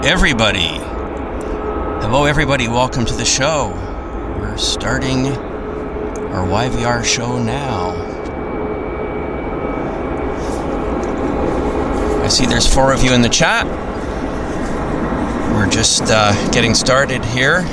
everybody. Hello, everybody. Welcome to the show. We're starting our YVR show now. I see there's 4 of you in the chat. We're just getting started here.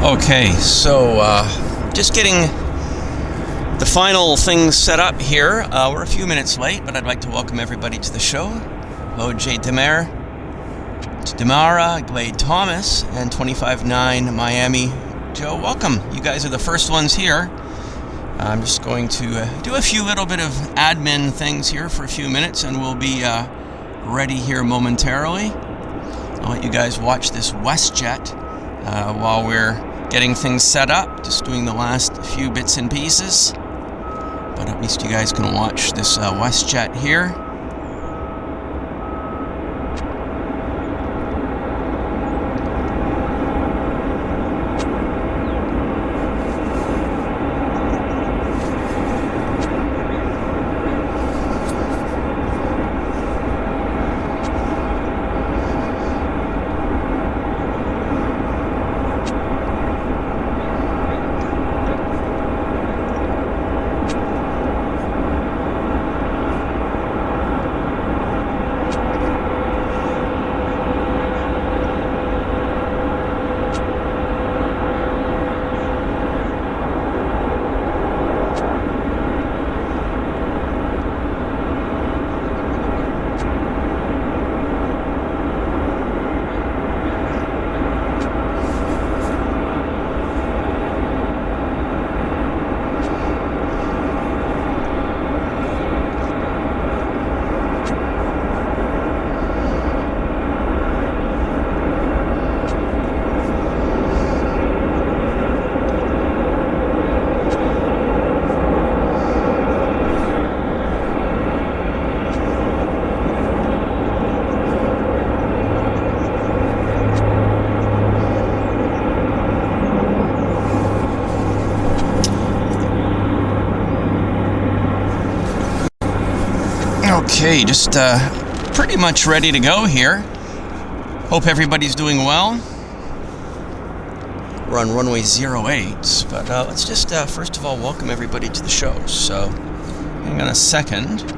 Okay, so just getting the final things set up here. We're a few minutes late, but I'd like to welcome everybody to the show. Hello, Jay Demare, Demara, Glade Thomas, and 259 Miami. Joe, welcome. You guys are the first ones here. I'm just going to do a few little bit of admin things here for a few minutes, and we'll be ready here momentarily. I'll let you guys watch this WestJet while we're getting things set up, just doing the last few bits and pieces. But at least you guys can watch this WestJet here. Okay, just pretty much ready to go here. Hope everybody's doing well. We're on runway 08, but let's just first of all welcome everybody to the show. So, hang on a second.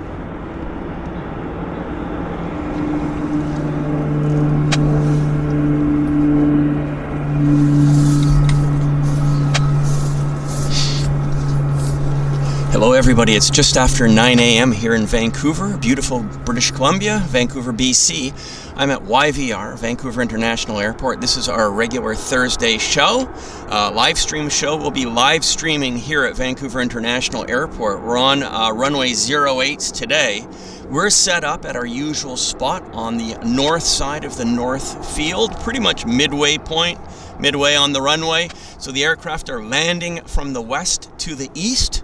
Hello everybody, it's just after 9 a.m. here in Vancouver, beautiful British Columbia, Vancouver, BC. I'm at YVR, Vancouver International Airport. This is our regular Thursday show, live stream show. We'll be live streaming here at Vancouver International Airport. We're on runway 08 today. We're set up at our usual spot on the north side of the north field, pretty much midway on the runway. So the aircraft are landing from the west to the east.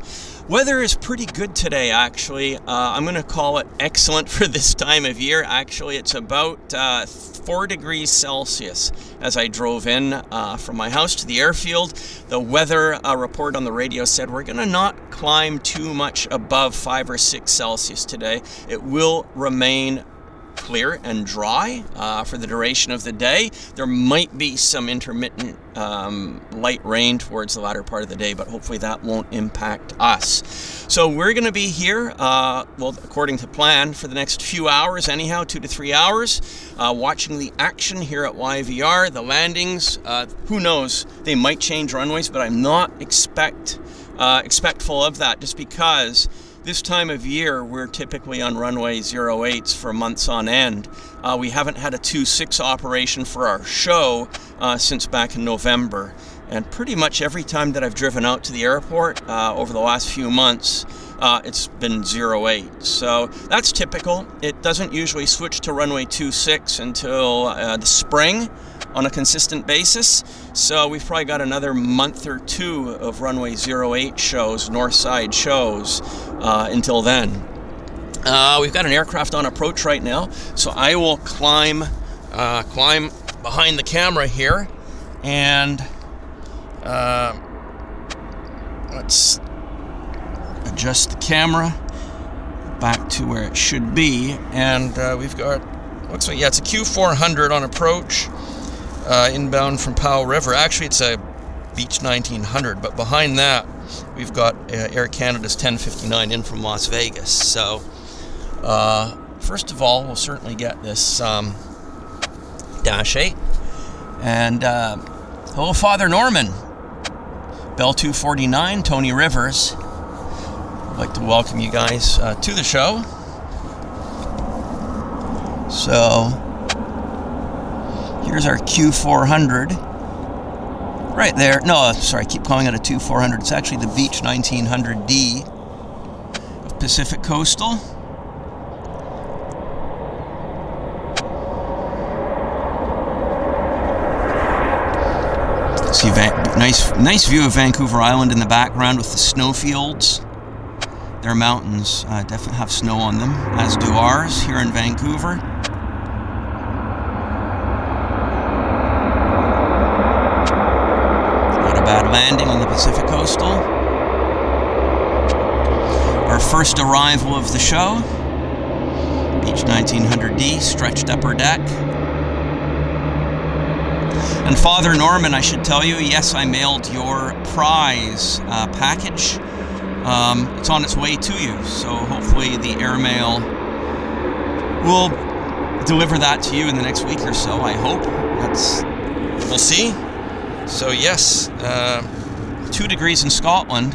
Weather is pretty good today, actually. I'm going to call it excellent for this time of year. Actually, it's about 4 degrees Celsius as I drove in from my house to the airfield. The weather report on the radio said we're going to not climb too much above 5 or 6 Celsius today. It will remain clear and dry for the duration of the day. There might be some intermittent light rain towards the latter part of the day, but hopefully that won't impact us. So we're going to be here, well, according to plan, for the next few hours anyhow, 2 to 3 hours, watching the action here at YVR, the landings. Who knows, they might change runways, but I'm not expectful of that, just because this time of year we're typically on runway 08s for months on end. We haven't had a 26 operation for our show since back in November, and pretty much every time that I've driven out to the airport over the last few months, it's been 08. So that's typical. It doesn't usually switch to runway 26 until the spring on a consistent basis. So we've probably got another month or two of runway 08 shows, north side shows, until then. We've got an aircraft on approach right now, so I will climb behind the camera here, and let's adjust the camera back to where it should be. And we've got, looks like, yeah, it's a Q400 on approach, inbound from Powell River. Actually, it's a Beech 1900, but behind that we've got Air Canada's 1059 in from Las Vegas. So first of all, we'll certainly get this Dash 8. And hello, Father Norman. Bell 249, Tony Rivers. I'd like to welcome you guys to the show. So here's our Q400 right there. No, sorry, I keep calling it a 2400. It's actually the Beech 1900D of Pacific Coastal. See, nice view of Vancouver Island in the background with the snowfields. Their mountains definitely have snow on them, as do ours here in Vancouver. Not a bad landing on the Pacific Coastal. Our first arrival of the show, Beech 1900D, stretched upper deck. And Father Norman, I should tell you, yes, I mailed your prize package. It's on its way to you, so hopefully the airmail will deliver that to you in the next week or so, I hope. We'll see. So yes, 2 degrees in Scotland,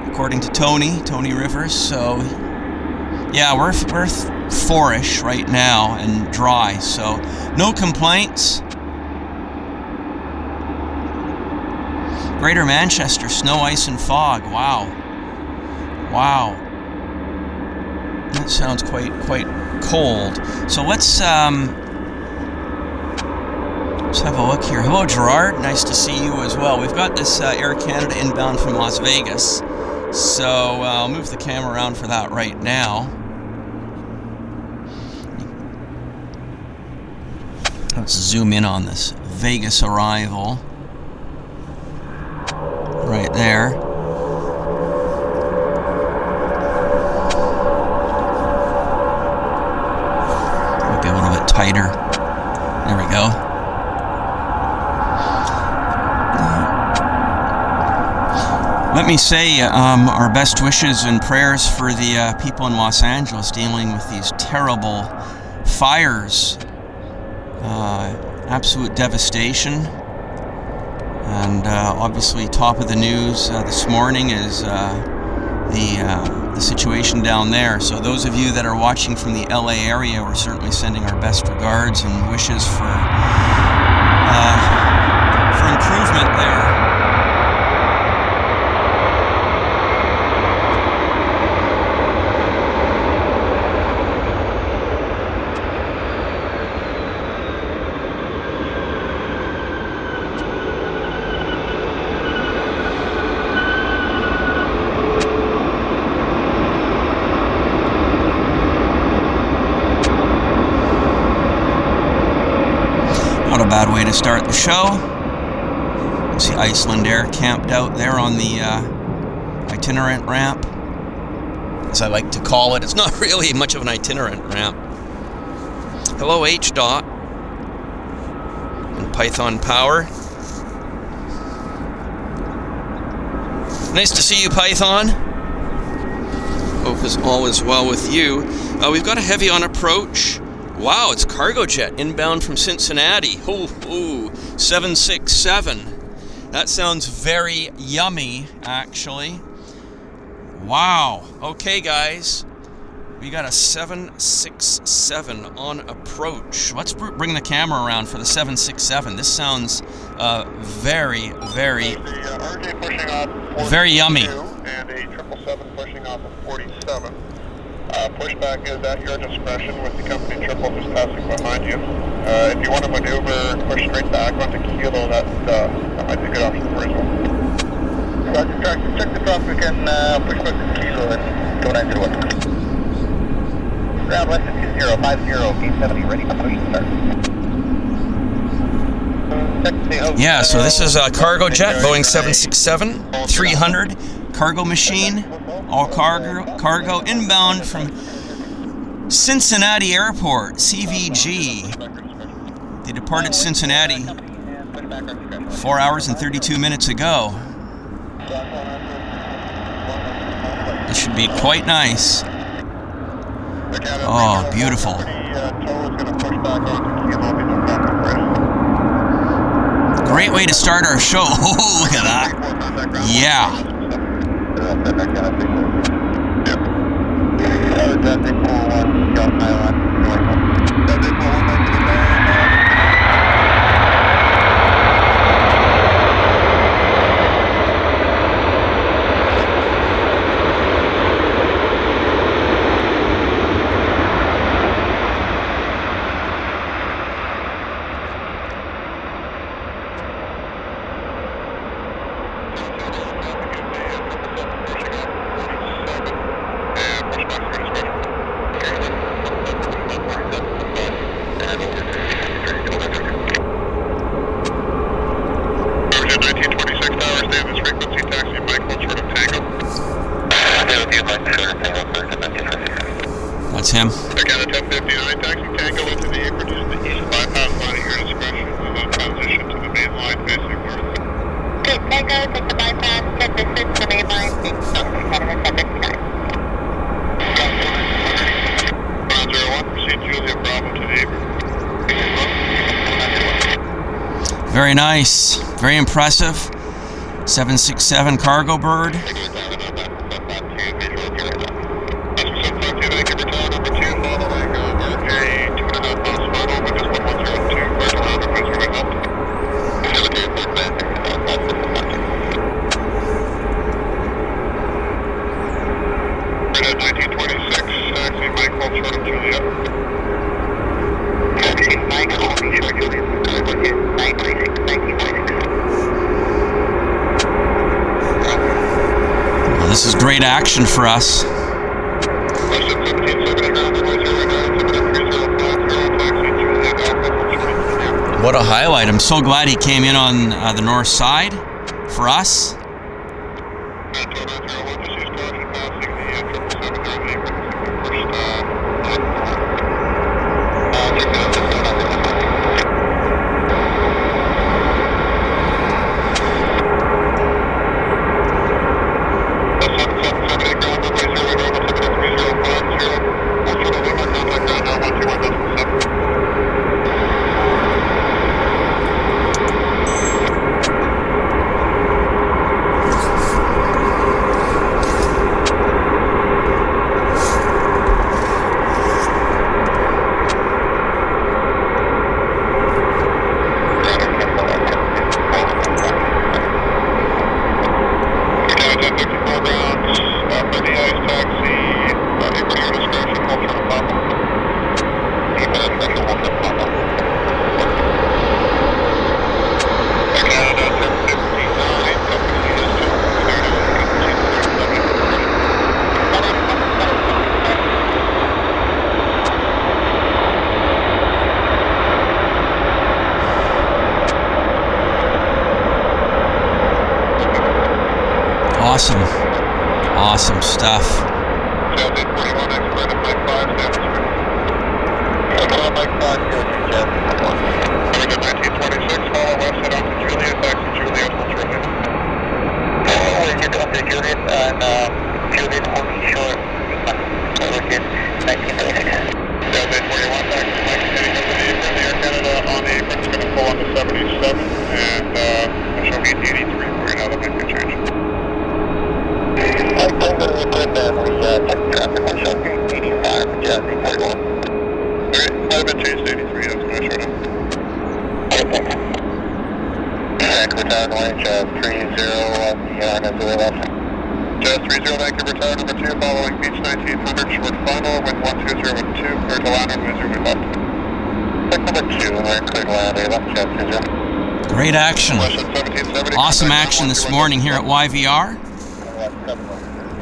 according to Tony Rivers. So yeah, we're 4-ish right now and dry, so no complaints. Greater Manchester, snow, ice, and fog. Wow. That sounds quite cold. So let's have a look here. Hello, Gerard. Nice to see you as well. We've got this Air Canada inbound from Las Vegas. So I'll move the camera around for that right now. Let's zoom in on this Vegas arrival. Right there. Might be a little bit tighter. There we go. Let me say our best wishes and prayers for the people in Los Angeles dealing with these terrible fires. Absolute devastation. And obviously, top of the news this morning is the situation down there. So those of you that are watching from the LA area, we're certainly sending our best regards and wishes for improvement there. Bad way to start the show. You see Iceland Air camped out there on the itinerant ramp, as I like to call it. It's not really much of an itinerant ramp. Hello, H. Dot. And Python Power. Nice to see you, Python. Hope all is well with you. We've got a heavy on approach. Wow, it's cargo jet inbound from Cincinnati. Ooh, 767. That sounds very yummy, actually. Wow. Okay, guys. We got a 767 on approach. Let's bring the camera around for the 767. This sounds very, very, very yummy. And a 777 pushing off of 47. Pushback is at your discretion with the company triple just passing behind you. If you want to maneuver, push straight back onto Kilo, that might be a good option for as well. Check the drop, we can push back to Kilo and go 901. Ground left at 2050, gate 70 ready for push start. Yeah, so this is a cargo jet, Boeing 767-300 cargo machine, all cargo inbound from Cincinnati Airport, CVG. They departed Cincinnati 4 hours and 32 minutes ago. This should be quite nice. Oh, beautiful. Great way to start our show. Oh, look at that. Yeah. That's him. Again, a 1059 taxi Tango into the apron to the east bypass line at your discretion. We will transition to the main line facing north. Okay, Tango, take the bypass, transition to the main line facing north, heading to 1059. 101, proceed Julia Bravo to the apron. Very nice. Very impressive. 767 cargo bird. This is great action for us. What a highlight. I'm so glad he came in on the north side for us. Awesome. Awesome stuff. Going to 1926, follow west, head on to Juliet, taxi Juliet, hold shortly. We're just up to Juliet, and Juliet holding short, Juliet 1926. 7841, taxi Mike, heading over the apron, Air Canada on the apron, it's going to pull on to 77, and show me 83 for you now, that might be a change. I'm going to the apron, and we check traffic, one showing 85, Jet 41. Okay, might have been changed to 83, that's what I showed him. Vancouver Tower, range 30 on the left. Jazz 30, Vancouver Tower, number 2, following beach 1900, short final, wind 120 with 2, clear to land, runway 0 left. Check number 2, we're clear to land, left, Jet 30. Great action. Question 1770. Awesome action this morning here at YVR.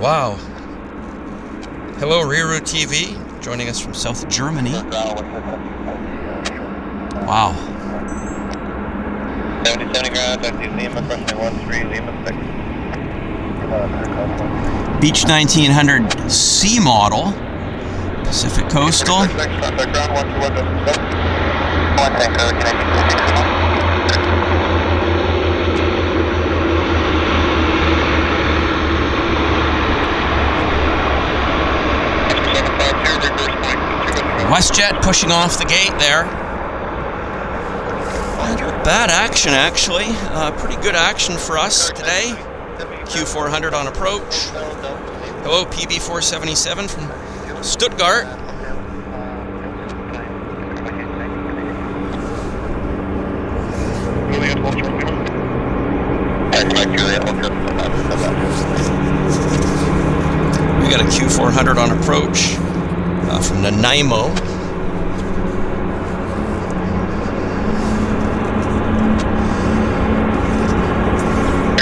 Wow. Hello, Reroute TV, joining us from South Germany. Wow. 70 ground, taxi Lima, question 13, Lima 6. Beach 1900 C model, Pacific Coastal. Next contact ground 121.7. 1 Vancouver, connecting to 6 WestJet pushing off the gate there. Not bad action, actually. Pretty good action for us today. Q400 on approach. Hello, PB477 from Stuttgart. Juliet, hold shortly. We got a Q400 on approach from Nanaimo.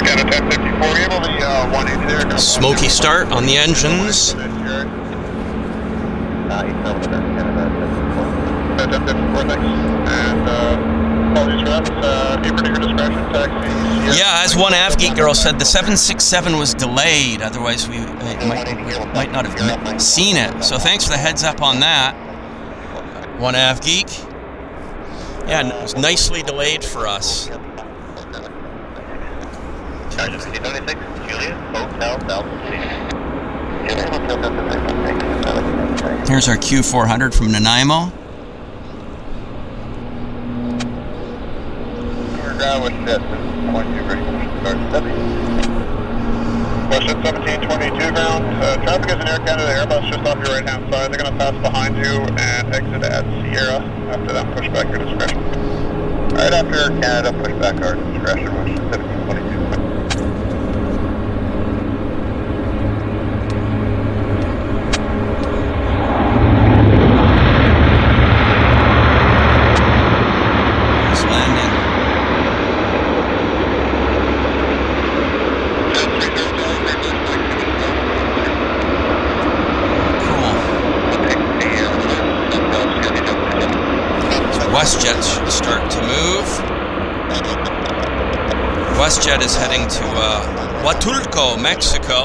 Again, 1054, able the 180 there. Smoky start on the engines. 1054, thanks. And apologies for that. Apron to your discretion, taxi. Yeah, as one AvGeek girl said, the 767 was delayed. Otherwise, we might not have seen it. So thanks for the heads up on that, one AvGeek. Yeah, it was nicely delayed for us. Here's our Q400 from Nanaimo. Question 1722 ground. Traffic is in Air Canada, Airbus just off your right hand side. They're going to pass behind you and exit at Sierra. After that, push back your discretion. Right after Air Canada, push back our discretion, which is 1722. WestJet should start to move. WestJet is heading to Huatulco, Mexico.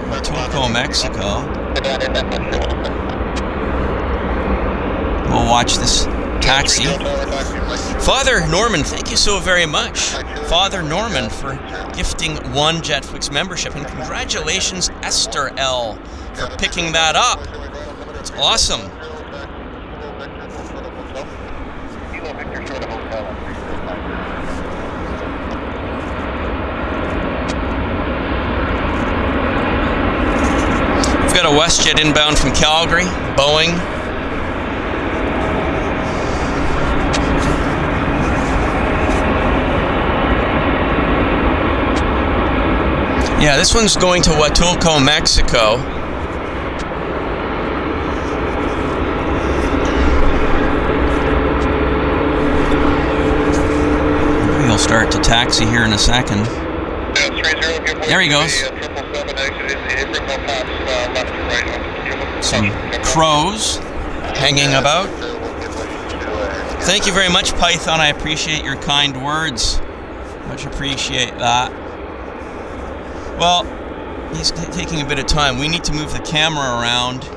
Huatulco, Mexico. We'll watch this taxi. Father Norman, thank you so very much. Father Norman for gifting one JetFlix membership, and congratulations Esther L for picking that up. It's awesome. We've got a WestJet inbound from Calgary, Boeing. Yeah, this one's going to Huatulco, Mexico. He'll start to taxi here in a second. There he goes. Some crows hanging about. Thank you very much, Python. I appreciate your kind words. Much appreciate that. Well, he's taking a bit of time. We need to move the camera around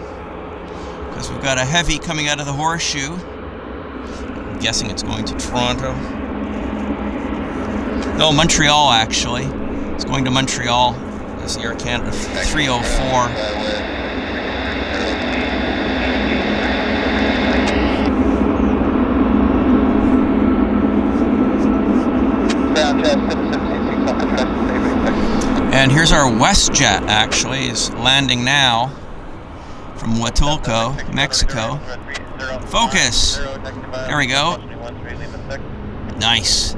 because we've got a heavy coming out of the Horseshoe. I'm guessing it's going to Toronto. No, Montreal actually. It's going to Montreal. This is Air Canada 304. And here's our WestJet, actually, is landing now from Huatulco, Mexico. Focus! There we go. Nice.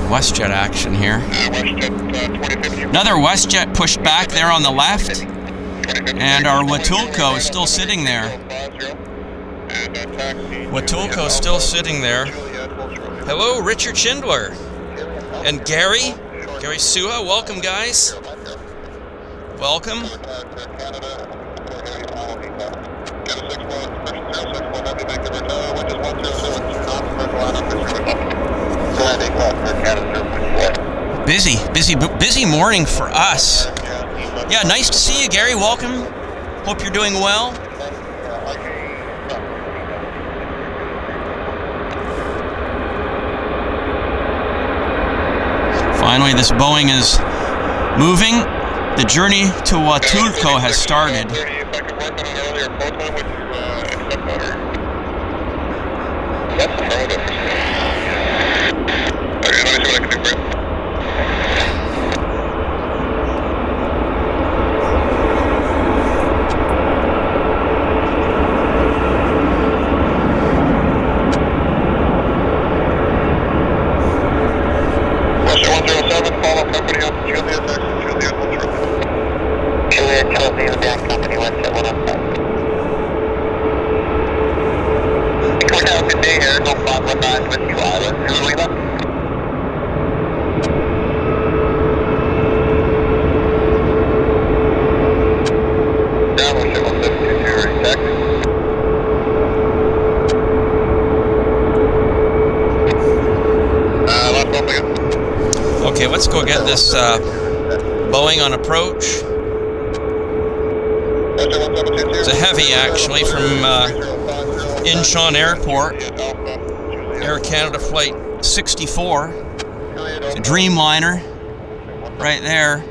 WestJet action here. Another WestJet pushed back there on the left, and our Huatulco is still sitting there. Huatulco is still sitting there. Hello, Richard Schindler and Gary Suha. Welcome, guys. Welcome. Busy morning for us. Yeah, nice to see you, Gary. Welcome. Hope you're doing well. Finally, this Boeing is moving. The journey to Huatulco has started. Okay, let's go get this Boeing on approach. It's a heavy, actually, from Incheon Airport. Air Canada Flight 64. It's a Dreamliner right there.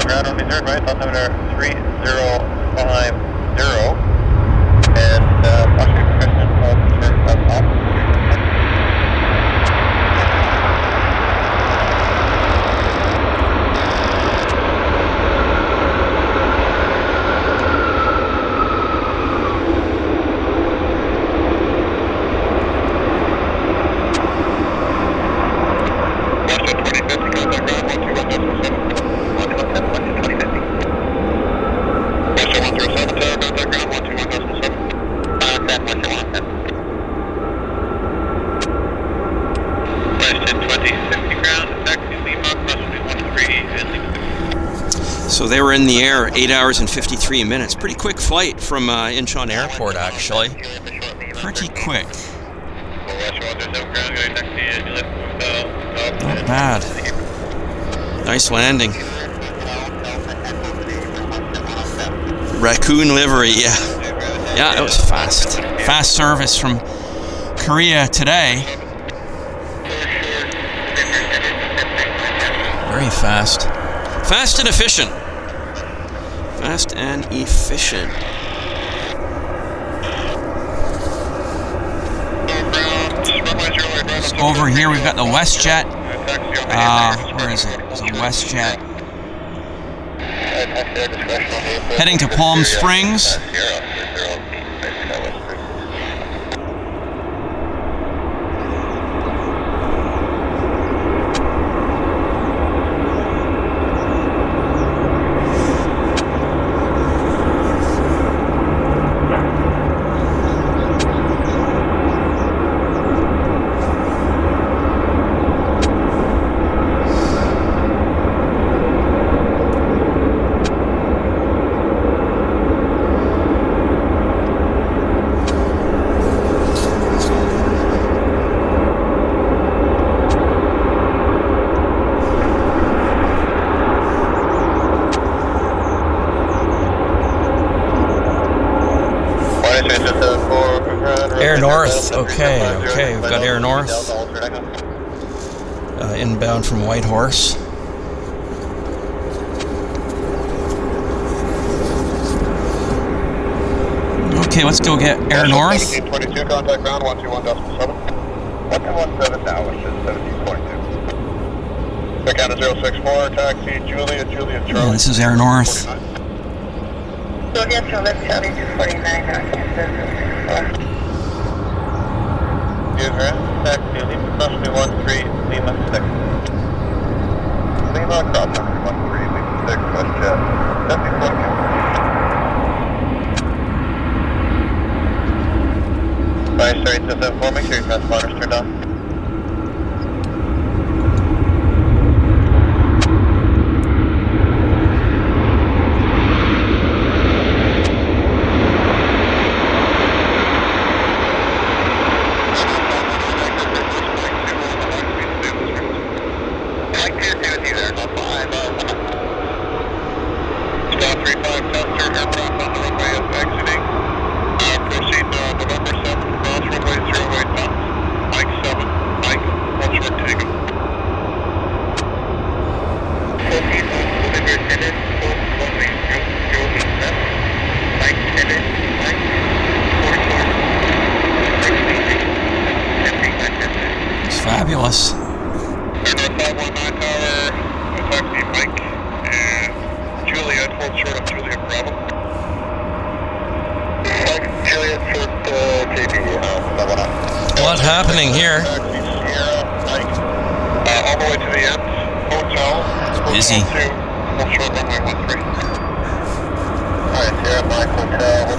Ground on reserve, right? Altimeter 3050, and So they were in the air 8 hours and 53 minutes. Pretty quick flight from Incheon Airport, actually. Pretty quick. Not bad. Nice landing. Raccoon livery, yeah. Yeah, it was fast. Fast service from Korea today. Very fast. Fast and efficient. Fast and efficient. So over here we've got the WestJet. Where is it? It's a WestJet. Heading to Palm Springs. Air North, okay, we've got Air North, inbound from Whitehorse. Okay, let's go get Air North. 1722, contact ground 121.7. 117 now, which is 17.2. Air Canada 064, taxi Juliet, Charlie. Yeah, this is Air North. 49. Juliet, Charlie 249, Is red, taxi Lima, crossing 13, Lima 6. Lima, crossing 13, Lima 6, WestJet. 70.2. Fire straight to 74, make sure your transporter's turned on. Fabulous. Air North 519 Tower, taxi Mike and Juliet, hold short of Juliet Bravo. Mike, Juliet, short JP, 519. A lot happening here. Taxi Sierra, Mike, all the way to the end, hotel. Busy. Hotel 2, hold short runway 13. Alright, Sierra, Mike, hotel 2,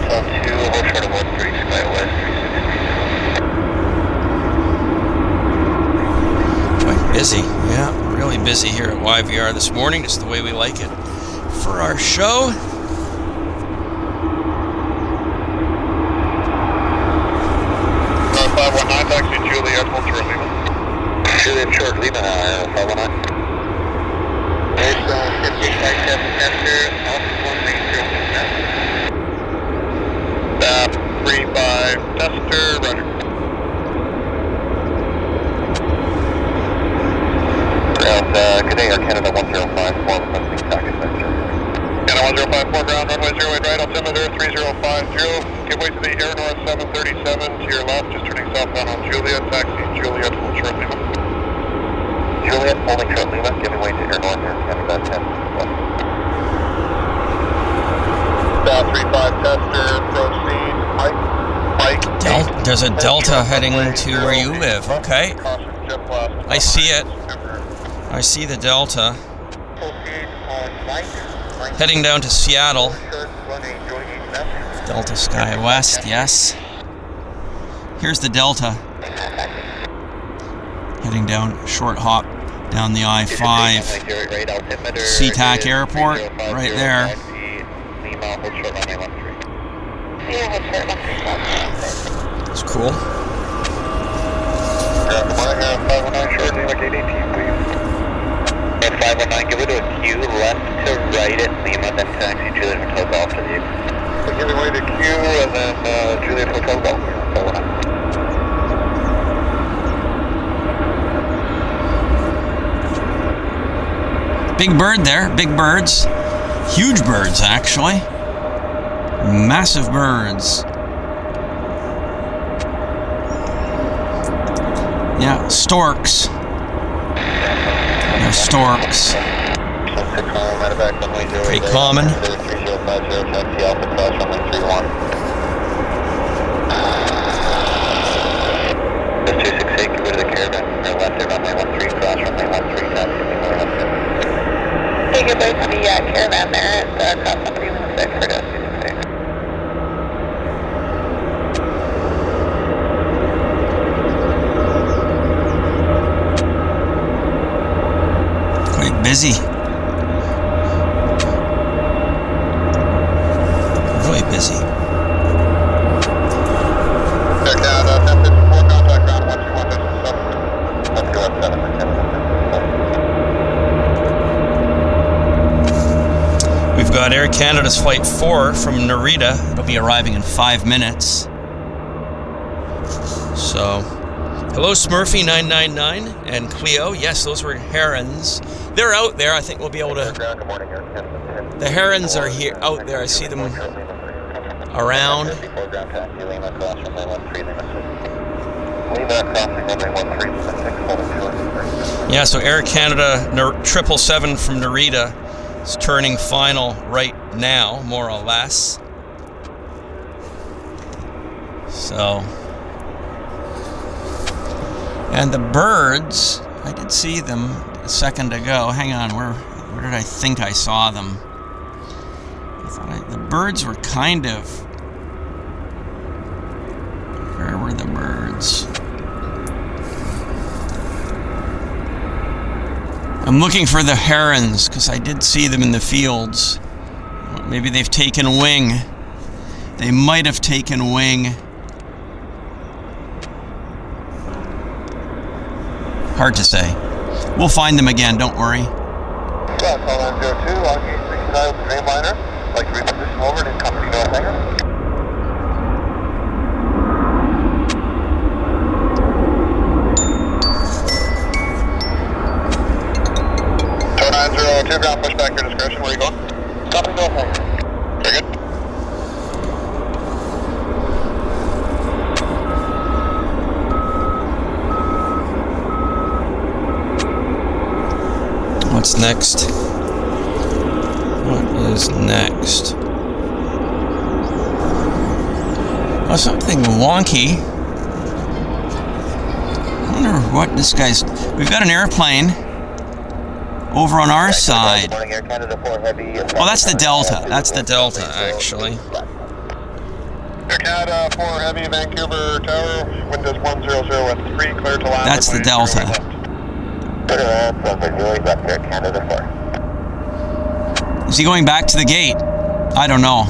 hold short of 13, Sky West 360. Busy, yeah, really busy here at YVR this morning, just the way we like it for our show. North 519, taxi Juliet, hold short Lima. Juliet, short Lima, 519. There's 55 tester, off 180. 35 tester, roger. Good day, Air Canada 1054, requesting package manager. Canada 1054, ground runway 08 right, altimeter 3050. Give way to the Air North 737 to your left, just turning southbound on Juliet, taxi Juliet, hold short Lima. Juliet, holding short Lima, giving way to Air North, Air Canada 10. 35 tester, proceed, Mike. There's a Delta heading to where you live, okay. I see it. I see the Delta. Heading down to Seattle. Delta Sky West, yes. Here's the Delta. Heading down, short hop down the I-5. SeaTac Airport, right there. It's cool. 519 short, Lima gate 18, please. 519, give it to a Q, left to right at Lima, then taxi Juliet Hotel Golf to you. So giving way to Q, and then Juliet Hotel Golf. 519. Big bird there, big birds. Huge birds, actually. Massive birds. Yeah, storks. They're storks. Pretty common. Take it back to the caravan there and cross somebody with a 6 for just 266. Quite busy. Really busy. Air Canada, 1054, contact ground 121.7. Let's go at 7. We've got Air Canada's Flight 4 from Narita. It'll be arriving in 5 minutes. So, hello Smurfy 999 and Cleo. Yes, those were herons. They're out there. I think we'll be able to... The herons are here, out there. I see them around. Yeah, so Air Canada 777 from Narita is turning final right now, more or less. So, and the birds, I did see them a second ago. Hang on, where did I think I saw them? The birds were kind of... Where were the birds? I'm looking for the herons because I did see them in the fields. Maybe they've taken wing. They might have taken wing. Hard to say. We'll find them again, don't worry. Call 902, on gate 69 with the Dreamliner. Like to reposition over to company North Hangar. Tow 902, ground push back your discretion. Where are you going? Company North Hangar. Very good. What's next? What is next? Oh, something wonky. I wonder what this guy's... We've got an airplane over on our side. Oh, that's the Delta. That's the Delta, actually. Air Canada 4 Heavy, Vancouver Tower, windows 100 at 3, clear to land. That's the Delta. Is he going back to the gate? I don't know.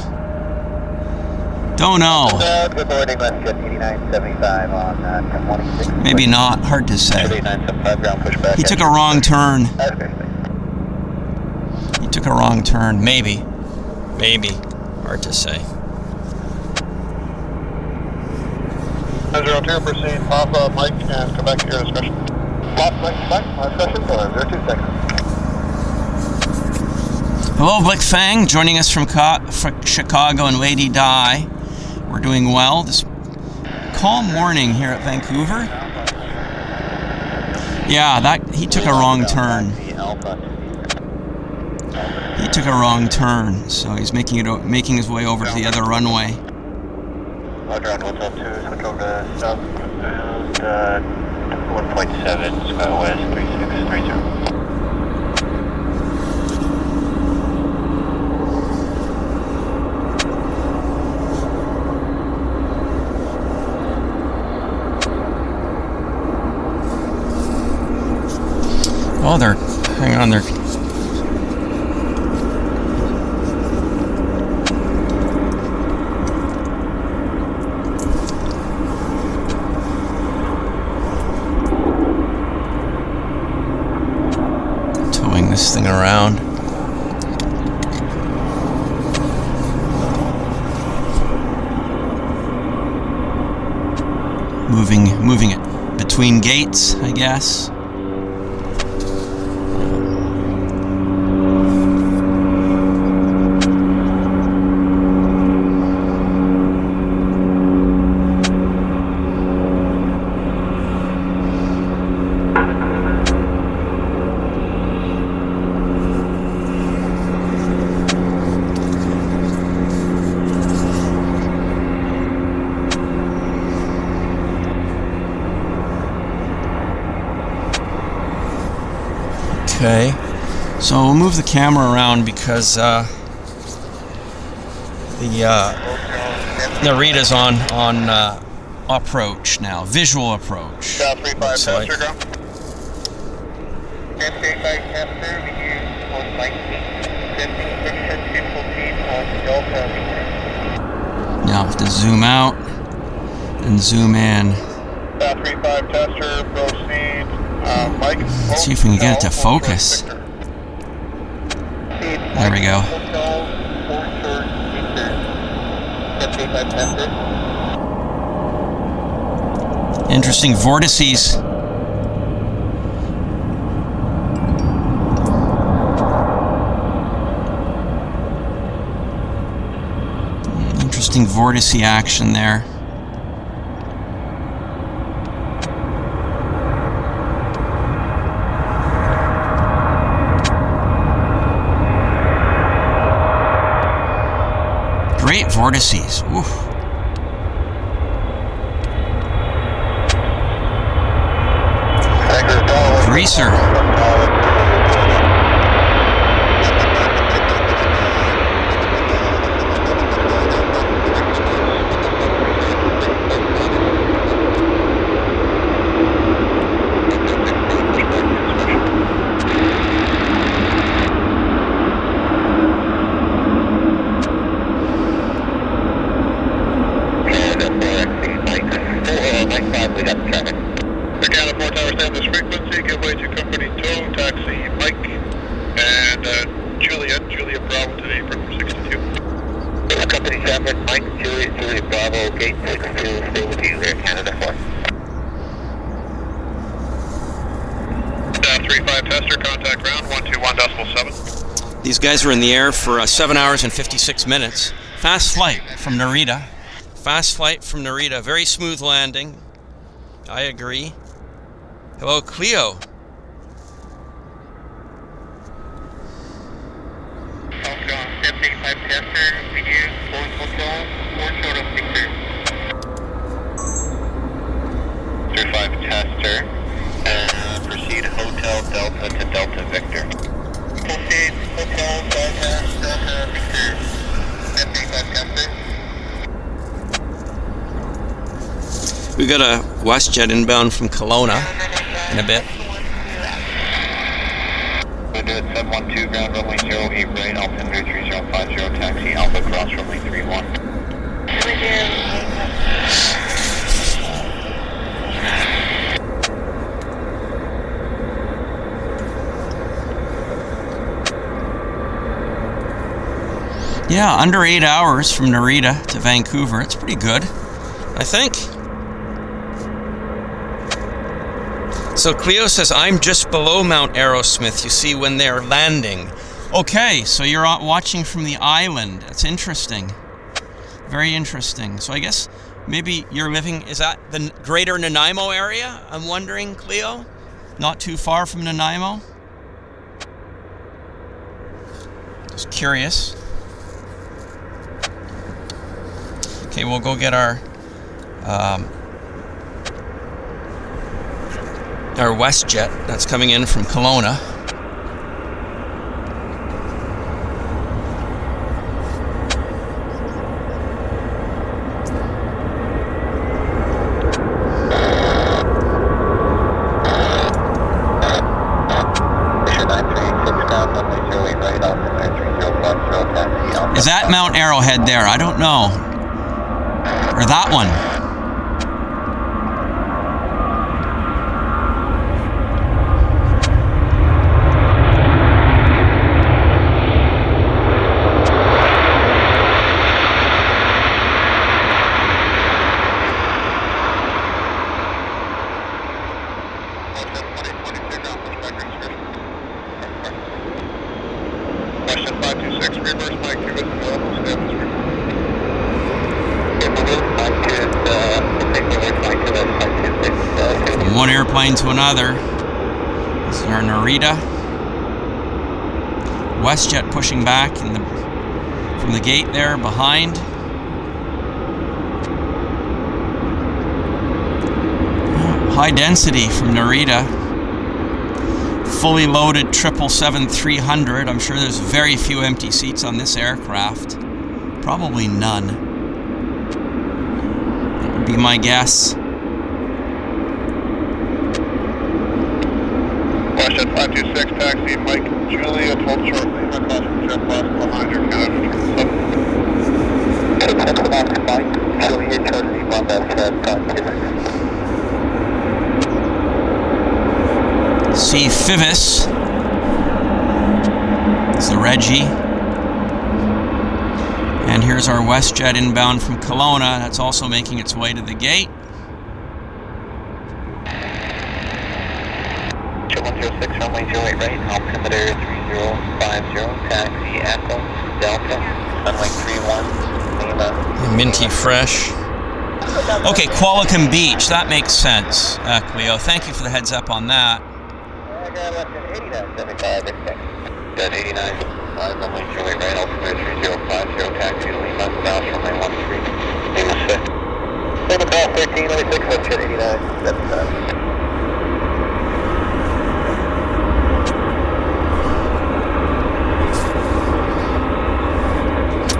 Don't know. Good morning, WestJet 8975 on 1026. Maybe not. Hard to say. He took a wrong turn. He took a wrong turn. Maybe. Maybe. Hard to say. 02, proceed, pop up mic, and come back to your discussion. Pop mic, discussion, 02 seconds. Hello, Blick Fang, joining us from Chicago and Lady Di. We're doing well. This calm morning here at Vancouver. Yeah, he took a wrong turn. He took a wrong turn, so he's making his way over to the other runway. Roger, on 112, switch over to southbound 1.7, SkyWest 3630. Oh, hang on, they're towing this thing around. Moving it between gates, I guess. Okay, so we'll move the camera around because the Narita's on approach now, visual approach. South 35 Looks like. tester, go. Now I have to zoom out and zoom in. South 35 tester, proceed. Mike, Let's see if we can get it to focus. There we go. Interesting vortices. Interesting vortice action there. Great vortices. Oof. Greaser. These guys were in the air for 7 hours and 56 minutes. Fast flight from Narita. Fast flight from Narita. Very smooth landing. I agree. Hello, Cleo. Proceed Hotel Delta to Delta Victor. Proceed Hotel Delta Victor. We got a WestJet inbound from Kelowna in a bit. We'll do it 712 ground runway 08 right, altimeter 3050 taxi, Alpha cross runway 31. Yeah, under 8 hours from Narita to Vancouver. It's pretty good, I think. So Cleo says, I'm just below Mount Aerosmith, you see, when they're landing. Okay, so you're watching from the island. That's interesting. Very interesting. So I guess maybe you're living, is that the greater Nanaimo area? I'm wondering, Cleo? Not too far from Nanaimo? Just curious. Okay, we'll go get our WestJet that's coming in from Kelowna. Is that Mount Arrowhead there? I don't know. Or that one. Question 526, reverse Mike 2 is available, stand this From one airplane to another. This is our Narita. WestJet pushing back from the gate there behind. High density from Narita. fully loaded 777-300. I'm sure there's very few empty seats on this aircraft. Probably none. That would be my guess. WestJet 526, taxi Mike Juliet, hold shortly, across from JetFlix behind your Canada 777. Mike Juliet, taxi on that See Fivis. It's the Reggie. And here's our WestJet inbound from Kelowna. That's also making its way to the gate. 2106, runway 08 right, altimeter 3050, taxi Echo, Delta, runway 31, Lima. Minty fresh. Okay, Qualicum Beach. That makes sense, Cleo. Thank you for the heads up on that. I got less than 8975, got 89, runway 08 right, altimeter 3050, taxi Lima, south runway 13, Lima 6. Lima call 13, only 6, WestJet 89, that's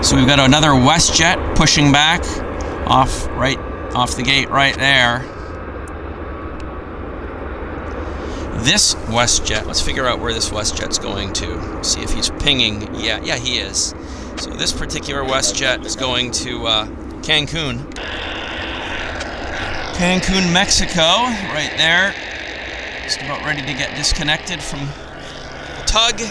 So we've got another WestJet pushing back off the gate right there. This WestJet, let's figure out where this WestJet's going to. See if he's pinging. Yeah, he is. So this particular WestJet is going to Cancun. Cancun, Mexico, right there. Just about ready to get disconnected from the tug.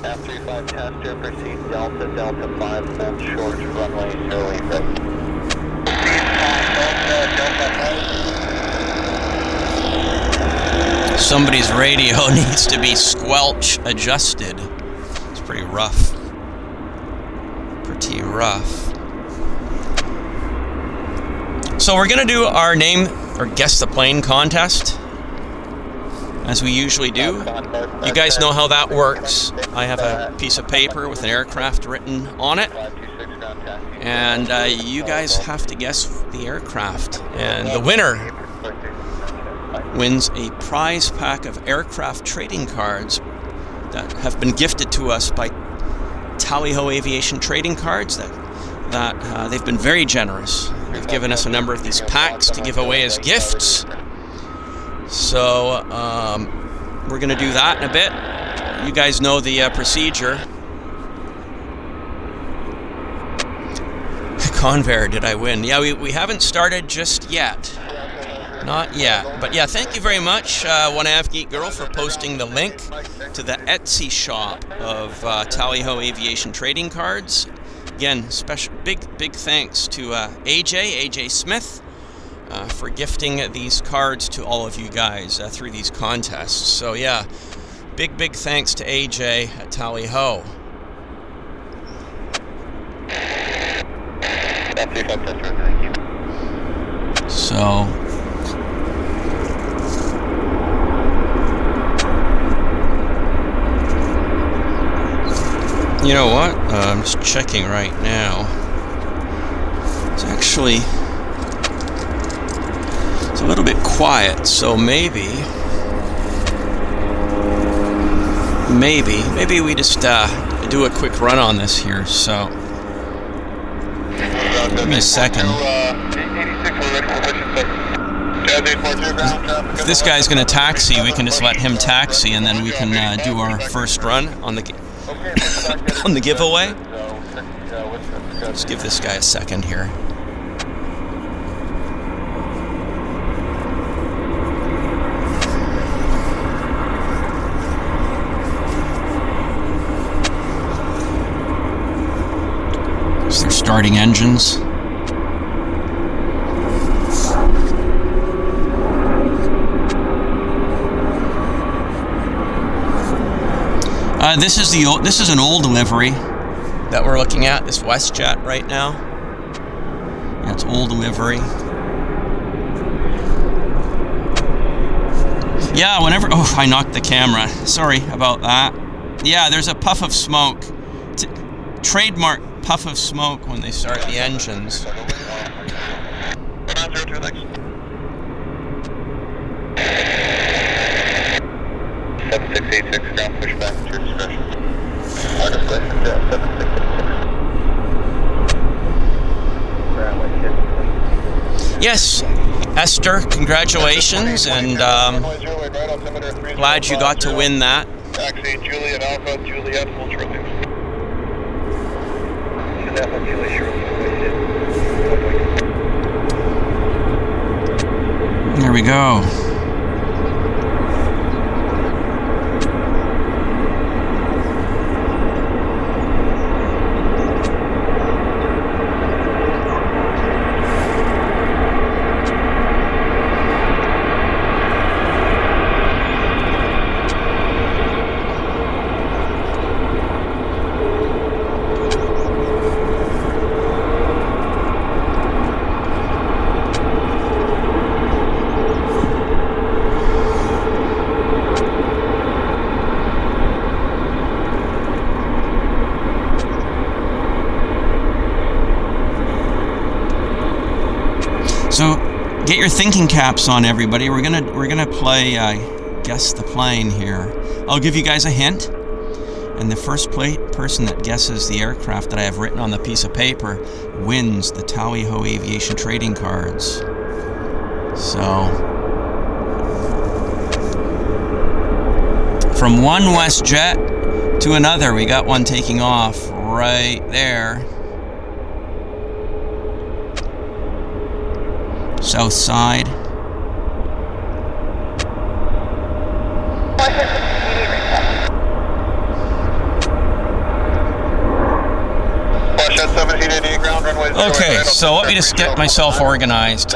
F35 passenger, proceed Delta, Delta 5, hold short, runway 08 right. Somebody's radio needs to be squelch adjusted. It's pretty rough. Pretty rough. So we're gonna do our name or guess the plane contest, as we usually do. You guys know how that works. I have a piece of paper with an aircraft written on it, and you guys have to guess the aircraft. And the winner wins a prize pack of aircraft trading cards that have been gifted to us by Tally-Ho Aviation Trading Cards. That they've been very generous. They've given us a number of these packs to give away as gifts. So we're going to do that in a bit. You guys know the procedure. Convair, did I win? Yeah, we haven't started just yet. Not yet. But yeah, thank you very much, One Av Geek Girl, for posting the link to the Etsy shop of Tally-Ho Aviation Trading Cards. Again, big thanks to AJ Smith, for gifting these cards to all of you guys through these contests. So yeah, big thanks to AJ at Tally-Ho. So you know what? I'm just checking right now. It's actually a little bit quiet, so maybe we just do a quick run on this here. So give me a second. If this guy's going to taxi, we can just let him taxi, and then we can do our first run on the giveaway. Let's give this guy a second here. They're starting engines. This is an old livery that we're looking at. This WestJet right now. That's old livery. Yeah, whenever. Oh, I knocked the camera. Sorry about that. Yeah, there's a puff of smoke. Trademark puff of smoke when they start the engines. 7686, ground pushback at your discretion. Our discretion, Jet 7686. Yes, Esther, congratulations, and glad you got to win that. Taxi Juliet Alpha, Juliet, full shortly. Alpha, Juliet, shortly. There we go. So get your thinking caps on, everybody. We're gonna play guess the plane here. I'll give you guys a hint, and the first person that guesses the aircraft that I have written on the piece of paper wins the Tally-Ho Aviation trading cards. So from one WestJet to another, we got one taking off right there. South side. Okay, so let me just get myself organized.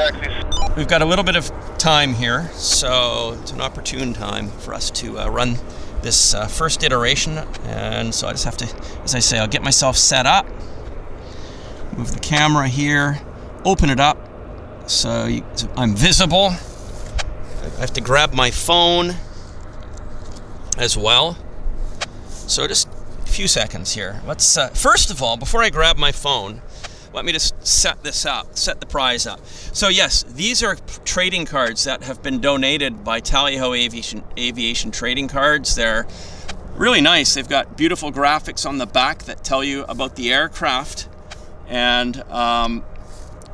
We've got a little bit of time here, so it's an opportune time for us to run this first iteration, and so I just have to, as I say, I'll get myself set up, move the camera here, open it up, so I'm visible. I have to grab my phone as well. So just a few seconds here. Let's first of all, before I grab my phone, let me just set this up, set the prize up. So yes, these are trading cards that have been donated by Tally-Ho Aviation trading cards. They're really nice. They've got beautiful graphics on the back that tell you about the aircraft, and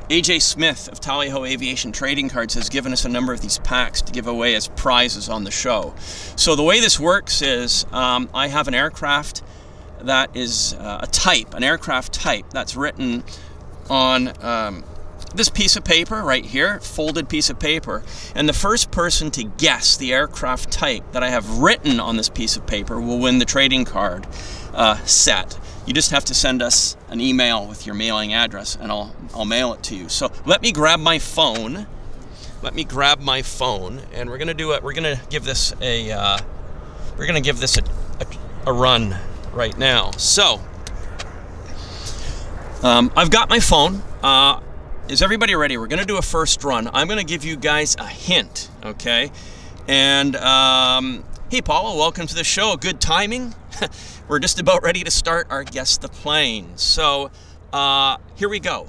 AJ Smith of Tally-Ho Aviation Trading Cards has given us a number of these packs to give away as prizes on the show. So the way this works is I have an aircraft that is an aircraft type that's written on this piece of paper right here, folded piece of paper, and the first person to guess the aircraft type that I have written on this piece of paper will win the trading card set. You just have to send us an email with your mailing address, and I'll mail it to you. So let me grab my phone. And we're gonna do it. We're gonna give this a run right now. So I've got my phone. Is everybody ready? We're gonna do a first run. I'm gonna give you guys a hint, okay? And hey, Paula, welcome to the show. Good timing. We're just about ready to start our Guess the Plane. So here we go.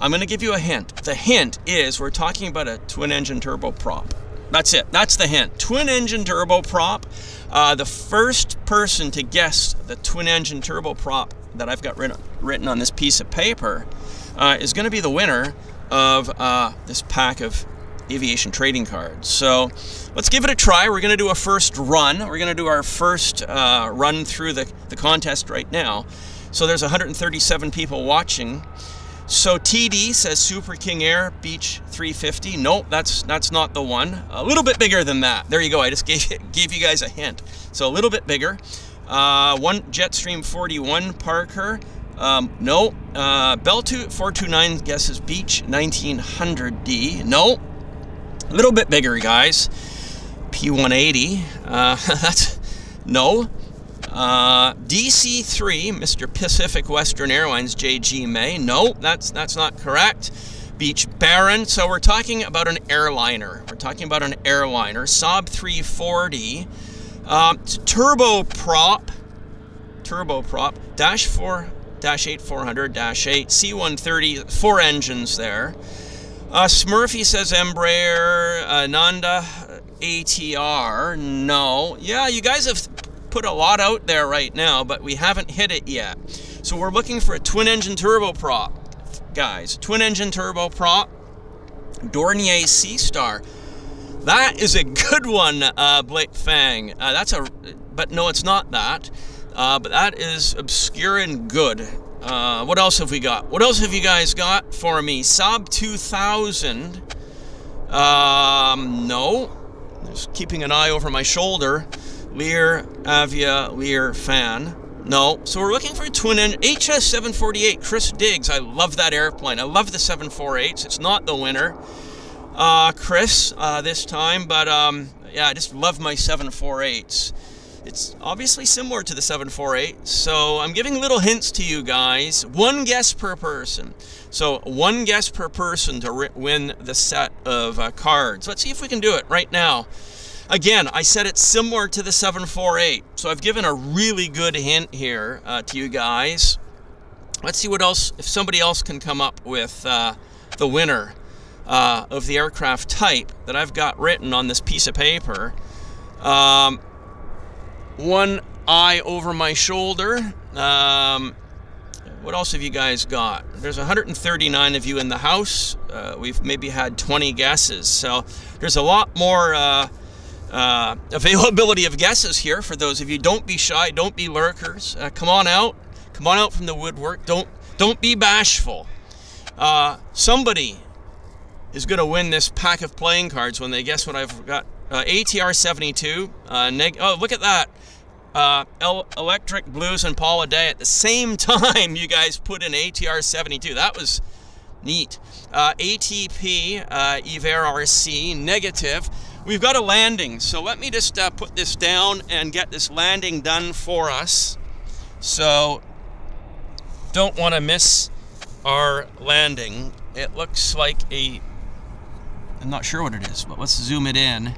I'm going to give you a hint. The hint is we're talking about a twin-engine turboprop. That's it. That's the hint. Twin-engine turboprop. The first person to guess the twin-engine turboprop that I've got written on this piece of paper is going to be the winner of this pack of aviation trading cards. So let's give it a try. We're going to do a first run. We're going to do our first run through the contest right now. So there's 137 people watching. So TD says Super King Air Beach 350. Nope, that's not the one. A little bit bigger than that. There you go. I just gave you guys a hint. So a little bit bigger. One Jetstream 41 Parker. No. Bell 429 guesses Beach 1900D. No. A little bit bigger, guys. P180. That's no. DC3, Mr. Pacific Western Airlines, JG May. No, that's not correct. Beach Baron. So we're talking about an airliner. Saab 340. Turboprop. -4-8 C-130. 4 engines there. Smurfy says Embraer. Nanda ATR. No. Yeah, you guys have put a lot out there right now, but we haven't hit it yet. So we're looking for a twin-engine turboprop, guys. Twin-engine turboprop, Dornier Sea Star. That is a good one, Blake Fang. But no, it's not that. But that is obscure and good. What else have we got? What else have you guys got for me? Saab 2000. No. Just keeping an eye over my shoulder. Lear, Avia, Lear, Fan. No. So we're looking for a twin engine. HS748, Chris Diggs. I love that airplane. I love the 748s. It's not the winner, Chris, this time. But, yeah, I just love my 748s. It's obviously similar to the 748, so I'm giving little hints to you guys. One guess per person. So one guess per person to win the set of cards. Let's see if we can do it right now. Again, I said it's similar to the 748, so I've given a really good hint here to you guys. Let's see what else, if somebody else can come up with the winner of the aircraft type that I've got written on this piece of paper. One eye over my shoulder. What else have you guys got? There's 139 of you in the house. We've maybe had 20 guesses. So there's a lot more availability of guesses here for those of you. Don't be shy. Don't be lurkers. Come on out. Come on out from the woodwork. Don't be bashful. Somebody is going to win this pack of playing cards when they guess what I've got. ATR 72. Oh, look at that. Electric Blues and Paula Day at the same time. You guys put in ATR 72. That was neat. ATP, YVR RC, negative. We've got a landing, so let me just put this down and get this landing done for us. So, don't want to miss our landing. It looks like I'm not sure what it is, but let's zoom it in.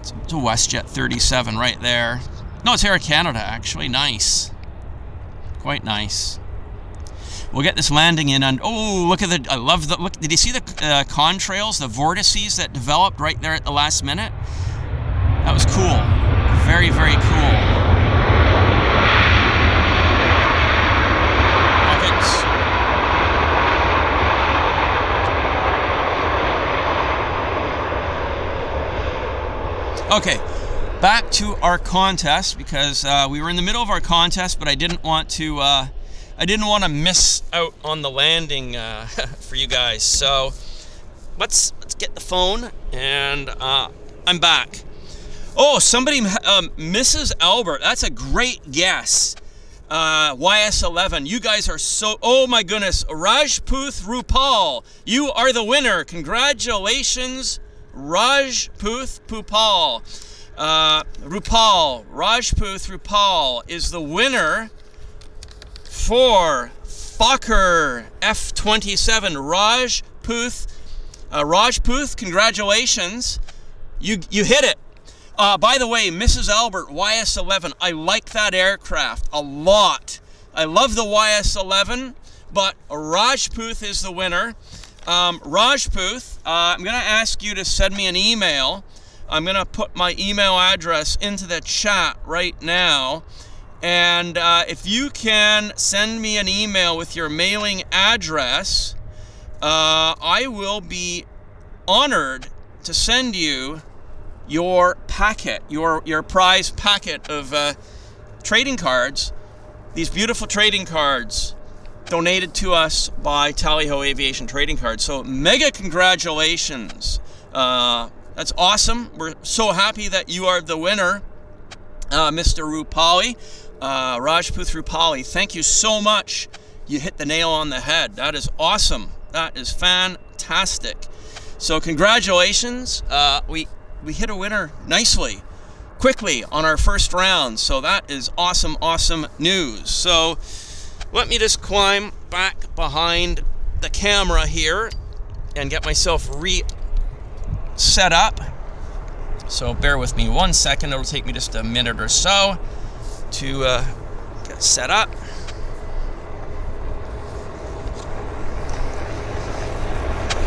It's a WestJet 37 right there. No, it's Air Canada, actually. Nice. Quite nice. We'll get this landing in, and oh, look at I love the, look, did you see the contrails, the vortices that developed right there at the last minute? That was cool. Very, very cool. Okay, back to our contest, because we were in the middle of our contest, but I didn't want to miss out on the landing for you guys. So let's get the phone, and I'm back. Oh, somebody, Mrs. Albert, that's a great guess. YS11, you guys are so, oh my goodness, Rajputh Rupal, you are the winner. Congratulations, Rajputh Rupal. Rajputh Rupal is the winner for Fokker F-27. Rajputh, congratulations. You hit it. By the way, Mrs. Albert, YS11, I like that aircraft a lot. I love the YS11, but Rajputh is the winner. Rajputh, I'm going to ask you to send me an email. I'm going to put my email address into the chat right now. And if you can send me an email with your mailing address, I will be honored to send you your packet, your prize packet of trading cards. These beautiful trading cards donated to us by Tally-Ho Aviation Trading Cards. So mega congratulations. That's awesome. We're so happy that you are the winner, Mr. Rupali. Rajputh Rupali, thank you so much. You hit the nail on the head. That is awesome. That is fantastic. So congratulations. We hit a winner nicely, quickly on our first round. So that is awesome, awesome news. So let me just climb back behind the camera here and get myself set up. So bear with me 1 second. It'll take me just a minute or so to get set up.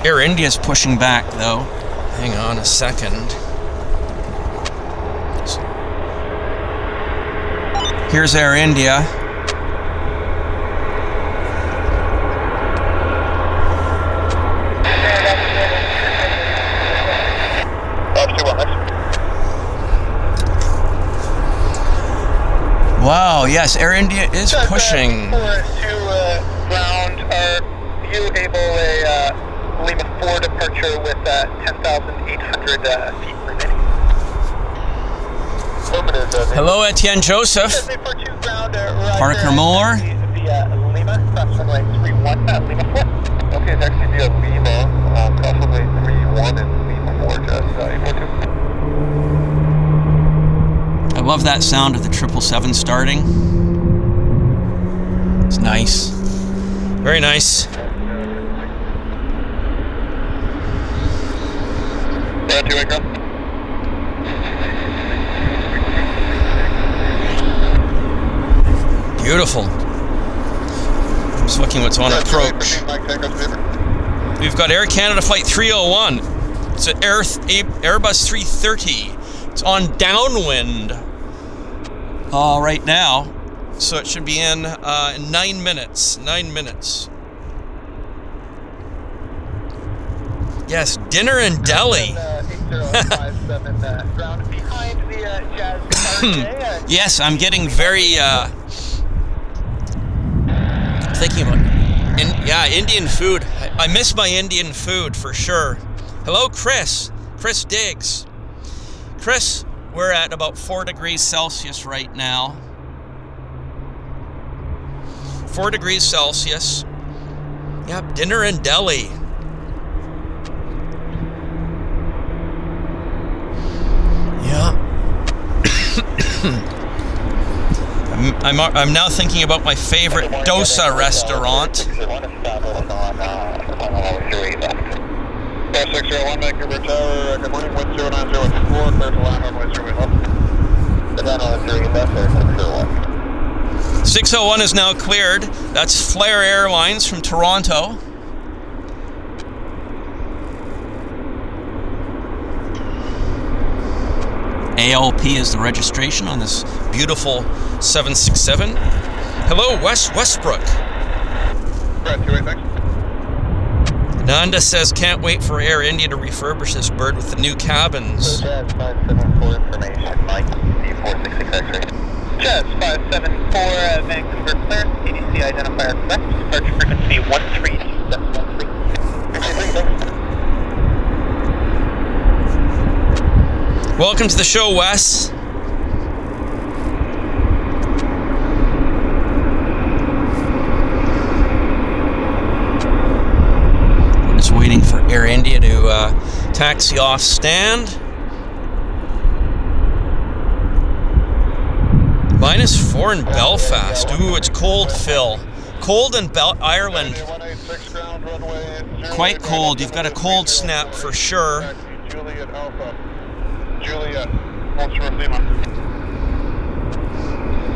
Air India's pushing back though. Hang on a second. Here's Air India. Wow, yes, Air India is pushing. To ground, are you able a Lima 4 departure with 10,800 feet remaining? Hello, Etienne Joseph. Parker Muller. Via Lima, cross runway 31 at Lima 4. Okay, it's actually via Lima, cross runway 31 and Lima 4, just 842. I love that sound of the 777 starting. It's nice. Very nice. Beautiful. I'm just looking what's on approach. We've got Air Canada Flight 301. It's an Airbus 330. It's on downwind right now, so it should be in 9 minutes. 9 minutes. Yes, dinner in Delhi. Yes, I'm getting very thinking about Indian food. I miss my Indian food for sure. Hello, Chris Diggs. Chris, we're at about 4 degrees Celsius right now. 4 degrees Celsius. Yep, dinner in Delhi. Yeah. I'm now thinking about my favorite dosa restaurant. 601 Vancouver Tower, good morning, wind 09014, clear to land on runway 011. Is that on 3 left or 601? 601 is now cleared. That's Flair Airlines from Toronto. ALP is the registration on this beautiful 767. Hello, Westbrook. Right, 28, thanks. Nanda says, can't wait for Air India to refurbish this bird with the new cabins. Jazz 574 information, Mike, D466 X-ray. Jazz 574, Vancouver clearance, ADC identifier correct, departure frequency 132.13. Welcome to the show, Wes. Waiting for Air India to taxi off stand. -4 in Belfast. Ooh, it's cold, Phil. Cold in Ireland. Quite cold. You've got a cold snap for sure. Juliet Alpha. Juliet. Hold short Lima.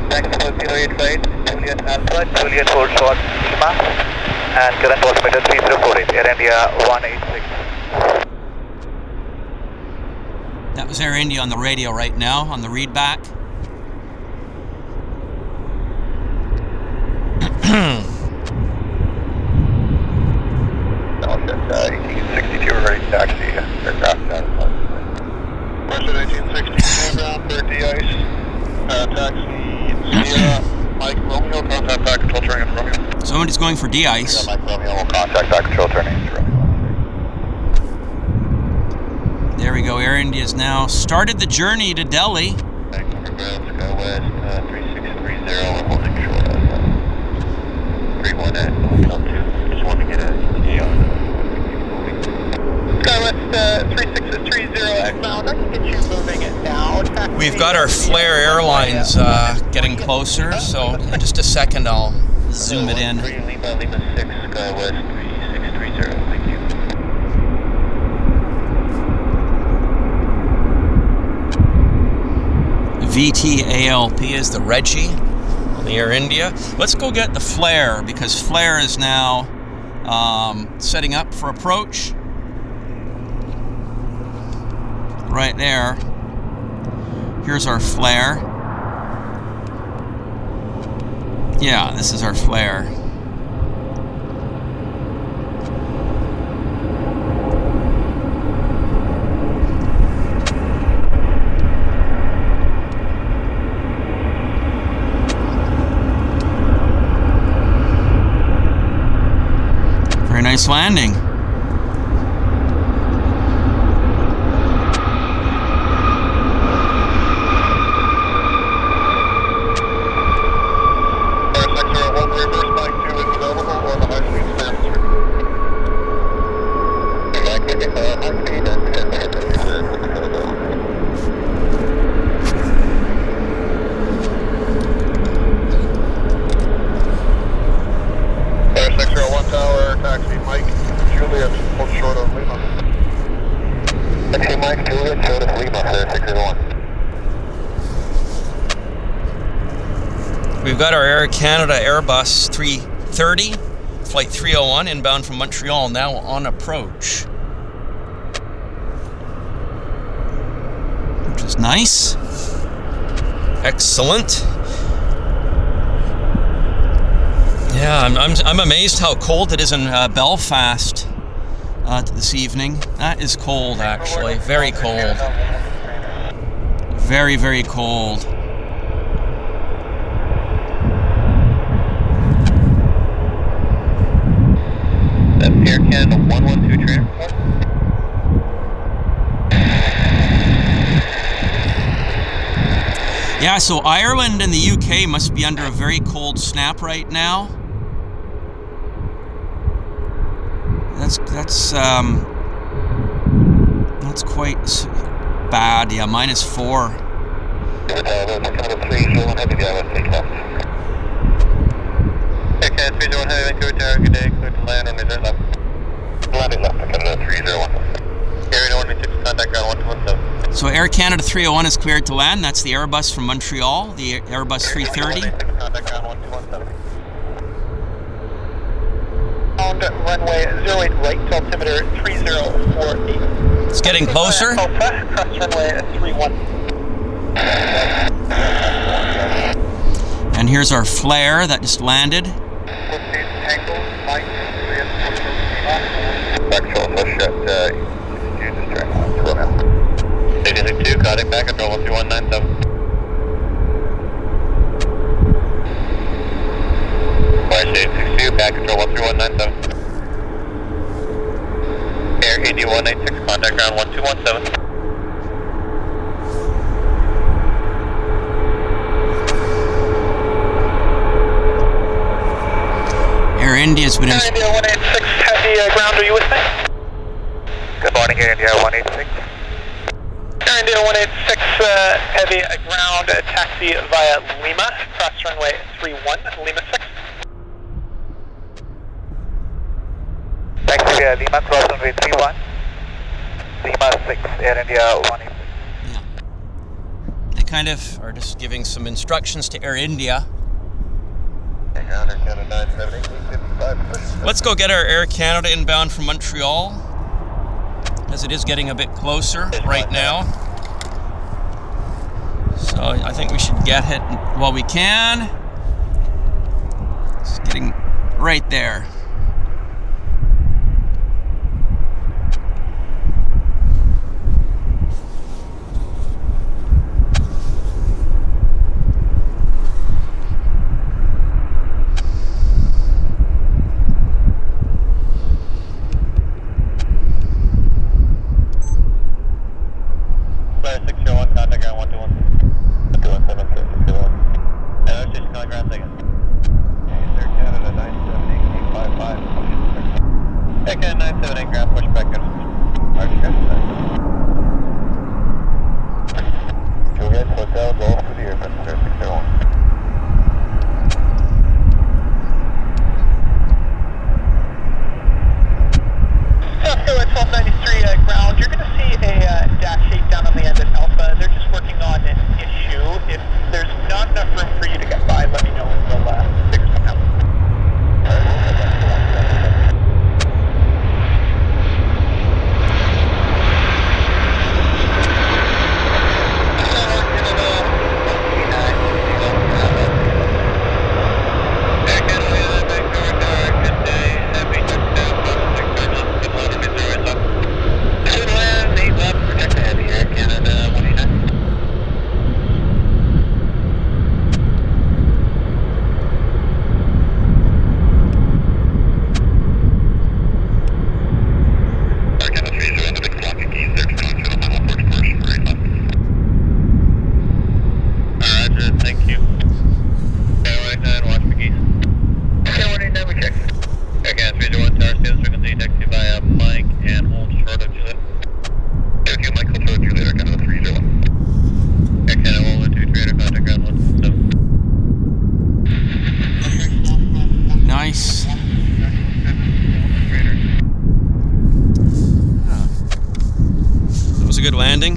Vancouver 08 flight. Juliet Alpha. Juliet hold short Lima. And current altimeter 3048, Air India 186. That was Air India on the radio right now, on the readback. Delta 1862, ready to taxi aircraft down. Question 1862, ground for de-ice. Taxi Sierra, Mike Romeo, contact back control turning in Romeo. Somebody's going for de-ice. Mike Romeo will contact back control turning in Romeo. There we go. Air India's now started the journey to Delhi. Vancouver ground, Sky West 3630, we're holding short 318, hotel 2. Just want to get a ETA on Sky West 3630 outbound. I can get you moving it now. We've got our Flair Airlines getting closer, so in just a second I'll zoom it in. Lima 6, Sky West 3630, thank you. VTALP is the Reggie on the Air India. Let's go get the Flair, because Flair is now setting up for approach. right there. Here's our flare. Yeah, this is our flare. Very nice landing. We've got our Air Canada Airbus 330, flight 301, inbound from Montreal, now on approach. Which is nice. Excellent. Yeah, I'm amazed how cold it is in Belfast this evening. That is cold, actually. Very cold. Very, very cold. Air Canada 112 trainer. Yeah, so Ireland and the UK must be under a very cold snap right now. That's quite bad. Yeah, -4. Air Canada 301 heavy, Vancouver Tower, good day, clear to land on reserve left. Landing left, Canada 301. Area 126, contact ground 1217. So Air Canada 301 is cleared to land. That's the Airbus from Montreal, the Airbus 330. Contact ground 1217. On runway 08 right, altimeter 3048. It's getting closer. Alpha, cross runway 31. And here's our flare that just landed. Taking 2, contact back control 13197. YVR 62, back control 13197. Air 8186, contact ground 1217. Air India's been in. Air India 186, heavy ground, are you with me? Good morning, Air India 186. Air India 186, heavy ground, taxi via Lima, cross runway 31, Lima 6. Taxi via Lima, cross runway 31, Lima 6, Air India 186. Yeah. They kind of are just giving some instructions to Air India. Let's go get our Air Canada inbound from Montreal, as it is getting a bit closer right now. So I think we should get it while we can. It's getting right there. good landing.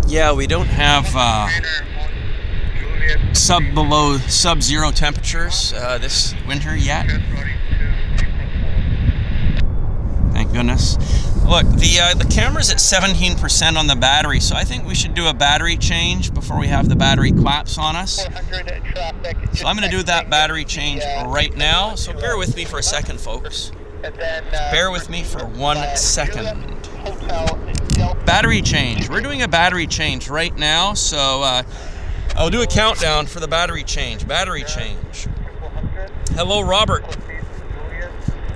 Yeah, we don't have sub-zero temperatures this winter yet. Thank goodness. Look, the camera's at 17% on the battery, so I think we should do a battery change before we have the battery collapse on us. So I'm going to do that battery change right now, so bear with me for a second, folks. Bear with me for 1 second. Battery change. We're doing a battery change right now, so I'll do a countdown for the battery change. Battery change. Hello, Robert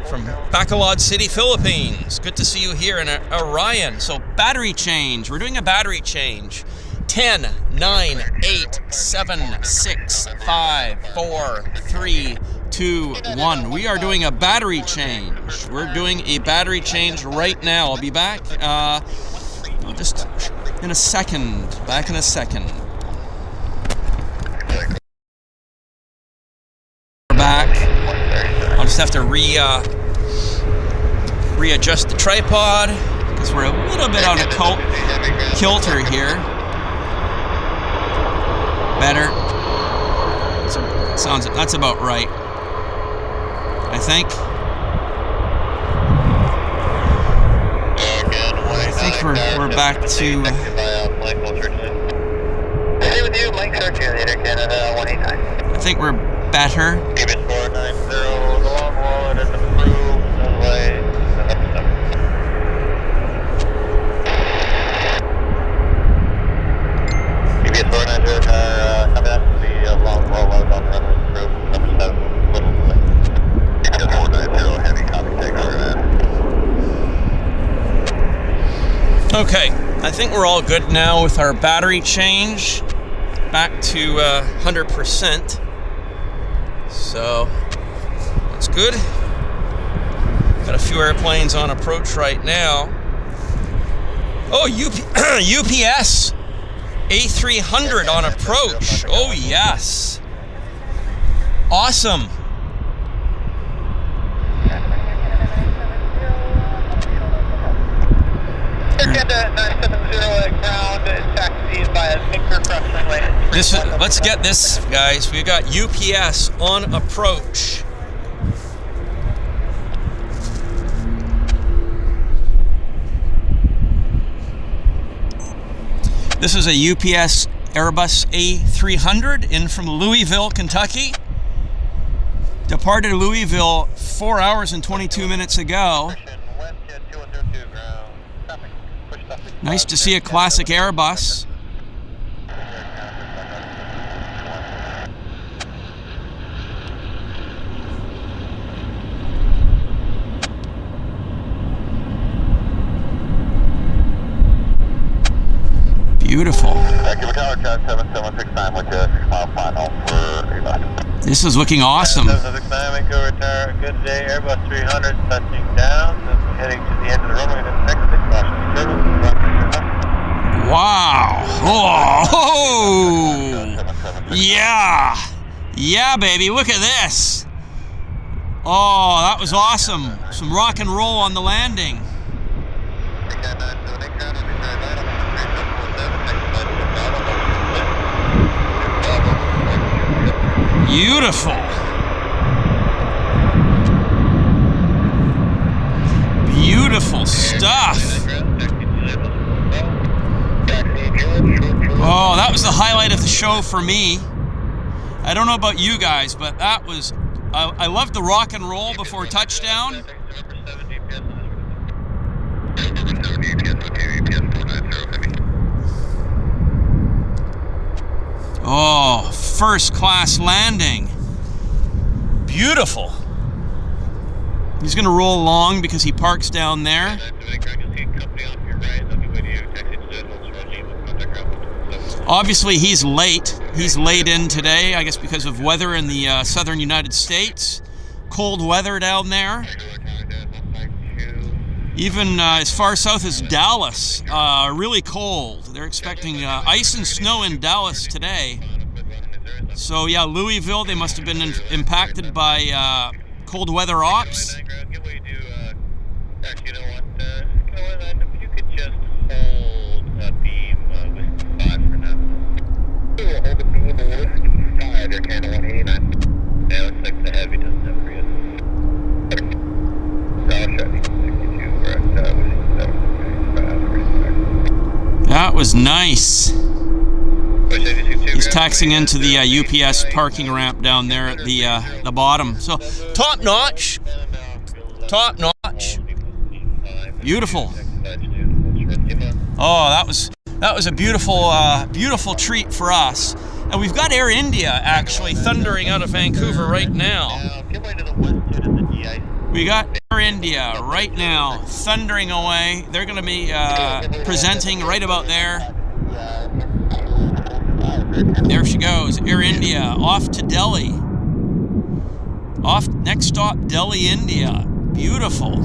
from Bacolod City, Philippines. Good to see you here in Orion. So battery change. We're doing a battery change. 10, 9, 8, 7, 6, 5, 4, 3, 2, 1. We are doing a battery change. We're doing a battery change right now. I'll be back just in a second. Back in a second. We're back. I'll just have to readjust the tripod because we're a little bit out of kilter here. Better. That's about right, I think. I think we're back to. Stay with you, Mike Search, Air Canada 189. I think we're better. Give it 490, the long wall, and it's approved, runway, give it 490, copy that, the long rollout on the runway, approved, number 7, little delay. Give it 490, heavy copy, take over that. Okay, I think we're all good now with our battery change. Back to 100%. So that's good. Got a few airplanes on approach right now. Oh, UPS A300 on approach. Oh yes, awesome. Let's get this, guys. We got UPS on approach. This is a UPS Airbus A300 in from Louisville, Kentucky. Departed Louisville 4 hours and 22 minutes ago. Nice to see a classic Airbus. Beautiful. This is looking awesome. Vancouver, good day, Airbus 300 touching down, heading to the end of the runway. Wow. Oh. Yeah. Yeah, baby. Look at this. Oh, that was awesome. Some rock and roll on the landing. Beautiful. Beautiful stuff. Oh, that was the highlight of the show for me. I don't know about you guys, but that was... I loved the rock and roll before touchdown. Oh, first class landing. Beautiful. He's going to roll along because he parks down there. Obviously, he's late. He's late in today, I guess because of weather in the southern United States. Cold weather down there. Even as far south as Dallas, really cold. They're expecting ice and snow in Dallas today. So yeah, Louisville, they must have been impacted by cold weather ops. Actually, you know what? If you could just hold a beam with 5 for now. Hold a beam with 5, Air Canada 189. Yeah, looks like the heavy doesn't have for you. South 62, we're at That was nice. He's taxiing into the UPS parking ramp down there at the bottom. So top notch, top notch, beautiful. Oh, that was a beautiful treat for us. And we've got Air India actually thundering out of Vancouver right now. We got Air India right now thundering away. They're going to be presenting right about there. There she goes, Air India, off to Delhi. Next stop, Delhi, India. Beautiful.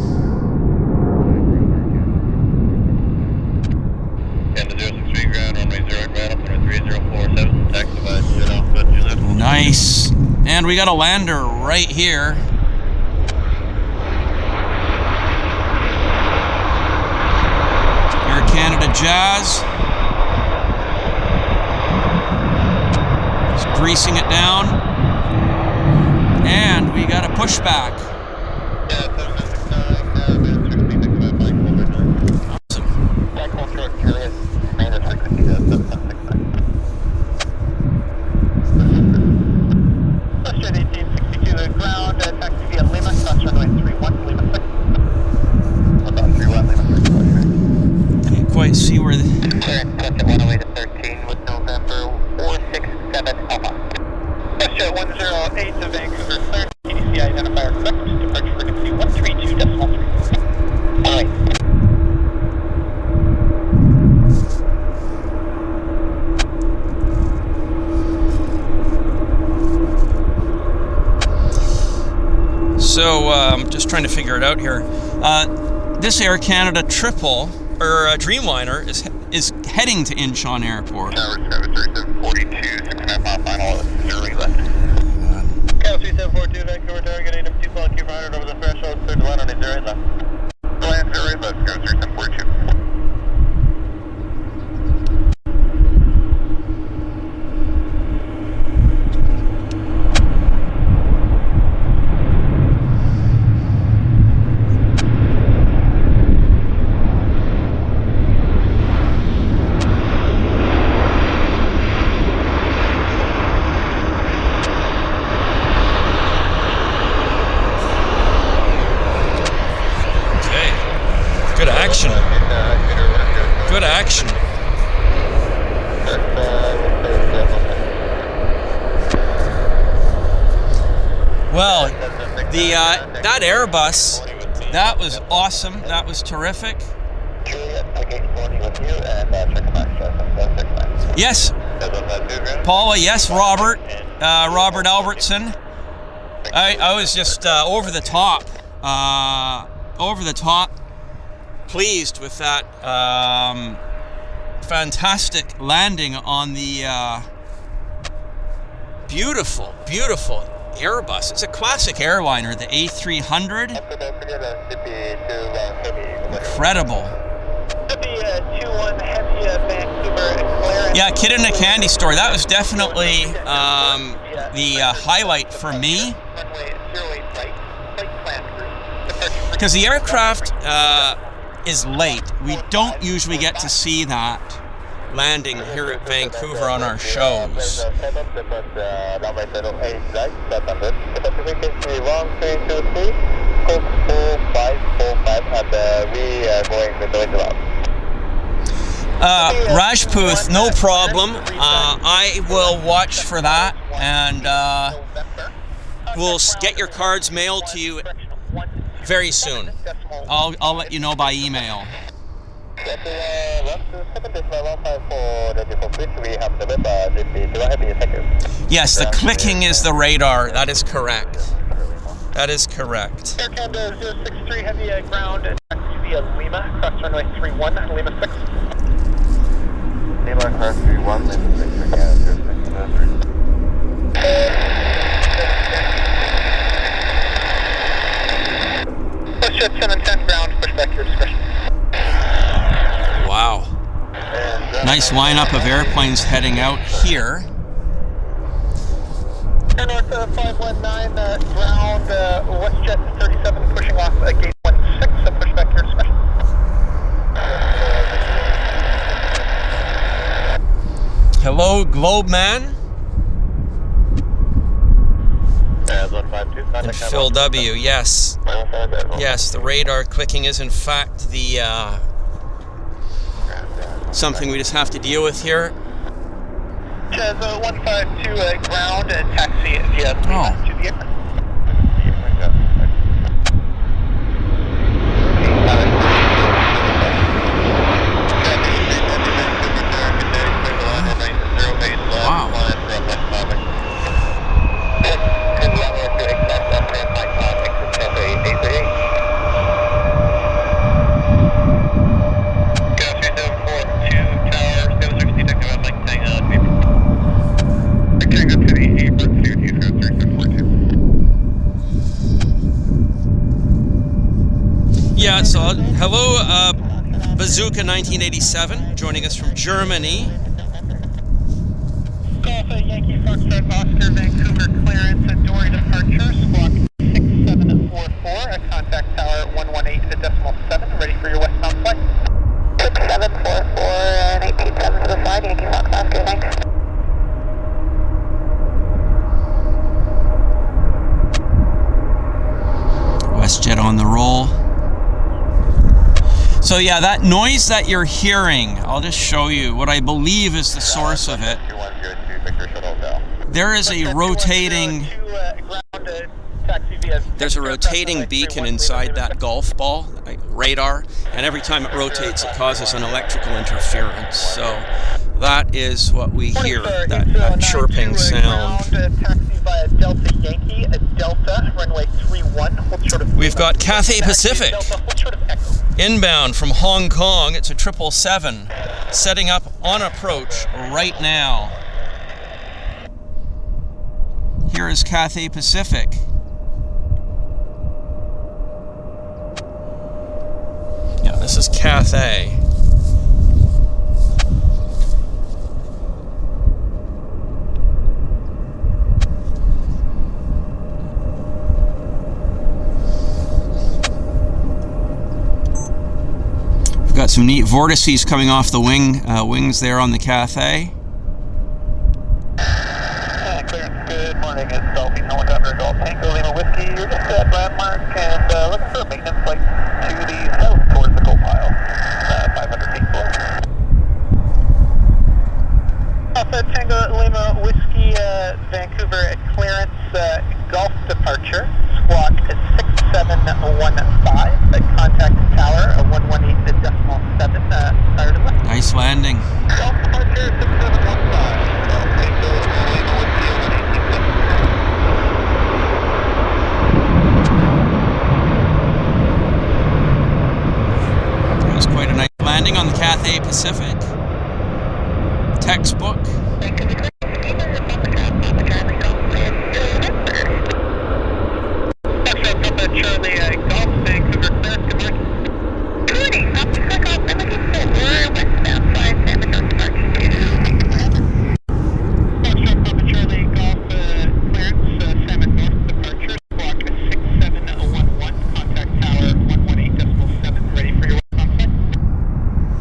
Nice. And we got a lander right here. Air Canada Jazz. Greasing it down, and we got a pushback. Can't quite see where the... WestJet 108 to Vancouver, clear. TDC identifier correct. Departure frequency 132.3. All right. So I'm just trying to figure it out here. This Air Canada triple or Dreamliner is heading to Incheon Airport. Tower service 3742, 69 mile final, 0 left. Cal 3742, Vancouver Tower, getting up 2 Q500 over the threshold, clear to land on 0 left. Land 0 left, go 3742. Good action. Well, that Airbus, that was awesome. That was terrific. Yes, Paula. Yes, Robert. Robert Albertson. I was just over the top. Pleased with that fantastic landing on the beautiful Airbus. It's a classic airliner, the A300. Incredible. Yeah, kid in a candy store. That was definitely the highlight for me. Because the aircraft is late. We don't usually get to see that landing here at Vancouver on our shows. Rajputh, no problem. I will watch for that, and we'll get your cards mailed to you very soon. I'll let you know by email. Yes, the clicking is the radar. That is correct. That is correct. Air Canada 063 heavy ground taxi via Lima, cross runway 31, Lima 6. Lima cross 31, Lima 6, Air Canada 063. WestJet 10 and 10 ground, push back your discretion. Wow. Nice lineup of airplanes heading out here. Air North 519 ground, WestJet 37 pushing off gate 16, push back your discretion. Hello, Globe Man. And Phil W, yes. Yes, the radar clicking is in fact the something we just have to deal with here. Chaz 152 ground, taxi via to the airport. Wow. Yeah, so hello, Bazooka 1987, joining us from Germany. Golf Yankee Foxtrot Oscar Vancouver clearance at Dory departure, squawk 6744, contact tower 118.7, ready for your westbound flight. 6744 and 187 for the flight, Yankee Fox Oscar, thanks. WestJet on the roll. So yeah, that noise that you're hearing, I'll just show you what I believe is the source of it. There is a rotating, there's a rotating beacon inside that golf ball, radar, and every time it rotates it causes an electrical interference. So that is what we hear, that chirping sound. Taxi via Delta Yankee, Delta, runway 31, hold short of... We've got Cathay Pacific. Delta, hold short of Echo. Inbound from Hong Kong, it's a 777, setting up on approach right now. Here is Cathay Pacific. Yeah, this is Cathay. We've got some neat vortices coming off the wings there on the Cathay. Good morning, it's Dolphy, Helicopter Golf Tango Lima Whiskey. You're just at landmark and looking for a maintenance flight to the south towards the coal pile, 500 feet below. Alpha Tango Lima Whiskey, Vancouver at clearance, Golf departure, squawk 6715, contact tower 118.7, started left. Nice landing. Golf departure 6715. It was quite a nice landing on the Cathay Pacific. Textbook. Charlie, Golf, Vancouver, clearance, good morning. Good morning, Officer Golf, I'm looking for westbound flight, San Mateo departure. Foxtrot, Papa Charlie, Golf, clearance, Samet North departure, squawk 6711, contact tower 118.7, ready for your westbound flight.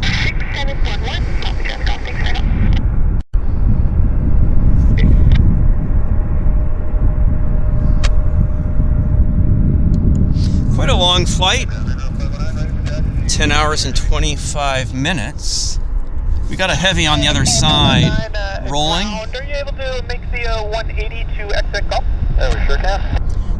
6711, Papa Charlie Golf, thanks very much. Quite a long flight. 10 hours and 25 minutes. We got a heavy on the other side. Rolling. Are you able to make the 180 to exit Golf? We sure can.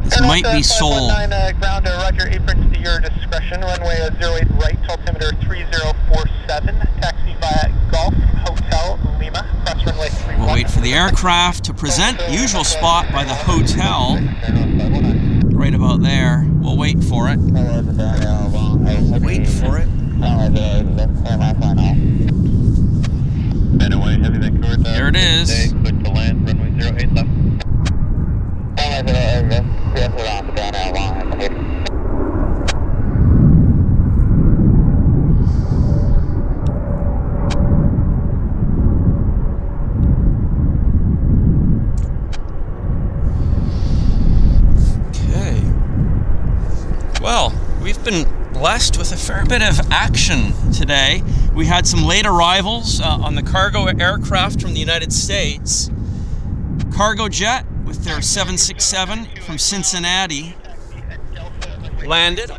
This might be sold. Ground, Roger, aprons to your discretion. Runway 08 right, altimeter 3047. Taxi via Golf Hotel Lima, cross runway 31. We'll wait for the aircraft to present. Usual spot by the hotel. Right about there. We'll wait for it. Wait for it. There it is. Click to land, runway 08 left. Well, we've been blessed with a fair bit of action today. We had some late arrivals on the cargo aircraft from the United States. Cargo Jet with their 767 from Cincinnati landed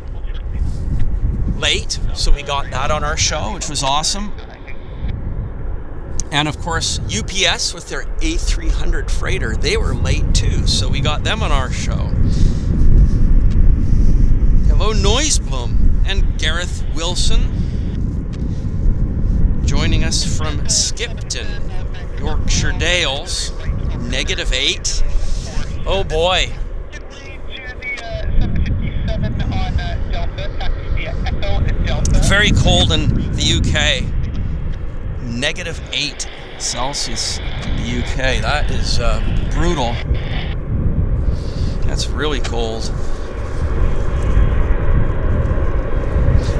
late, so we got that on our show, which was awesome. And of course, UPS with their A300 freighter, they were late too, so we got them on our show. Hello, Noisebloom and Gareth Wilson joining us from Skipton, Yorkshire Dales, -8. Oh boy. Very cold in the UK. -8 Celsius in the UK. That is brutal. That's really cold.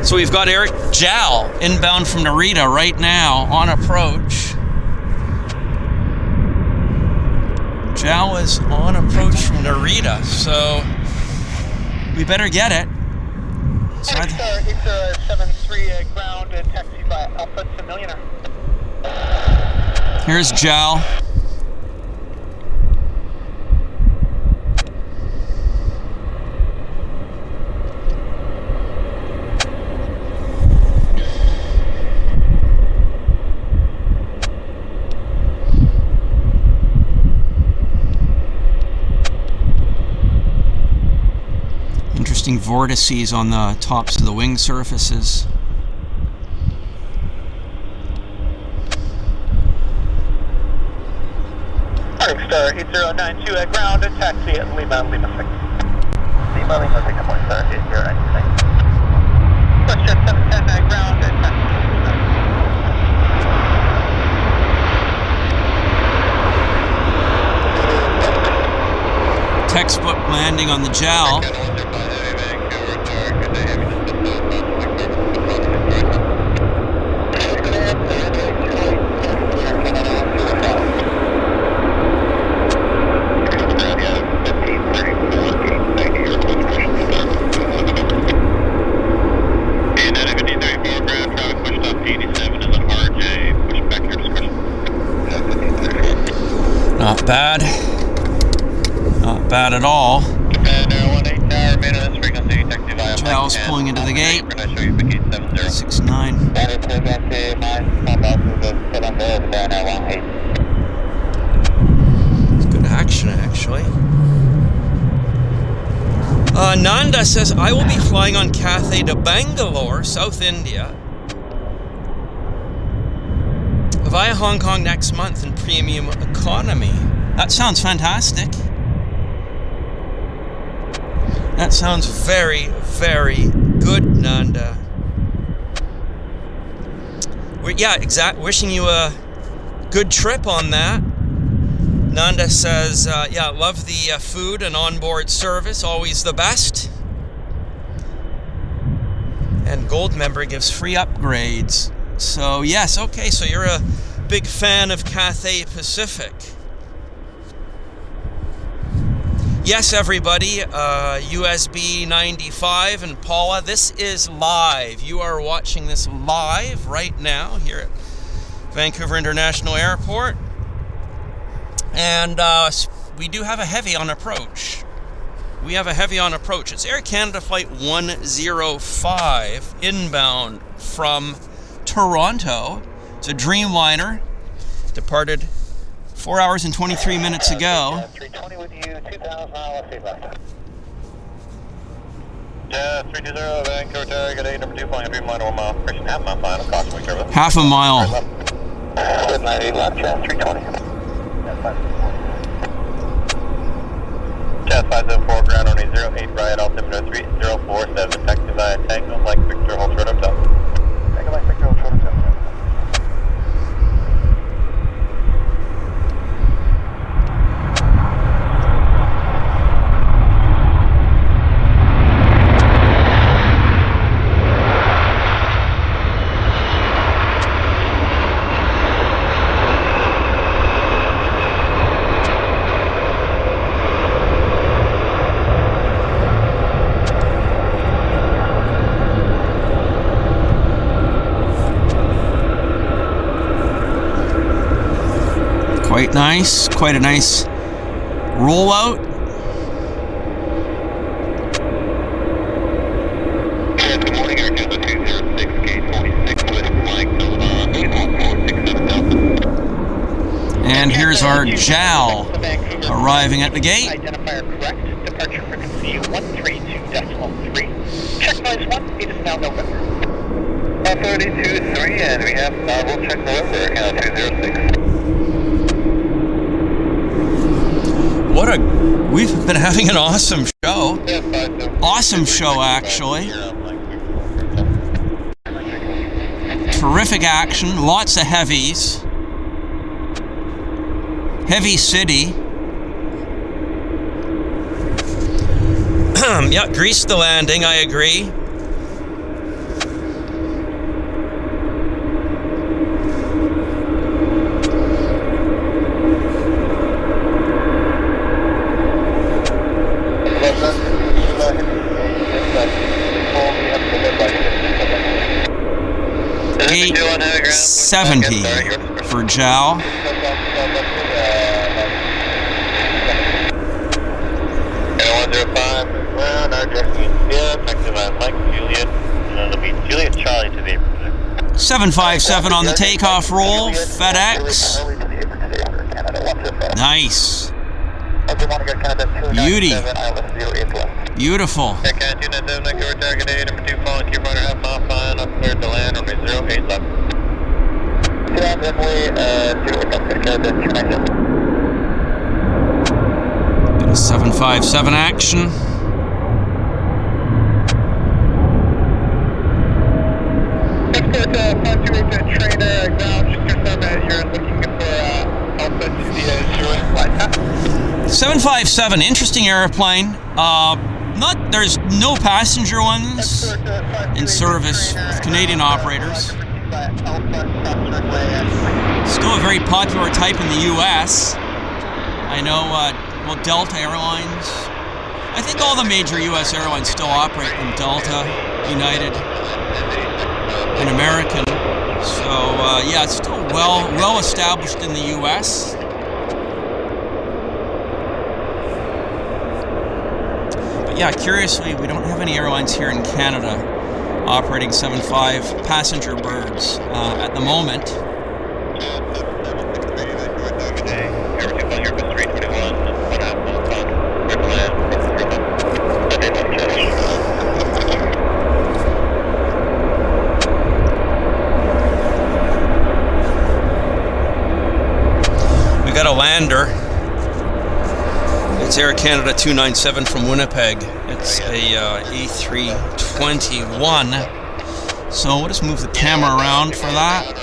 So we've got Eric Jal inbound from Narita right now on approach. Jal is on approach from Narita, so we better get it. So it's 73 ground taxi by Alpha to Millionaire. Here's Jal. Interesting vortices on the tops of the wing surfaces. Star 8092 at ground and taxi at Lima 6. Lima 6 at point star 8096. WestJet 710 at ground and taxi. Textbook landing on the Jal. Not bad. Not bad at all. Jal's pulling into the gate. 69. It's good action, actually. Nanda says, I will be flying on Cathay to Bangalore, South India, via Hong Kong next month in premium economy. That sounds fantastic. That sounds very, very good, Nanda. Wishing you a good trip on that. Nanda says, love the food and onboard service, always the best. And Gold member gives free upgrades. So yes, okay, so you're a big fan of Cathay Pacific. Yes, everybody, USB 95 and Paula, this is live. You are watching this live right now here at Vancouver International Airport. And we do have a heavy on approach. We have a heavy on approach. It's Air Canada Flight 105 inbound from Toronto. It's a Dreamliner. Departed 4 hours and 23 minutes ago. 320 with you, 2,000 miles, left. Yeah, 320, Vancouver target 8, number 2, flying Dreamliner 1 mile. Christian, half mile final, caution weak service. Half a mile. 98 left, Jet 320. Jet 504, ground on 08, right, altimeter 3047, taxi via Tango, like Victor, hold short hotel. Tango, like Victor, hold short hotel. Quite nice. Quite a nice rollout. Good morning, Air Canada 206, gate 46 with flight 81467 And here's our JAL arriving at the gate. Identifier correct. Departure frequency 132.3. Check noise 1. It is now November. 32.3, and we have we'll check November, Air Canada 206. We've been having an awesome show. Awesome show, actually. Terrific action, lots of heavies. Heavy city. Yeah, greased the landing, I agree. Gate 70 for JAL. Air 105, ground, our direction is Sierra, effective on Mike Juliet, and it'll be Juliet Charlie to the apron. 757 on the takeoff roll, FedEx. Nice. Beauty. Beautiful. Air Canada 297, Vancouver target A, number 2, falling to your right half mile, flying up cleared to land, runway 08 left. Bit of 757 action. Expert 528 trainer ground. Just confirm that you're looking for Alpha to the 0 flight path. 757, interesting airplane. There's no passenger ones in service with Canadian operators. Still a very popular type in the U.S. I know, Delta Airlines. I think all the major U.S. airlines still operate them. Delta, United, and American. So, yeah, it's still well established in the U.S. But yeah, curiously, we don't have any airlines here in Canada operating 75 passenger birds at the moment. We got a lander. It's Air Canada 297 from Winnipeg. It's a A321. So we'll just move the camera around for that.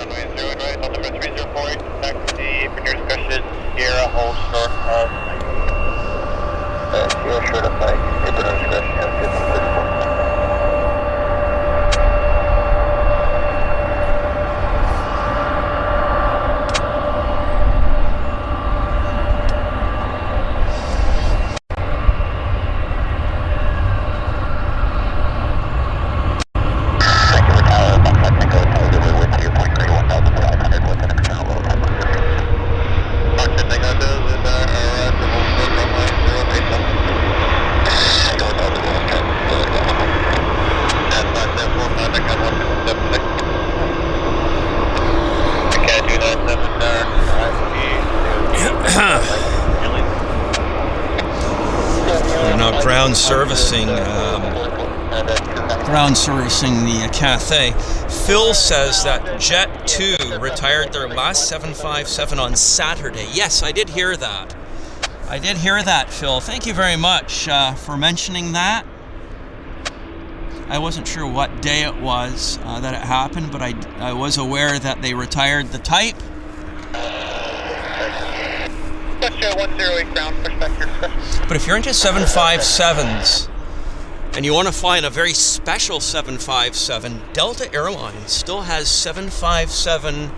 Ground servicing the Cathay. Phil says that Jet2 retired their last 757 on Saturday. Yes, I did hear that. I did hear that, Phil. Thank you very much for mentioning that. I wasn't sure what day it was that it happened, but I was aware that they retired the type. But if you're into 757s and you want to fly in a very special 757, Delta Airlines still has 757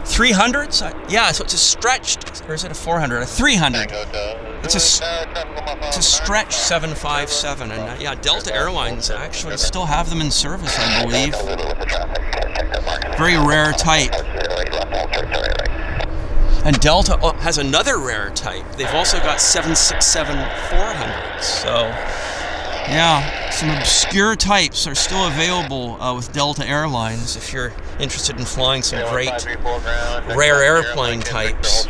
300s? Yeah, so it's a stretched, or is it a 400? A 300. It's a stretched 757, and yeah, Delta Airlines actually still have them in service, I believe. Very rare type. And Delta has another rare type. They've also got 767-400s. So, yeah, some obscure types are still available with Delta Airlines if you're interested in flying some great rare airplane types.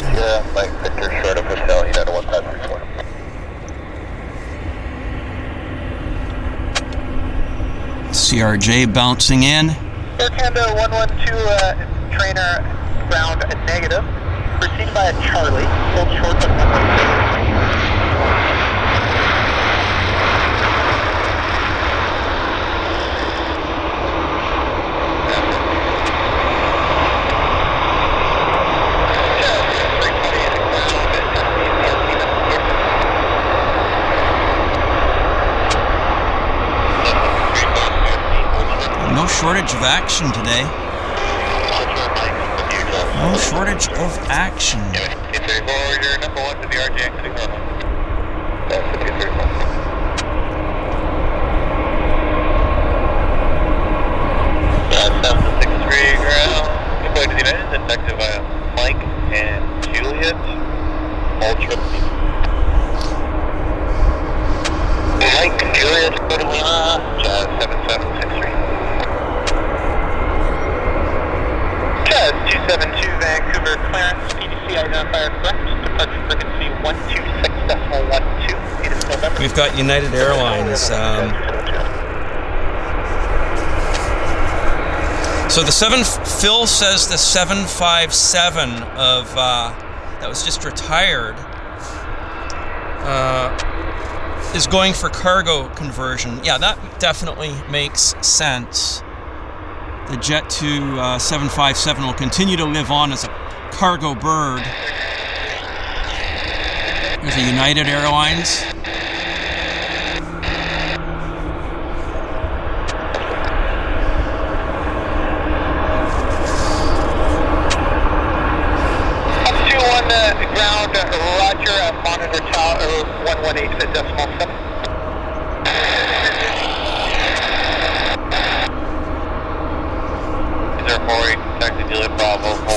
Yeah, like Victor short of Hotel, you know, to 1534. CRJ bouncing in. Air Canada 112 trainer ground negative. Proceed by a Charlie. Hold short of 112. No shortage of action today. No shortage of action. 234, you're number 1 to the RJ exiting runway. That's 234. That's 763 ground. Deployed to the United, then back to via Mike and Juliet. Ultra. Mike, Juliet, go to Lima, Jazz 7763. Jazz 272 Vancouver clearance, PDC identifier correct, departure frequency 126.12, Native November. We've got United Airlines. So the Phil says the 757 of that was just retired is going for cargo conversion. Yeah, that definitely makes sense. The Jet 2 757 will continue to live on as a cargo bird. There's a United Airlines. Ground, Roger, monitor tower 118.7.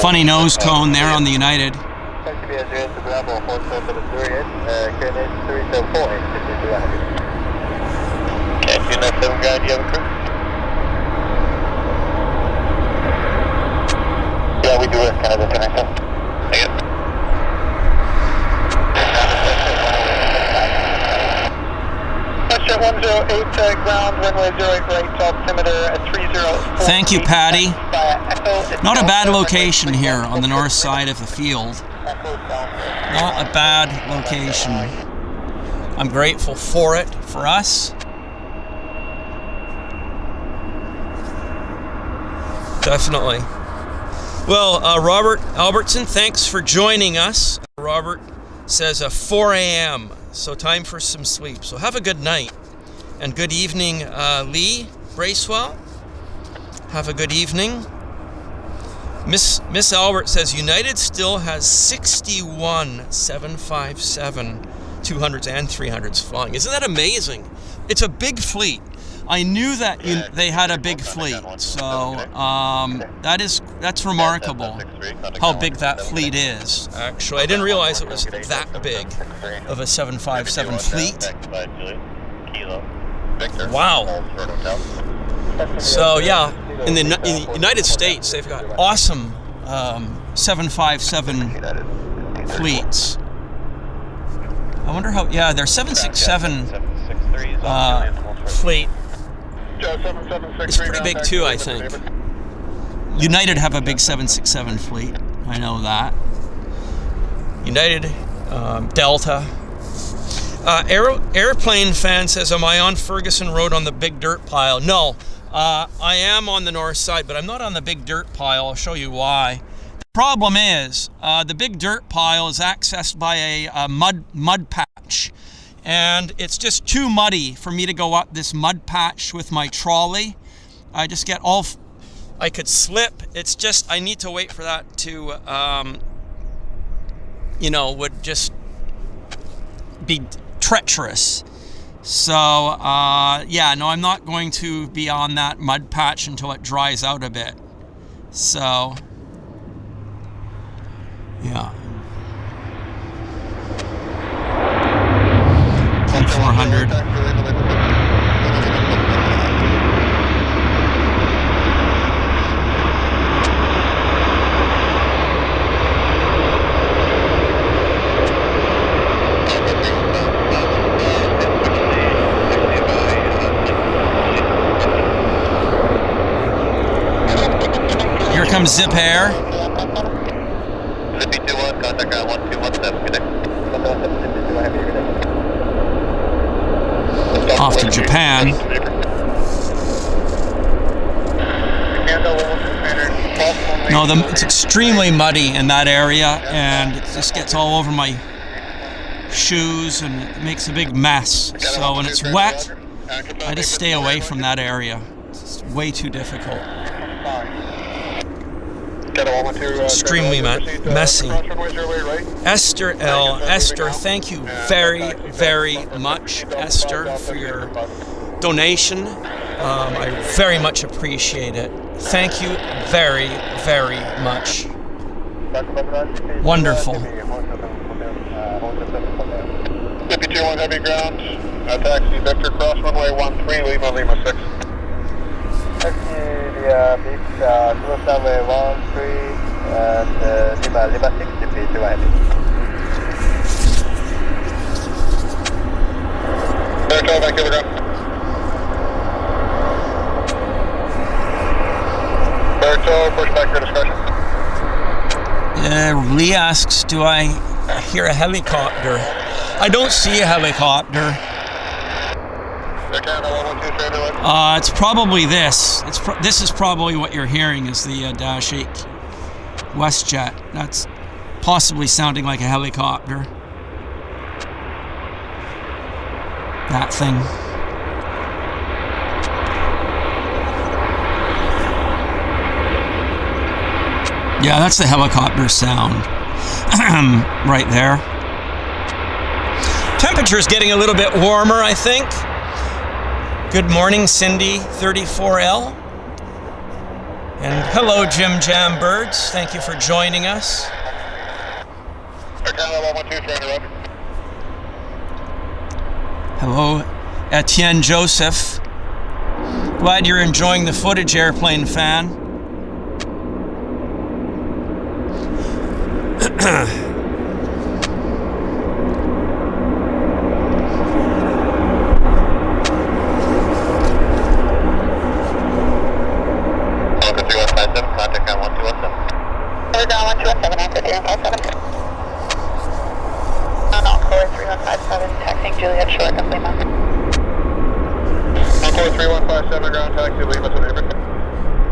Funny nose cone there on the United. Can't you 7 guy, do you have a crew? Yeah, we do it kind of a connection. I guess. WestJet 108 ground, runway 08 right, altimeter 30. Thank you, Patty. Not a bad location here on the north side of the field. Not a bad location. I'm grateful for it, for us. Definitely. Well, Robert Albertson, thanks for joining us. Robert says 4 a.m., so time for some sleep. So have a good night. And good evening, Lee Bracewell. Have a good evening. Miss Albert says United still has 61 757 200s and 300s flying. Isn't that amazing? It's a big fleet. I knew that they had a big fleet, so that's remarkable how big that fleet is. Actually, I didn't realize it was that big of a 757 fleet. Wow. So yeah, in the United States, they've got awesome 757 fleets. I wonder how. Yeah, their 767 fleet. It's pretty big too, I think. United have a big 767 fleet. I know that. United, Delta. Airplane fan says, am I on Ferguson Road on the big dirt pile? No, I am on the north side, but I'm not on the big dirt pile. I'll show you why. The problem is, the big dirt pile is accessed by a mud patch. And it's just too muddy for me to go up this mud patch with my trolley. I just get I could slip. It's just, I need to wait for that to, would just be treacherous. So, yeah, no, I'm not going to be on that mud patch until it dries out a bit. So, Yeah. 400. Here comes Zip Air. Zippy 21, contact ground 1217, good day. Off to Japan. No, it's extremely muddy in that area, and it just gets all over my shoes, and it makes a big mess. So when it's wet, I just stay away from that area. It's way too difficult. Extremely messy. Esther L. Esther, thank you very, very much, Esther, for your donation. I very much appreciate it. Thank you very, very much. Wonderful. Zippy 21 heavy ground, taxi Victor cross runway 13, Lima Lima 6. Taxi via Big cross runway 13 and Lima 6 Zippy 2 heavy. Hotel Vancouver ground. Push back your discretion. Lee asks, do I hear a helicopter? I don't see a helicopter. It's probably this. This is probably what you're hearing is the Dash 8 WestJet. That's possibly sounding like a helicopter. That thing. Yeah, that's the helicopter sound right there. Temperature's getting a little bit warmer, I think. Good morning, Cindy 34L. And hello, Jim Jam Birds. Thank you for joining us. Hello, Etienne Joseph. Glad you're enjoying the footage, airplane fan.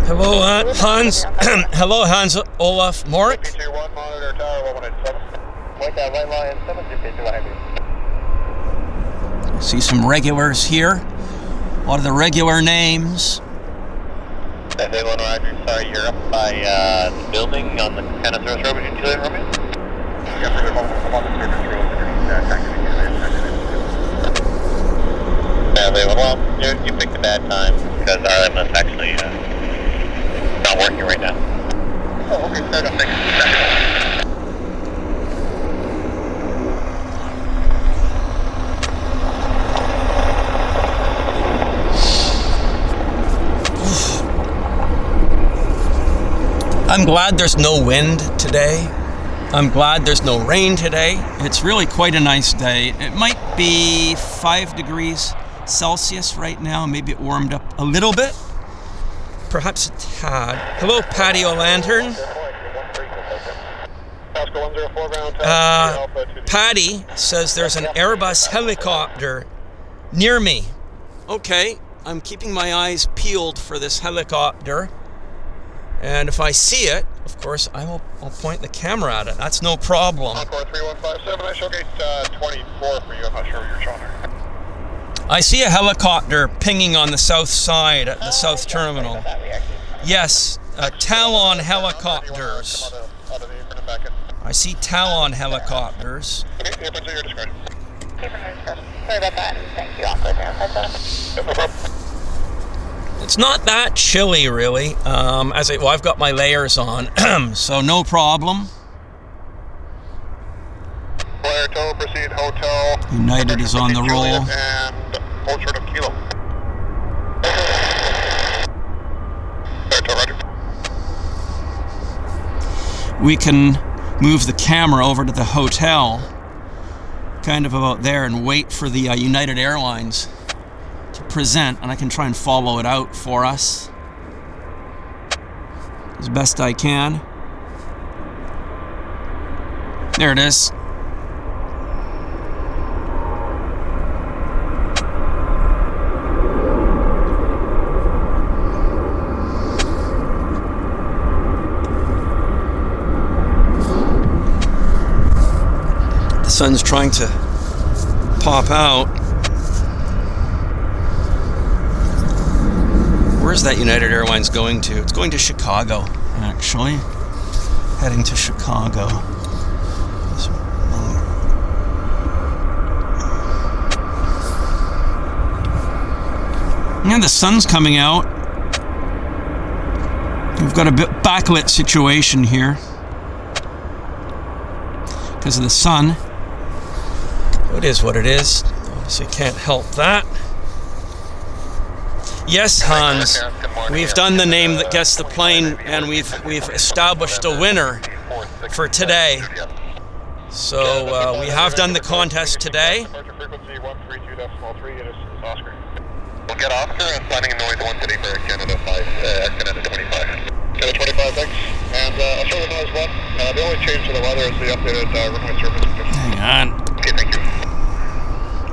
Hello, Hans. Hello, Hans Olaf Mork. See some regulars here. A lot of the regular names. Sorry, you're up by the building on the kind of service road between Chile and Romeo? I'm on the service road between taxi and well, you picked a bad time because RLM is actually not working right now. Oh, okay, fair enough. Thanks. I'm glad there's no wind today. I'm glad there's no rain today. It's really quite a nice day. It might be 5 degrees Celsius right now. Maybe it warmed up a little bit. Perhaps a tad. Hello, Patio Lantern. Patty says there's an Airbus helicopter near me. Okay, I'm keeping my eyes peeled for this helicopter. And if I see it, of course, I'll point the camera at it. That's no problem. Encore 3157, I showcase 24 for you. I'm not sure what you're showing there. I see a helicopter pinging on the south side at the south terminal. Yes, Talon helicopters. I see Talon helicopters. Okay, apron to your discretion. Sorry about that. Thank you, Encore 3157. No problem. It's not that chilly, really. I've got my layers on, so no problem. Kilo, proceed hotel. United is on the roll. And hold short of Kilo. Roger. We can move the camera over to the hotel, kind of about there, and wait for the United Airlines to present, and I can try and follow it out for us as best I can. There it is. The sun's trying to pop out. Where's that United Airlines going to? It's going to Chicago, actually. Heading to Chicago. And the sun's coming out. We've got a bit backlit situation here because of the sun. It is what it is. Obviously can't help that. Yes, Hans, we've done the name that gets the plane, and we've established a winner for today. So we have done the contest today. Departure frequency 132.3, it is Oscar. We'll get Oscar and planning noise 130 for Canada 5, Canada 25. Canada 25, thanks. And I'll show the noise 1. The only change to the weather is the updated runway surface conditions. Hang on. Okay, thank you.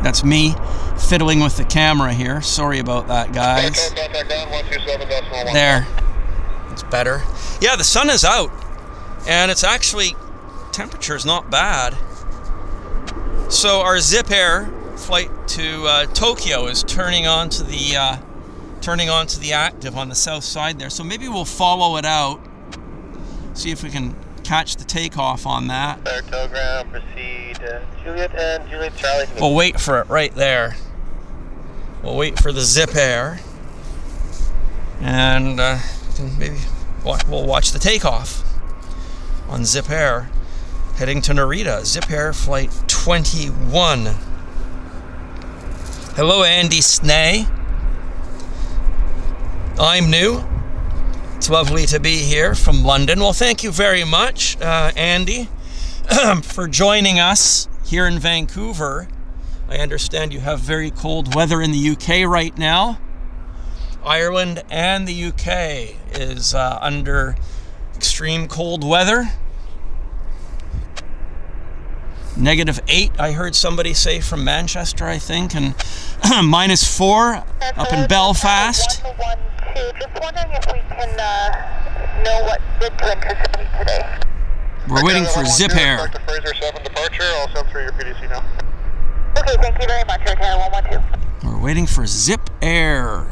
That's me fiddling with the camera here. Sorry about that, guys. Contact ground 127.1. There. It's better. Yeah, the sun is out. And it's actually, temperature's not bad. So our Zip Air flight to Tokyo is turning on to the active on the south side there. So maybe we'll follow it out. See if we can catch the takeoff on that. Ground, proceed Juliet and Juliet Charlie. We'll wait for it right there. We'll wait for the Zip Air, and maybe we'll watch the takeoff on Zip Air, heading to Narita. Zip Air flight 21. Hello, Andy Snay. I'm new. It's lovely to be here from London. Well, thank you very much, Andy, for joining us here in Vancouver. I understand you have very cold weather in the UK right now. Ireland and the UK is under extreme cold weather. -8, I heard somebody say from Manchester, I think, and -4 up in Belfast. 112. Just wondering if we can know what bid to anticipate today. We're waiting for Zip Air. Dr. Fraser 7 departure. I'll send through your PDC now. Okay, thank you very much, Air Canada 112. We're waiting for Zip Air.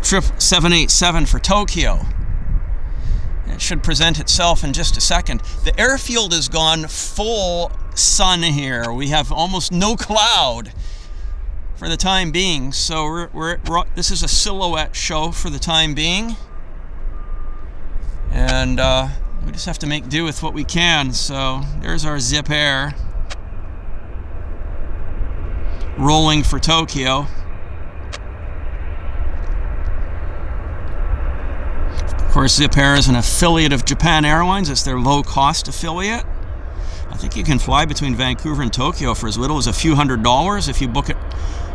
Trip 787 for Tokyo. It should present itself in just a second. The airfield has gone full sun here. We have almost no cloud for the time being. So this is a silhouette show for the time being. And we just have to make do with what we can. So there's our Zip Air rolling for Tokyo. Of course, Zip Air is an affiliate of Japan Airlines. It's their low-cost affiliate. I think you can fly between Vancouver and Tokyo for as little as a few $100s if you book it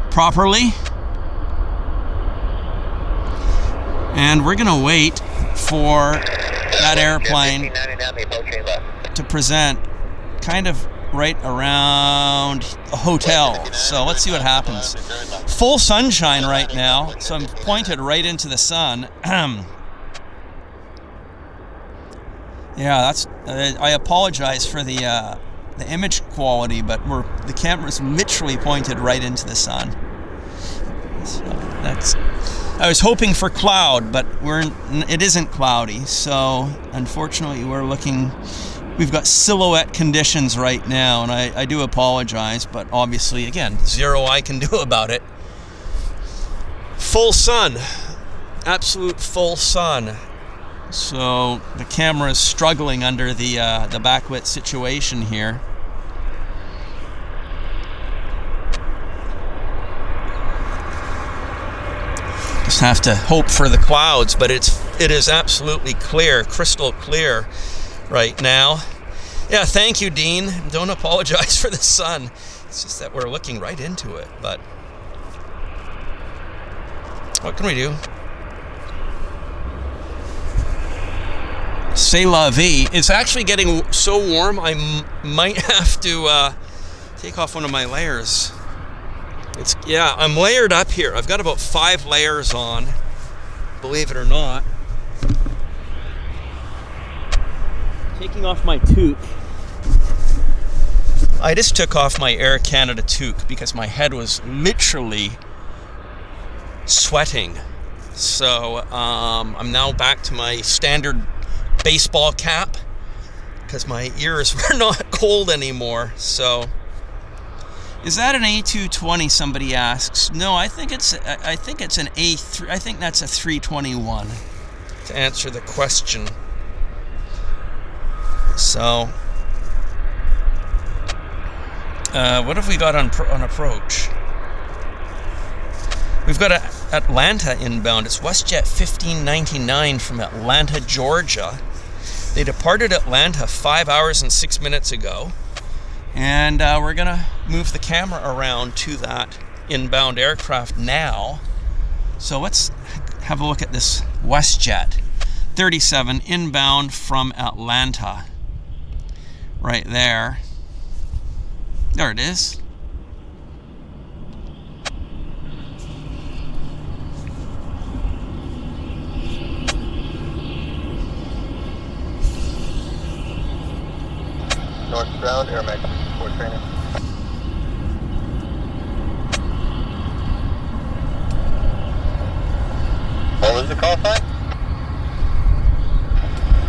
properly. And we're going to wait for that airplane to present kind of right around a hotel. So let's see what happens. Full sunshine right now, so I'm pointed right into the sun. Yeah, that's. I apologize for the image quality, but the camera's literally pointed right into the sun. So that's. I was hoping for cloud, but it isn't cloudy. So unfortunately, we've got silhouette conditions right now, and I do apologize, but obviously, again, zero I can do about it. Full sun, absolute full sun. So the camera is struggling under the backlit situation here. Just have to hope for the clouds, but it is absolutely clear, crystal clear right now. Yeah, thank you, Dean. Don't apologize for the sun. It's just that we're looking right into it, but what can we do? C'est la vie. It's actually getting so warm I might have to take off one of my layers. Yeah, I'm layered up here. I've got about 5 layers on, believe it or not. Taking off my toque. I just took off my Air Canada toque because my head was literally sweating. So I'm now back to my standard baseball cap because my ears were not cold anymore. So is that an A220, somebody asks? No, I think it's an A3. I think that's a 321 to answer the question. So what have we got on approach? We've got Atlanta inbound. It's WestJet 1599 from Atlanta, Georgia. They departed Atlanta 5 hours and 6 minutes ago. And we're going to move the camera around to that inbound aircraft now. So let's have a look at this WestJet 37 inbound from Atlanta. Right there. There it is. Northbound, Airmax 4 training. What was the call sign?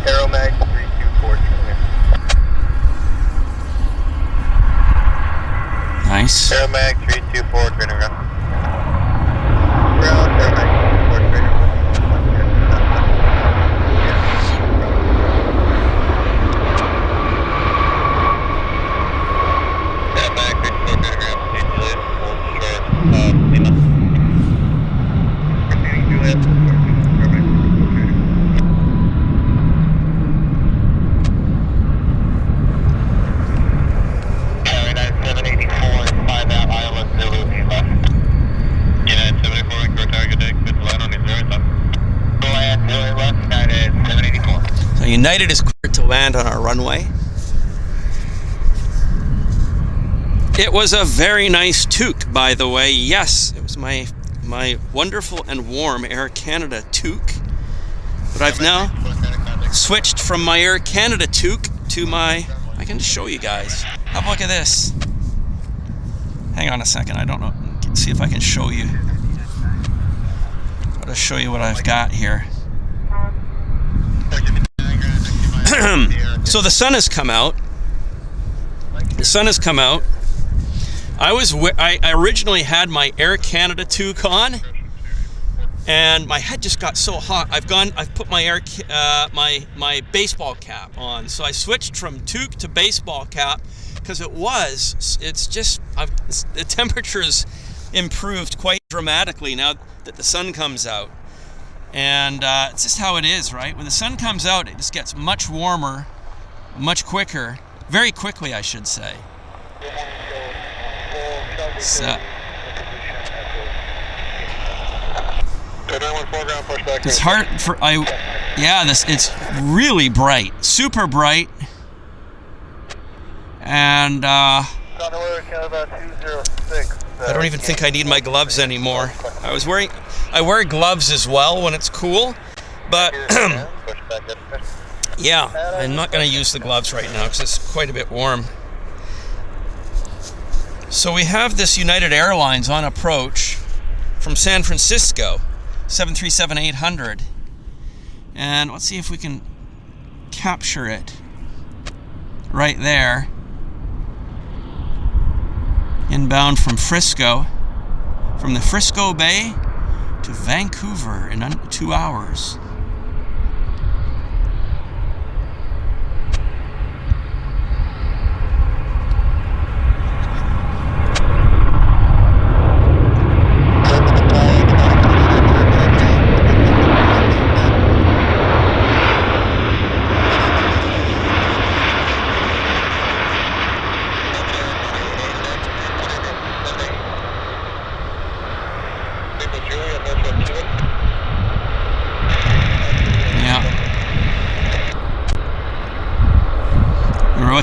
Aeromag 324 training. Nice. Aeromag 324 training ground. Ground, Aeromag 4 training. United is cleared to land on our runway. It was a very nice toque, by the way. Yes, it was my wonderful and warm Air Canada toque. But I've now switched from my Air Canada toque to my... I can just show you guys. Have a look at this. Hang on a second. I don't know. Let's see if I can show you. I'll just show you what I've got here. So the sun has come out. The sun has come out. I originally had my Air Canada toque on, and my head just got so hot. I've put my my baseball cap on. So I switched from toque to baseball cap because it's just the temperature's improved quite dramatically now that the sun comes out. And it's just how it is, right? When the sun comes out, it just gets much warmer, much quicker, very quickly, I should say. So, it's hard for it's really bright, super bright, and I don't even think I need my gloves anymore. I wear gloves as well when it's cool, but yeah, I'm not going to use the gloves right now because it's quite a bit warm. So we have this United Airlines on approach from San Francisco, 737-800, and let's see if we can capture it right there. Inbound from Frisco, from the Frisco Bay to Vancouver in 2 hours.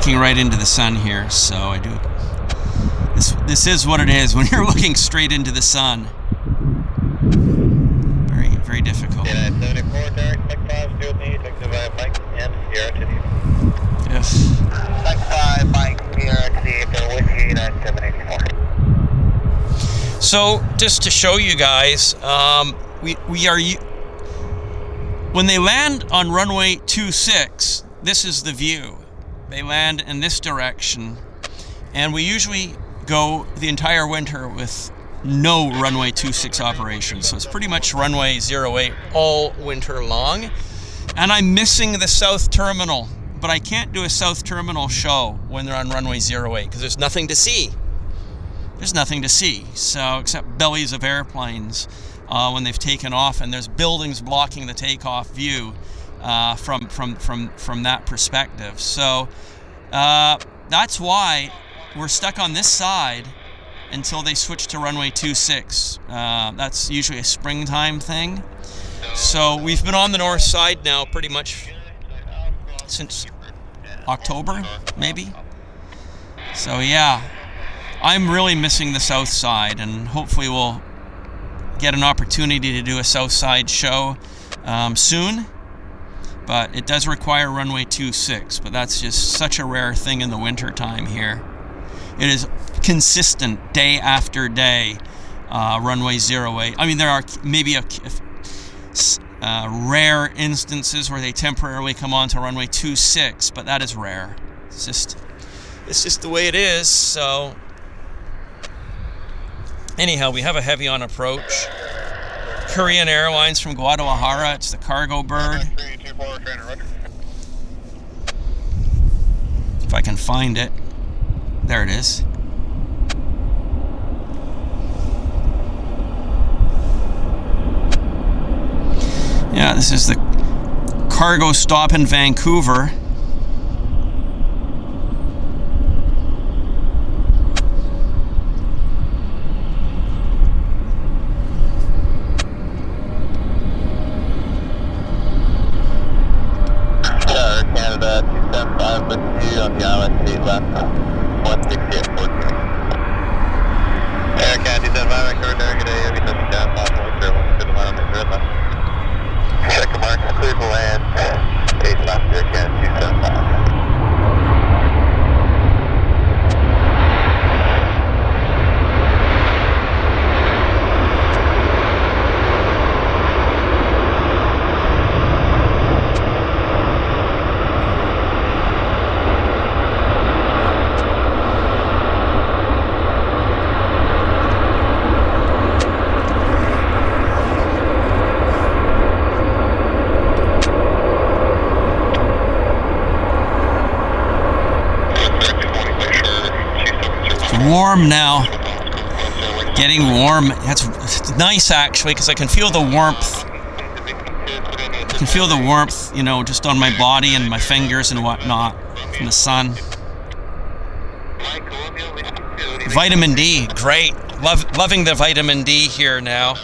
looking right into the sun here, so I do. This is what it is when you're looking straight into the sun. Very, very difficult. United 74, direct Mike 5, still need to via Mike and Sierra to the Yes. Mike 5, Mike Sierra to the go with you, United 784. So just to show you guys, we are when they land on runway 26, this is the view. They land in this direction, and we usually go the entire winter with no runway 26 operations. So it's pretty much runway 08 all winter long. And I'm missing the south terminal, but I can't do a south terminal show when they're on runway 08 because there's nothing to see. There's nothing to see, so except bellies of airplanes when they've taken off, and there's buildings blocking the takeoff view from that perspective. So that's why we're stuck on this side until they switch to runway 26. That's usually a springtime thing. So we've been on the north side now pretty much since October, maybe. So yeah, I'm really missing the south side, and hopefully we'll get an opportunity to do a south side show soon. But it does require runway 26, but that's just such a rare thing in the winter time here. It is consistent day after day, runway 08. I mean, there are maybe rare instances where they temporarily come on to runway 26, but that is rare. It's just the way it is. So anyhow, we have a heavy on approach. Korean Airlines from Guadalajara. It's the cargo bird. If I can find it. There it is. Yeah, this is the cargo stop in Vancouver. Air Canada 275 with you on the island, left 160 at 14. Air Canada 275, Vancouver, good day, we touching down, possible 01, good to land on the grid left. Check the mark, clear to land, 8 left, Air Canada 275. Warm now, getting warm. That's nice actually, because I can feel the warmth. I can feel the warmth, you know, just on my body and my fingers and whatnot from the sun. Vitamin D, great. Loving the vitamin D here now.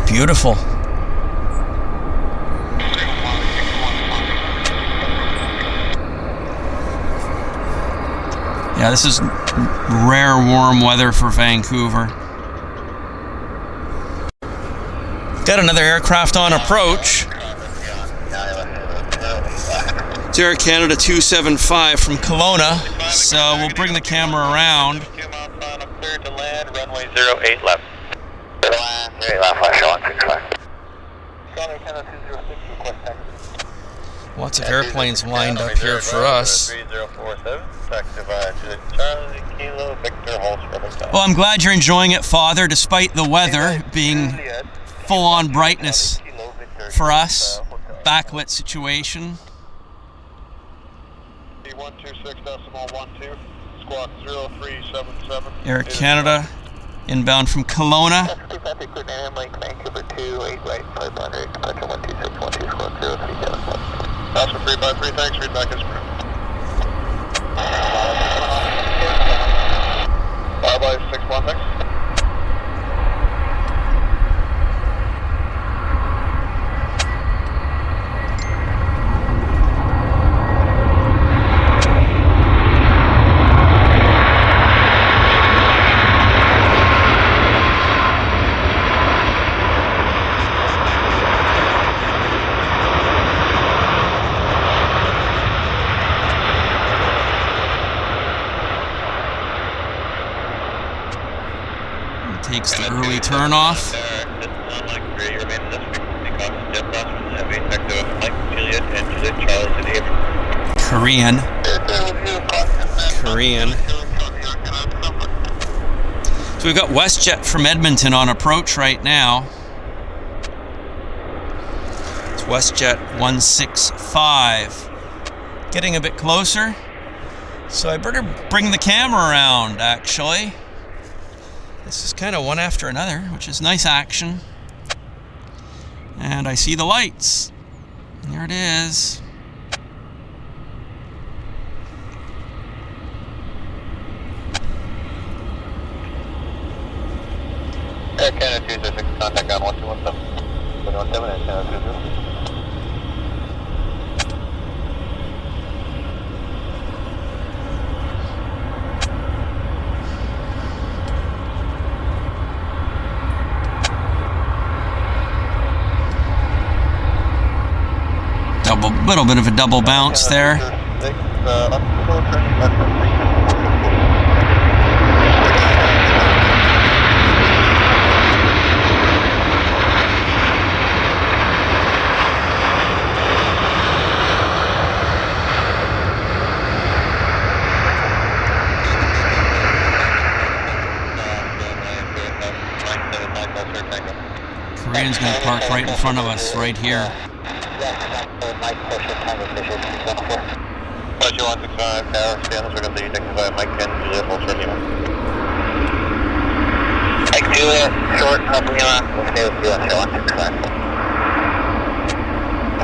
Beautiful. Yeah, this is rare warm weather for Vancouver. Got another aircraft on approach. It's Air Canada 275 from Kelowna, so we'll bring the camera around. 2 miles final, clear to land, runway 08 left. 08 left, flash 165. Lots of airplanes lined up here for us. 3047, taxi via Charlie Kilo Victor Holster. Well, I'm glad you're enjoying it, Father, despite the weather being full-on brightness for us. Backlit situation. 126.12, squawk 0377. Air Canada, inbound from Kelowna. That's for 353, thanks, read back as correct. Bravo 616. Takes the early turn off. Korean. So we've got WestJet from Edmonton on approach right now. It's WestJet 165. Getting a bit closer. So I better bring the camera around, actually. This is kind of one after another, which is nice action. And I see the lights. There it is. Air Canada 206, contact on 1217. 117, Air Canada 206. Little bit of a double bounce there. Korean's going to park right in front of us, right here. Mike, push it, time of vision, 614. Push 165, tower, stands, we're going to leave, by Mike 10, Juliet, full turn, Mike Juliet, short, up Lima, we'll stay with you on 165.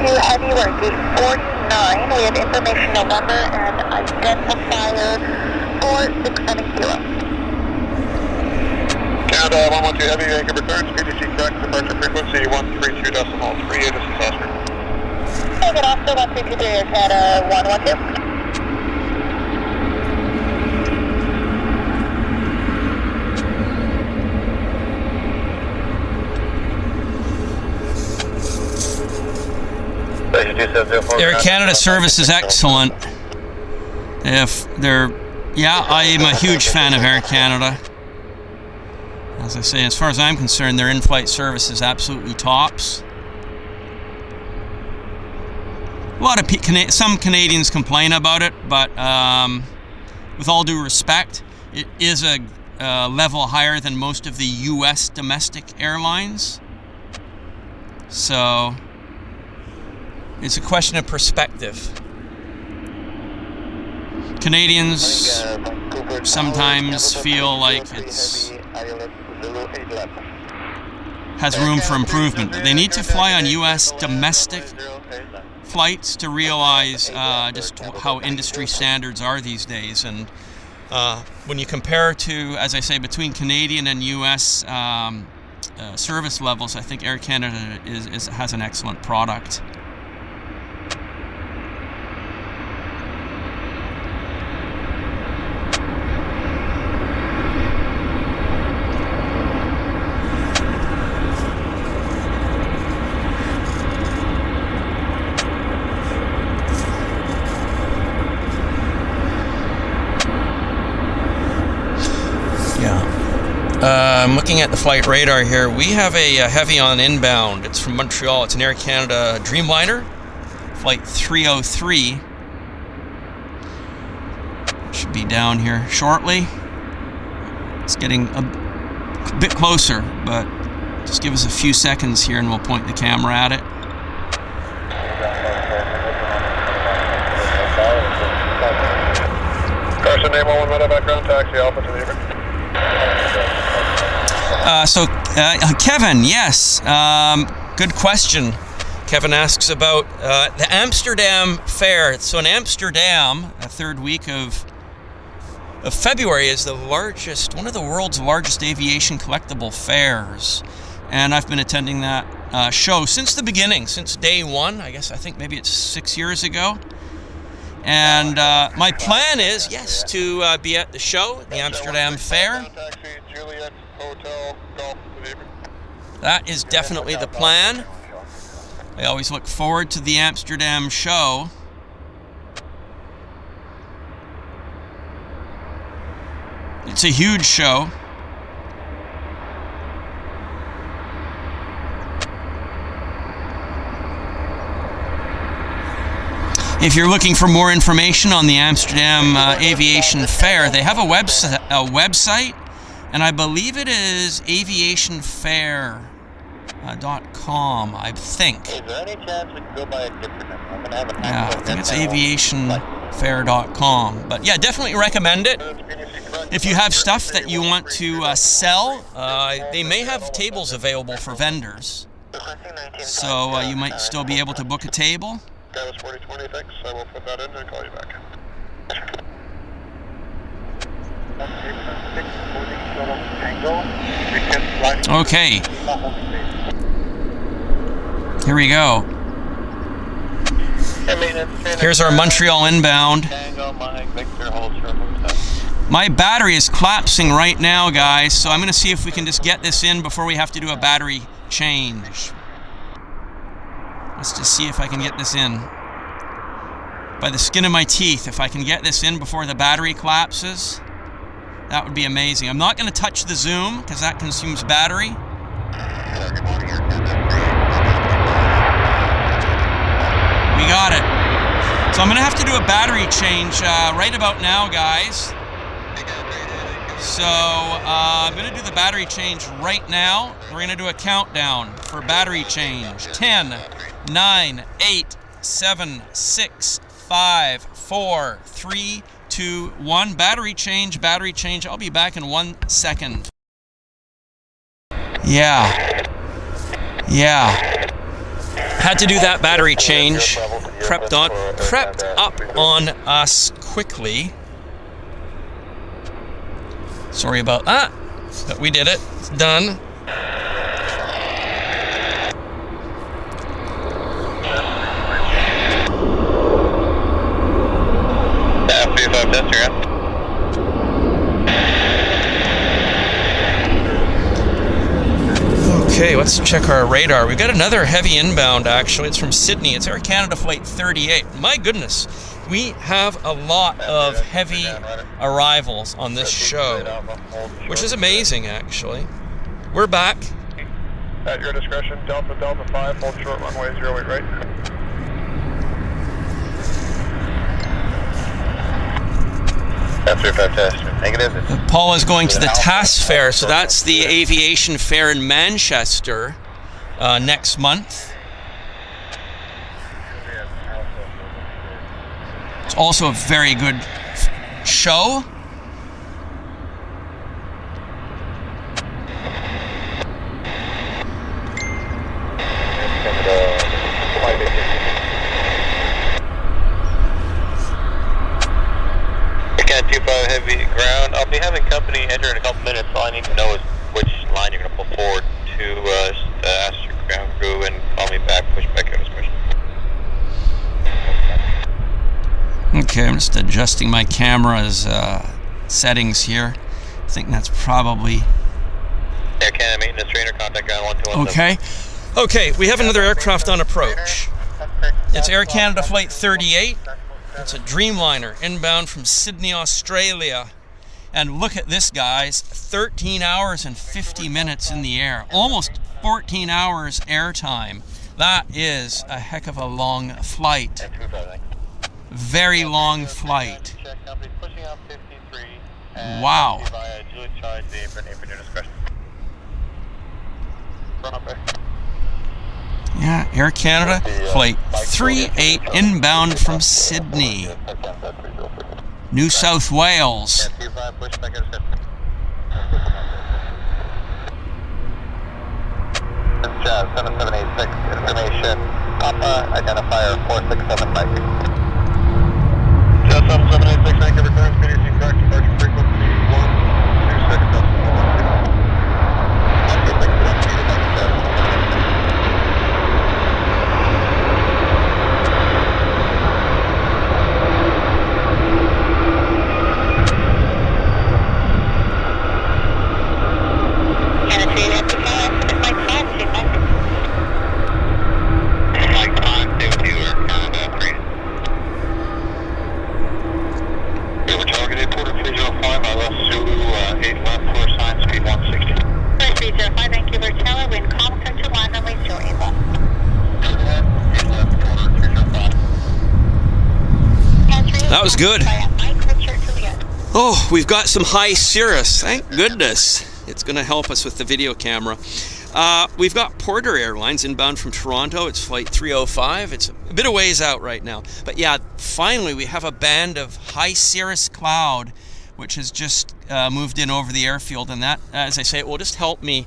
To heavy work, gate 49, we have information November and identifier 4670. Canada 112 Heavy, Vancouver turns, PDC correct, departure frequency 132.38, this is Oscar. Take it off to 1323 Air Canada 112. Air Canada service is excellent. If they're, yeah, I am a huge fan of Air Canada. As I say, as far as I'm concerned, their in-flight service is absolutely tops. A lot of some Canadians complain about it, but with all due respect, it is a level higher than most of the U.S. domestic airlines. So it's a question of perspective. Canadians sometimes feel like it's has room for improvement. They need to fly on U.S. domestic flights to realize just how industry standards are these days. And when you compare to, as I say, between Canadian and U.S. Service levels, I think Air Canada has an excellent product. I'm looking at the flight radar here. We have a heavy on inbound. It's from Montreal. It's an Air Canada Dreamliner, flight 303. Should be down here shortly. It's getting a bit closer, but just give us a few seconds here and we'll point the camera at it. Carson, name 11 Meta, background taxi, Alpha to the Kevin, yes, good question. Kevin asks about the Amsterdam fare. So in Amsterdam, a third week of February is the largest, one of the world's largest aviation collectible fairs. And I've been attending that show since the beginning, since day one. I think maybe it's 6 years ago. And my plan is, yes, to be at the show, the Amsterdam Fair. That is definitely the plan. I always look forward to the Amsterdam show. It's a huge show. If you're looking for more information on the Amsterdam Aviation Fair, they have a website, and I believe it is aviationfair.com, I think. Is there any chance we could go by a different number? I'm going to have a Yeah, I think it's aviationfair.com. But yeah, definitely recommend it. If you have stuff that you want to sell, they may have tables available for vendors. So you might still be able to book a table. That was 4026. I will put that in and call you back. Okay. Here we go. Here's our Montreal inbound. My battery is collapsing right now, guys, so I'm going to see if we can just get this in before we have to do a battery change. Let's just see if I can get this in. By the skin of my teeth, if I can get this in before the battery collapses, that would be amazing. I'm not going to touch the zoom, because that consumes battery. We got it. So I'm going to have to do a battery change right about now, guys. So I'm going to do the battery change right now. We're going to do a countdown for battery change. 10, 9, 8, 7, 6, 5, 4, 3, 2, 1. Battery change, battery change. I'll be back in 1 second. Yeah. Had to do that battery change. Crept up on us quickly. Sorry about that, but we did it. It's done. Okay, let's check our radar. We've got another heavy inbound, actually. It's from Sydney. It's Air Canada Flight 38. My goodness, we have a lot of heavy arrivals on this show, which is amazing, actually. We're back. At your discretion, Delta 5, hold short runway 08 right. Paul is going to the TAS Fair, so that's the aviation fair in Manchester next month. It's also a very good show. Heavy ground. I'll be having company enter in a couple minutes. All I need to know is which line you're going to pull forward to ask your ground crew and call me back, push back out his question. Okay, I'm just adjusting my camera's settings here. I think that's probably... Air Canada maintenance trainer, contact ground 1217. Okay, we have another aircraft on approach. It's Air Canada Flight 38. It's a Dreamliner inbound from Sydney, Australia. And look at this, guys. 13 hours and 50 minutes in the air. Almost 14 hours airtime. That is a heck of a long flight. Very long flight. Wow. Yeah, Air Canada Flight 38 inbound from Sydney, New South Wales. Jazz 7786, information, Papa, identifier 467 Mike. Jazz 7786 Vancouver clearance, meter team correct, departure frequency 126. That was good. Oh, we've got some high cirrus. Thank goodness. It's going to help us with the video camera. We've got Porter Airlines inbound from Toronto. It's flight 305. It's a bit of ways out right now. But yeah, finally we have a band of high cirrus cloud which has just moved in over the airfield. And that, as I say, it will just help me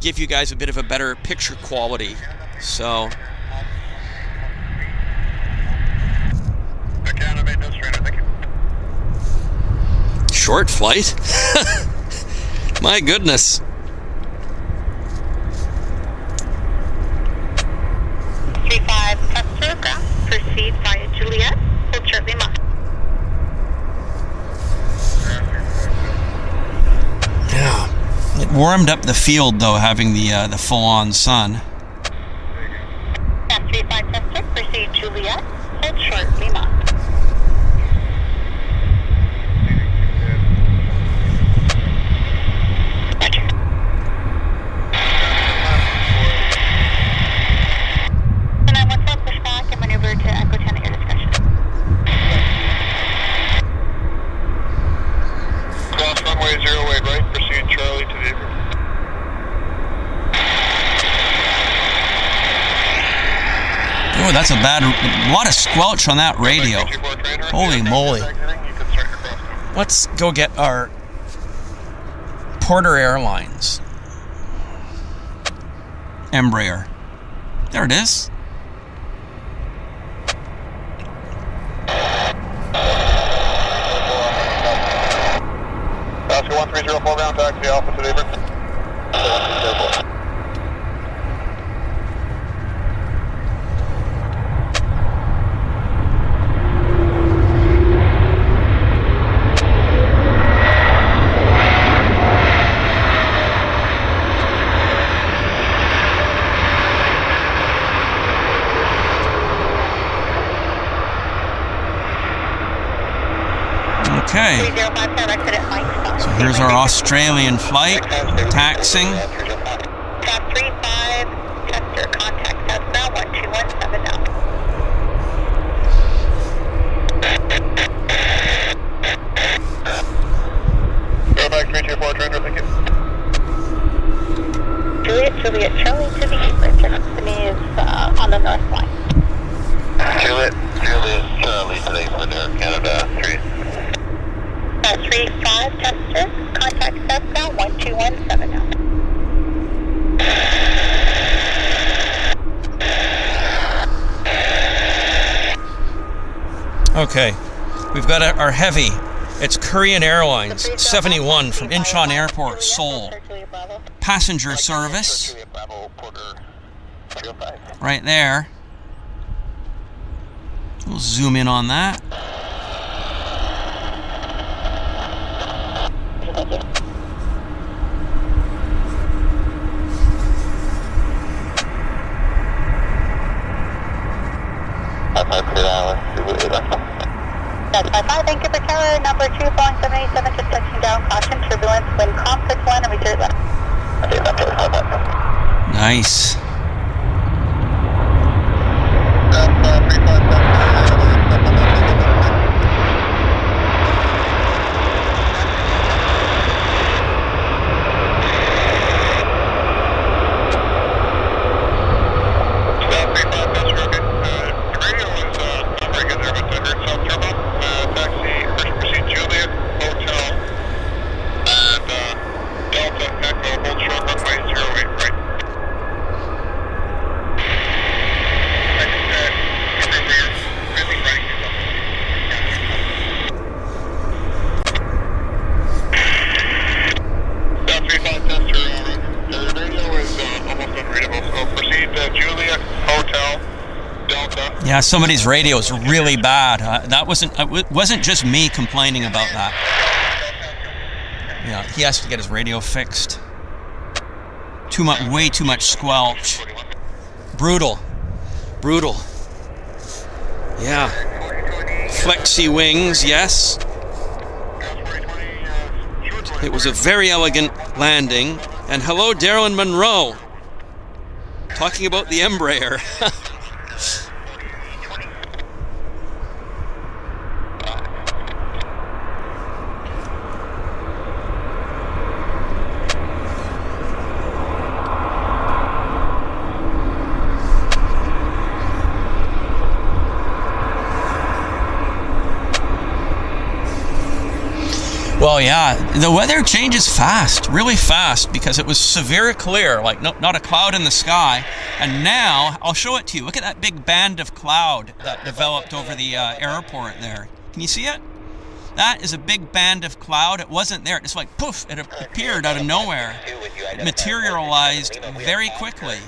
give you guys a bit of a better picture quality. So... short flight? My goodness. Tester, ground, proceed via Juliet, hold short Lima. Yeah. It warmed up the field though, having the full-on sun. 35 Tester, proceed Juliet, hold short Lima. Oh, that's a lot of squelch on that radio. Holy moly. Let's go get our Porter Airlines Embraer. There it is. Oscar 1304 round taxi Alpha to David. Okay, so here's our Australian flight, taxing. Top 35, tester, contact us now, 1217 now. Go back 324, Trainer, thank you. Juliet, Charlie to the east, your company is on the north line. Juliet, Charlie to the east, Air Canada, 3. 35 tester, contact us now, 1217 now. Okay, we've got our heavy. It's Korean Airlines 71 from Incheon Airport, Seoul. Passenger service. Right there. We'll zoom in on that. That's 55, thank you for tower number 2, Boeing 787, just touching down, caution, turbulence, wind calm, 61, and return left. Nice. Yeah, somebody's radio is really bad. That wasn't just me complaining about that. Yeah, he has to get his radio fixed. Way too much squelch. Brutal. Yeah. Flexi wings, yes. It was a very elegant landing. And hello, Darylyn Monroe. Talking about the Embraer. Well, yeah, the weather changes fast, really fast, because it was severe clear, like not a cloud in the sky. And now, I'll show it to you. Look at that big band of cloud that developed over the airport there. Can you see it? That is a big band of cloud. It wasn't there. It's like, poof, it appeared out of nowhere. It materialized very quickly.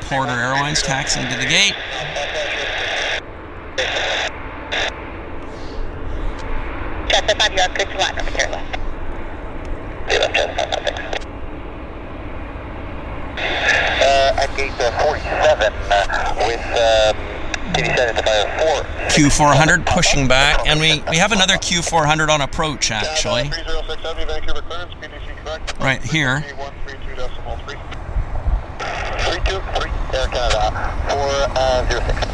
Porter Airlines taxiing to the gate. Delta 5, you're up good to land, over left. At gate 47 with TV7 Q400 pushing back, and we have another Q400 on approach actually. Right here. 323 Air Canada 406.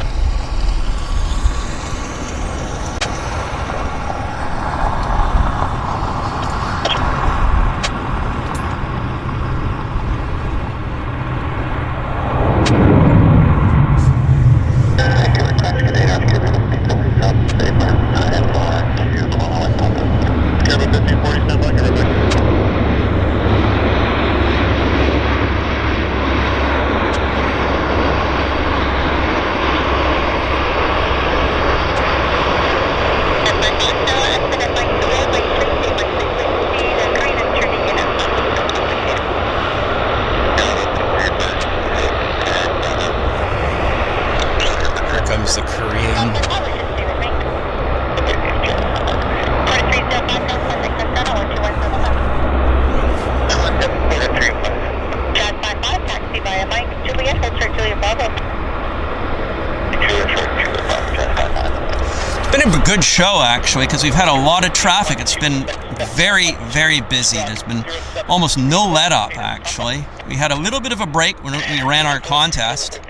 Good show actually, because we've had a lot of traffic. It's been very, very busy. There's been almost no let up actually. We had a little bit of a break when we ran our contest.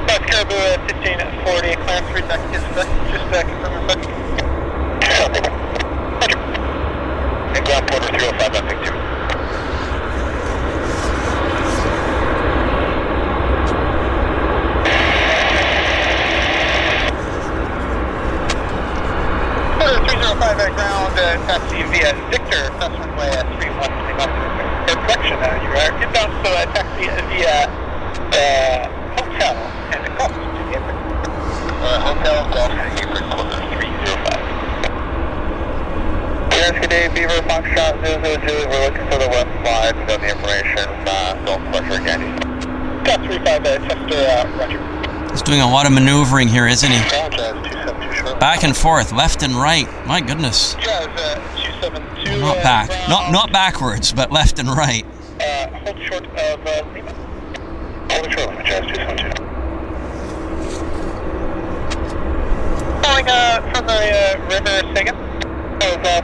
That's Caribou at 1540, clearance 3 seconds, just confirm your booking. And ground Porter 305 on pick 2. At ground, taxi via Victor, that's runway 31 left. Correction, you are inbound, so taxi via hotel and the cost to the airport. Hotel Golf to the airport, number 305. Yes, good day, Beaver, Foxtrot 002, we're looking for the west side, without the information, Golf Pressure Candy. Got 35, Chester, Roger. He's doing a lot of maneuvering here, isn't he? Back and forth, left and right. My goodness. Jazz 272. Not back. Not backwards, but left and right. Hold short of Lima. Hold short of Jazz 272. Calling from the river, Sagan.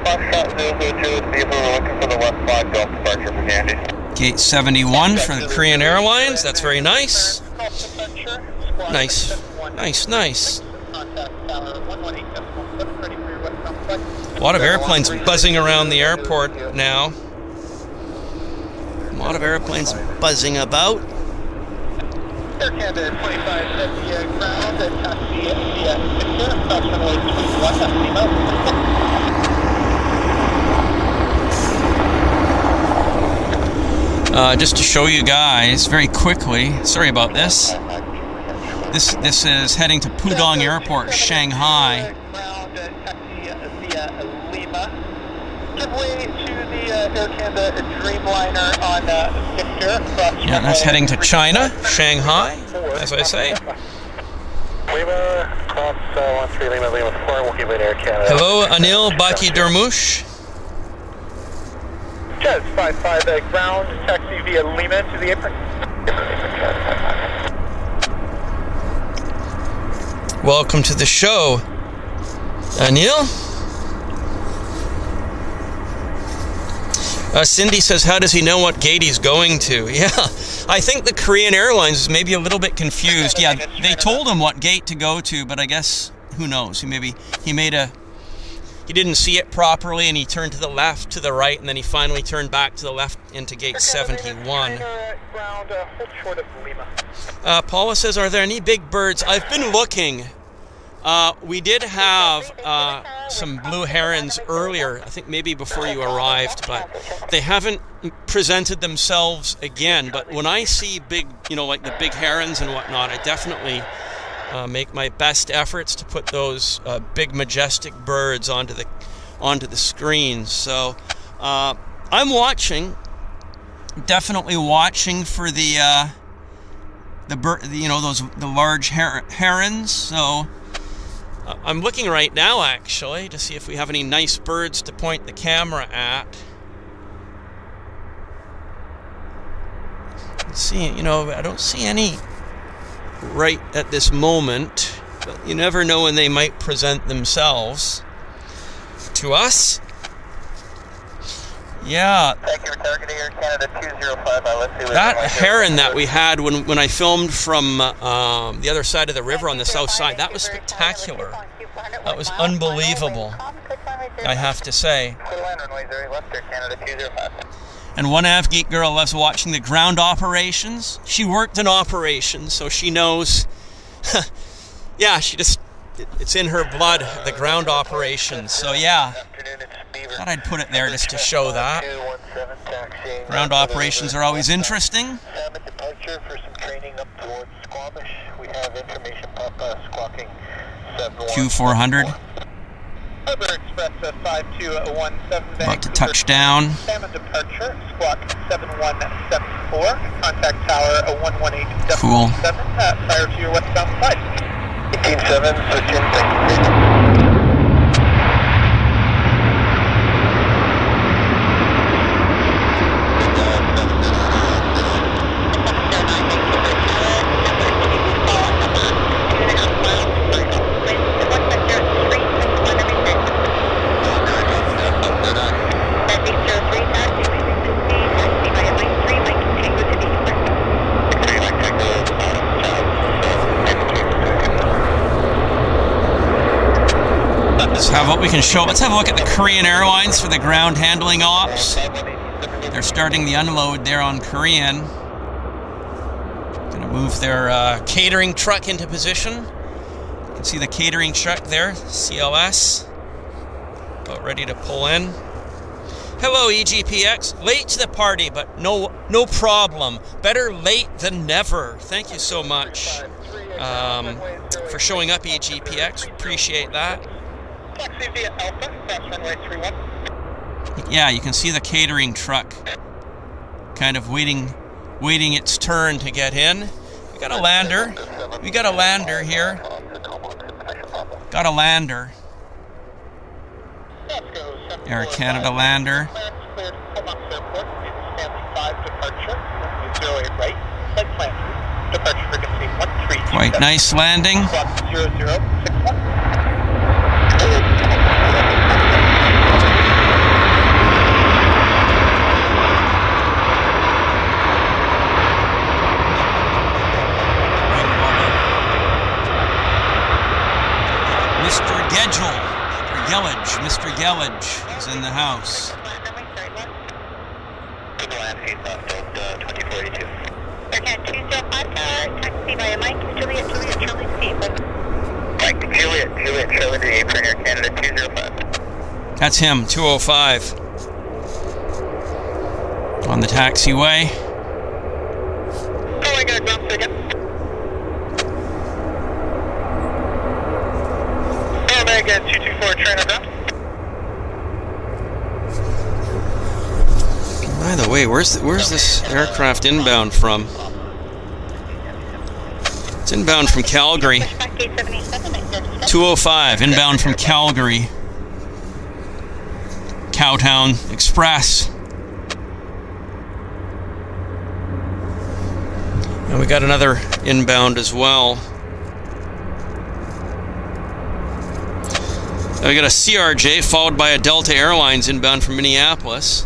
Foxtrot 002, Beaver, we're looking for the west side, Golf departure for Candy. Gate 71 for the Korean Airlines. That's very nice. Nice. A lot of airplanes buzzing around the airport now. A lot of airplanes buzzing about. Air Canada 25 at the ground and taxi via Victor, approximately 21 at Lima. Just to show you guys very quickly, sorry about this. This is heading to Pudong Airport, Shanghai. Ground taxi via Lima. give way to the Air Canada Dreamliner on Victor. Yeah, that's heading to China, Shanghai, as I say. Lima, cross 13 Lima, Lima 4, we'll give it Air Canada. Hello, Anil Baki Durmush. Jet 55 ground, taxi via Lima to the apron. Welcome to the show, Anil. Cindy says, how does he know what gate he's going to? Yeah, I think the Korean Airlines is maybe a little bit confused. Yeah, they told him what gate to go to, but I guess, who knows? He didn't see it properly, and he turned to the left, to the right, and then he finally turned back to the left into gate 71. Paula says, are there any big birds? I've been looking. We did have some blue herons earlier, I think maybe before you arrived, but they haven't presented themselves again. But when I see big, like the big herons and whatnot, I definitely make my best efforts to put those big majestic birds onto the screen. So I'm watching, definitely watching for the large herons. So I'm looking right now, actually, to see if we have any nice birds to point the camera at. Let's see, I don't see any right at this moment, but you never know when they might present themselves to us. Yeah. Thank you for targeting Air Canada 205. That heron that we had when I filmed from the other side of the river on the south side, that was spectacular. That was unbelievable, I have to say. And one AvGeek girl loves watching the ground operations. She worked in operations, so she knows. Yeah, it's in her blood, the ground operations. So yeah, thought I'd put it there just to show that. Ground operations are always interesting. Departure for some training up towards Squamish. We have information Papa squawking 7-1. Urban Express 5217. About to touch down. Salmon departure, squawk 7174. Contact tower 118.7 Cool. Prior to your westbound flight. 187, switch in, thank you. What we can show. Let's have a look at the Korean Airlines for the ground handling ops. They're starting the unload there on Korean. Gonna move their catering truck into position. You can see the catering truck there, CLS. About ready to pull in. Hello, EGPX. Late to the party, but no problem. Better late than never. Thank you so much for showing up, EGPX. Appreciate that. Taxi via Alpha, cross runway 31. Yeah, you can see the catering truck kind of waiting its turn to get in. We got a lander. We got a lander here. Got a lander. Air Canada lander. Quite nice landing. Mr. Gellage is in the house. Taxi via Mike, Juliet, Charlie, Steve. Mike, Juliet, Charlie, the apron, Air Canada 205. That's him, 205. On the taxiway. Calling a ground again. Omega 224, trainer ground. By the way, where's this aircraft inbound from? It's inbound from Calgary. 205, inbound from Calgary. Cowtown Express. And we got another inbound as well. We got a CRJ followed by a Delta Airlines inbound from Minneapolis.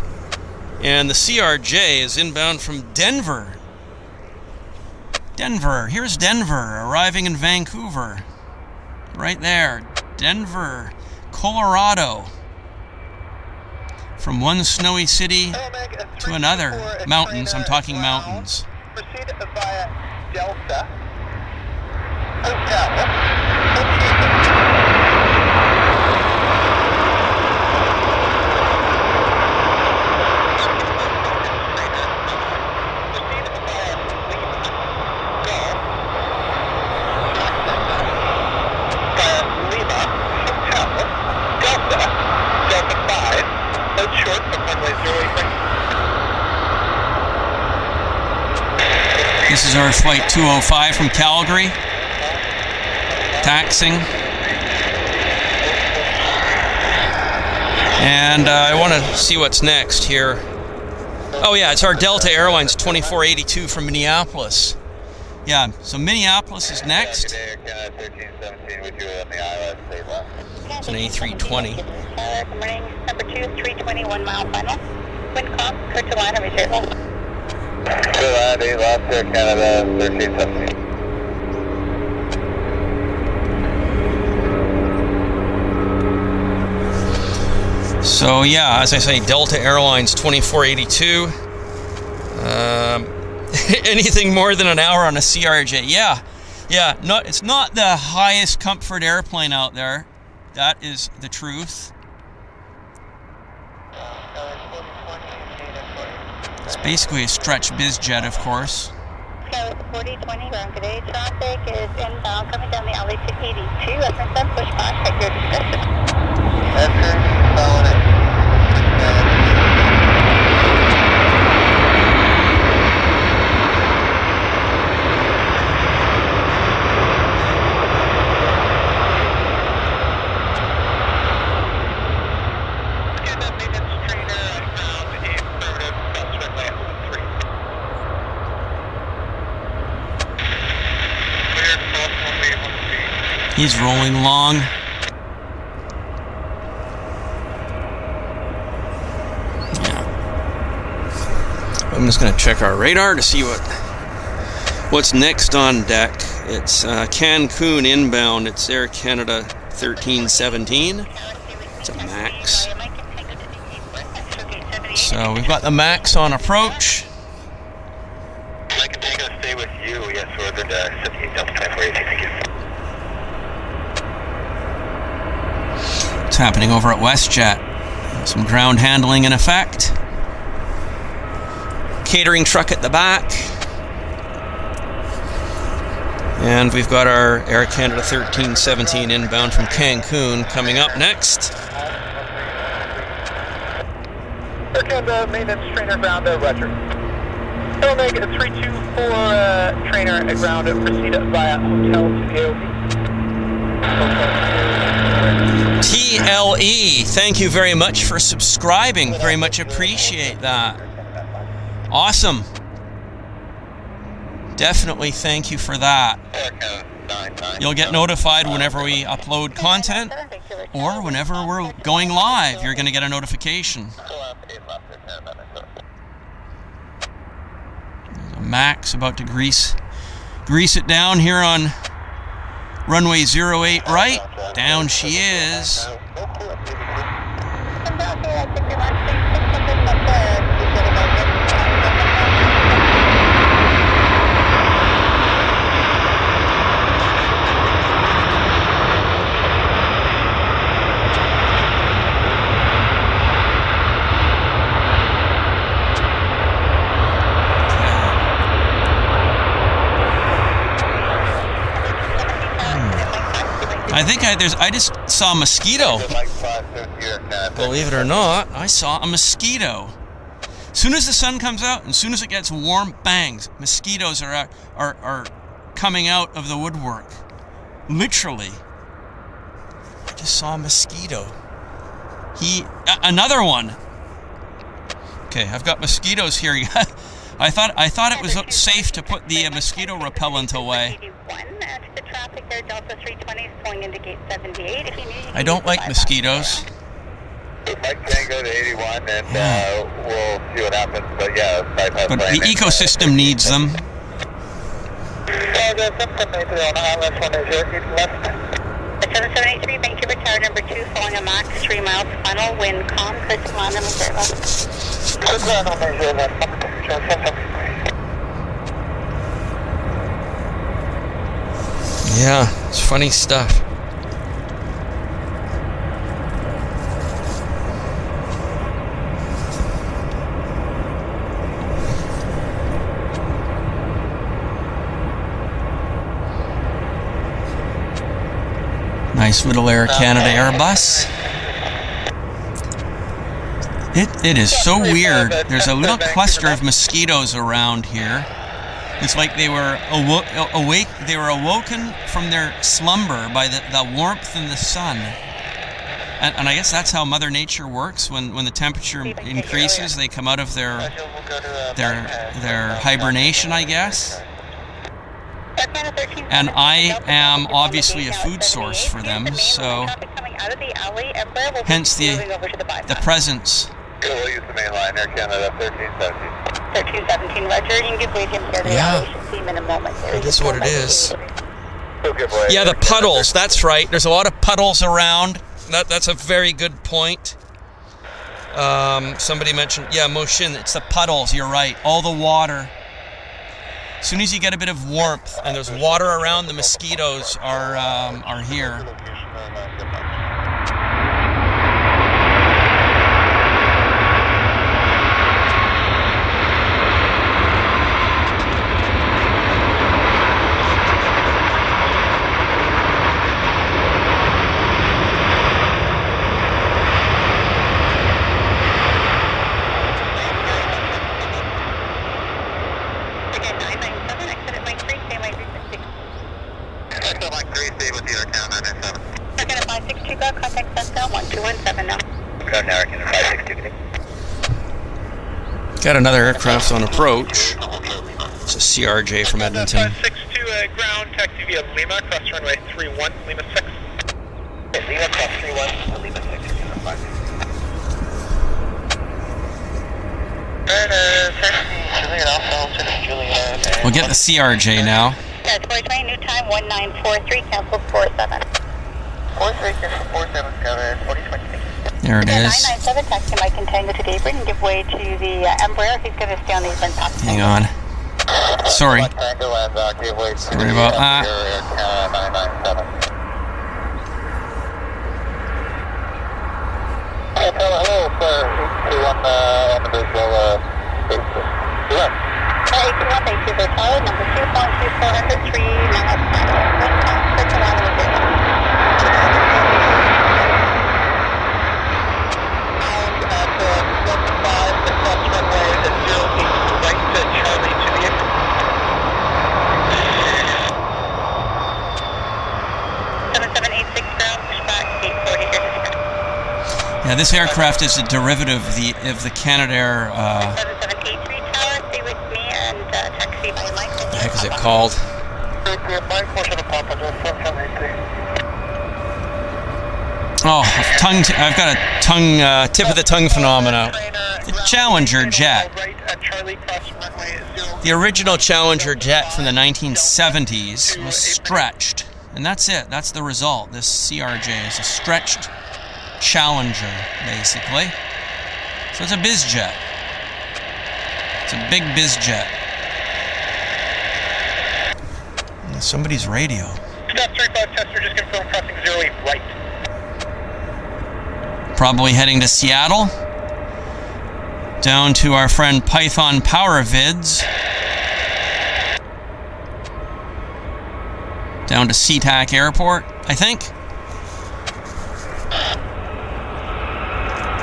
And the CRJ is inbound from Denver. Denver, here's Denver, arriving in Vancouver. Right there, Denver, Colorado. From one snowy city to another. Mountains, I'm talking mountains. Proceed via Delta Hotel. This is our flight 205 from Calgary, taxiing. And I want to see what's next here. Oh yeah, it's our Delta Airlines 2482 from Minneapolis. Yeah, so Minneapolis is next. It's an A320. Good morning, number 2, 320, 1 mile final. Wind calm, clear to line, reserve. Air Canada, 1317. So yeah, as I say, Delta Airlines 2482. Anything more than an hour on a CRJ. Yeah, it's not the highest comfort airplane out there. That is the truth. It's basically a stretch biz jet, of course. Sky 4020, ground good day. Traffic is inbound coming down the alley to 82. Reference push back at your discretion. Enter, following it. He's rolling long. Yeah. I'm just going to check our radar to see what's next on deck. It's Cancun inbound. It's Air Canada 1317. It's a MAX. So we've got the MAX on approach. I can take a stay with you. Yes, we're good. 78 Delta 2482. Thank you. What's happening over at WestJet? Some ground handling in effect. Catering truck at the back. And we've got our Air Canada 1317 inbound from Cancun coming up next. Air Canada maintenance trainer ground, Roger. Airline 324 trainer at ground, proceed via hotel to AOV. TLE, thank you very much for subscribing. Very much appreciate that. Awesome. Definitely thank you for that. You'll get notified whenever we upload content or whenever we're going live. You're going to get a notification. There's a MAX about to grease it down here on runway 08 right. Down she is. I think I just saw a mosquito. Believe it or not, I saw a mosquito. As soon as the sun comes out, and as soon as it gets warm, bangs, mosquitoes are coming out of the woodwork. Literally. I just saw a mosquito. Another one. Okay, I've got mosquitoes here. I thought it was safe to put the mosquito repellent away. I don't like mosquitoes. Mike Tango to 81, and we'll see what happens. But yeah, but the ecosystem needs them. 7783, Vancouver Tower number 2, following a max 3 miles, final wind, calm, clear to land, Yeah, it's funny stuff. Nice little Air Canada Airbus. It is so weird. There's a little cluster of mosquitoes around here. It's like they were awake. They were awoken from their slumber by the warmth and the sun. And I guess that's how Mother Nature works. When the temperature increases, they come out of their hibernation, I guess. And I am obviously a food source for them, so hence the presence. We'll use the main line, Air Canada 1317. 1317, Roger. You can give way to Yeah, that's what it is. Yeah, the puddles, that's right. There's a lot of puddles around. That's a very good point. Somebody mentioned, yeah, Moshin, it's the puddles, you're right. All the water. As soon as you get a bit of warmth and there's water around, the mosquitoes are here. Got another aircraft on approach. It's a CRJ from Edmonton. 562 ground, taxi via Lima, cross runway 31, Lima 6. Lima cross 31, Lima 6. We'll get the CRJ now. Yeah, 2020, new time 1943, canceled 47. 43, cancel 47, 4020. There it is. 997, taxi Mike and Tango to Daybird and give way to the Embraer. He's going to stay on the event box. Hang on. Sorry. Sorry about that. Hello, sir. 821 on the visual. 821 Vancouver Tower, number 2, phone 2400, 3 miles final. Wind calm, clear to land, Yeah, this aircraft is a derivative of the Canadair. 7783 Tower, stay with me and taxi by Mike. What the heck is it called? Oh, I've got a tongue tip of the tongue phenomena. The Challenger jet. The original Challenger jet from the 1970s was stretched, and that's it. That's the result. This CRJ is a stretched Challenger, basically. So it's a biz jet. It's a big biz jet. Somebody's radio. Stop 35 tester, just confirm crossing 08 right. Probably heading to Seattle. Down to our friend Python Power Vids. Down to SeaTac Airport, I think.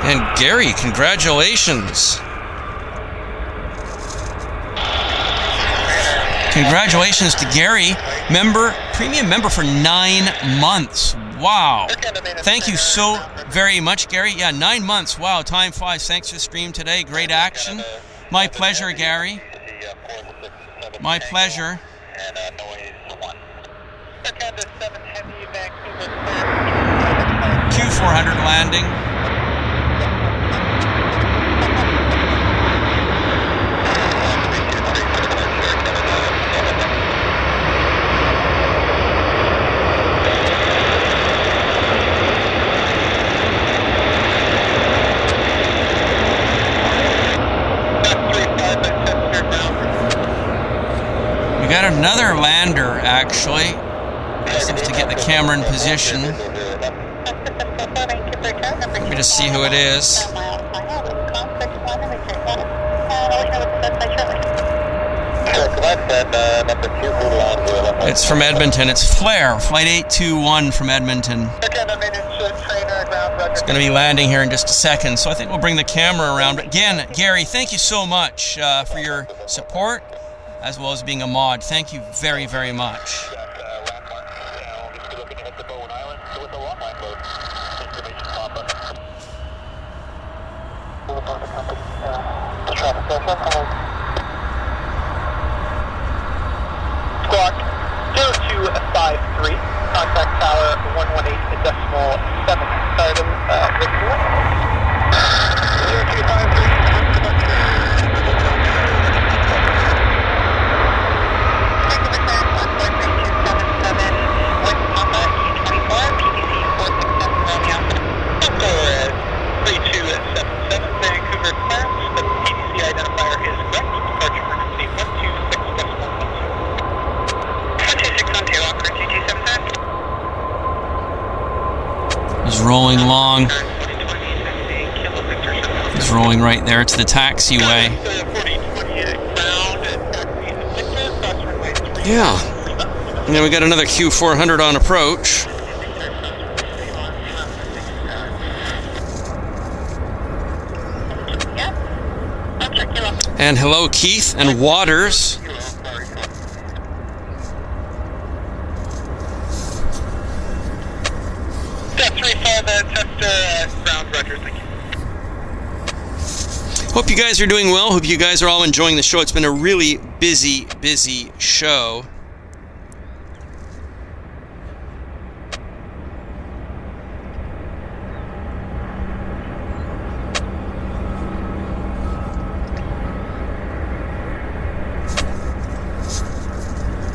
And Gary, congratulations. Congratulations to Gary, premium member for 9 months. Wow. Thank you so very much, Gary. Yeah, 9 months. Wow, time flies. Thanks for the stream today. Great action. My pleasure, Gary. My pleasure. Q400 landing. We got another lander, actually. Just have to get the camera in position. Let me just see who it is. It's from Edmonton. It's Flair, Flight 821 from Edmonton. It's going to be landing here in just a second, so I think we'll bring the camera around. But again, Gary, thank you so much for your support, as well as being a mod. Thank you very, very much. Squawk 0253, contact tower 118.7, stardom, Vancouver. 3277, Vancouver clearance. The PDC identifier is correct. Departure frequency 126.1. 126 on takeoff, current 2277. He's rolling along. He's rolling right there to the taxiway. Yeah. And then we got another Q400 on approach. And hello, Keith and Waters. Hope you guys are doing well. Hope you guys are all enjoying the show. It's been a really busy show.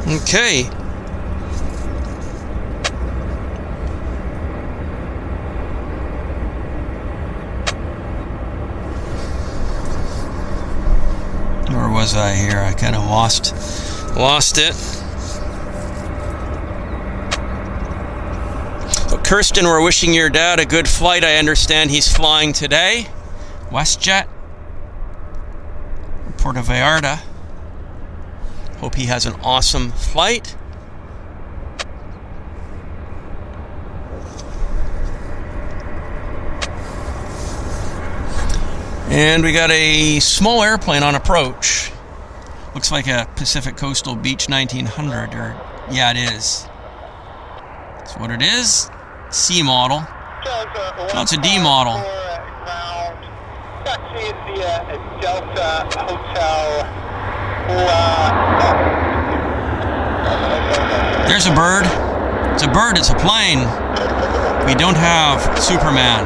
Okay. Where was I here? I kind of lost it. So Kirsten, we're wishing your dad a good flight. I understand he's flying today. WestJet, Puerto Vallarta. Hope he has an awesome flight. And we got a small airplane on approach. Looks like a Pacific Coastal Beach 1900, or yeah, it is. That's what it is. C model. No, it's a D model. Taxi via Delta Hotel. There's a bird. It's a bird, it's a plane. We don't have Superman.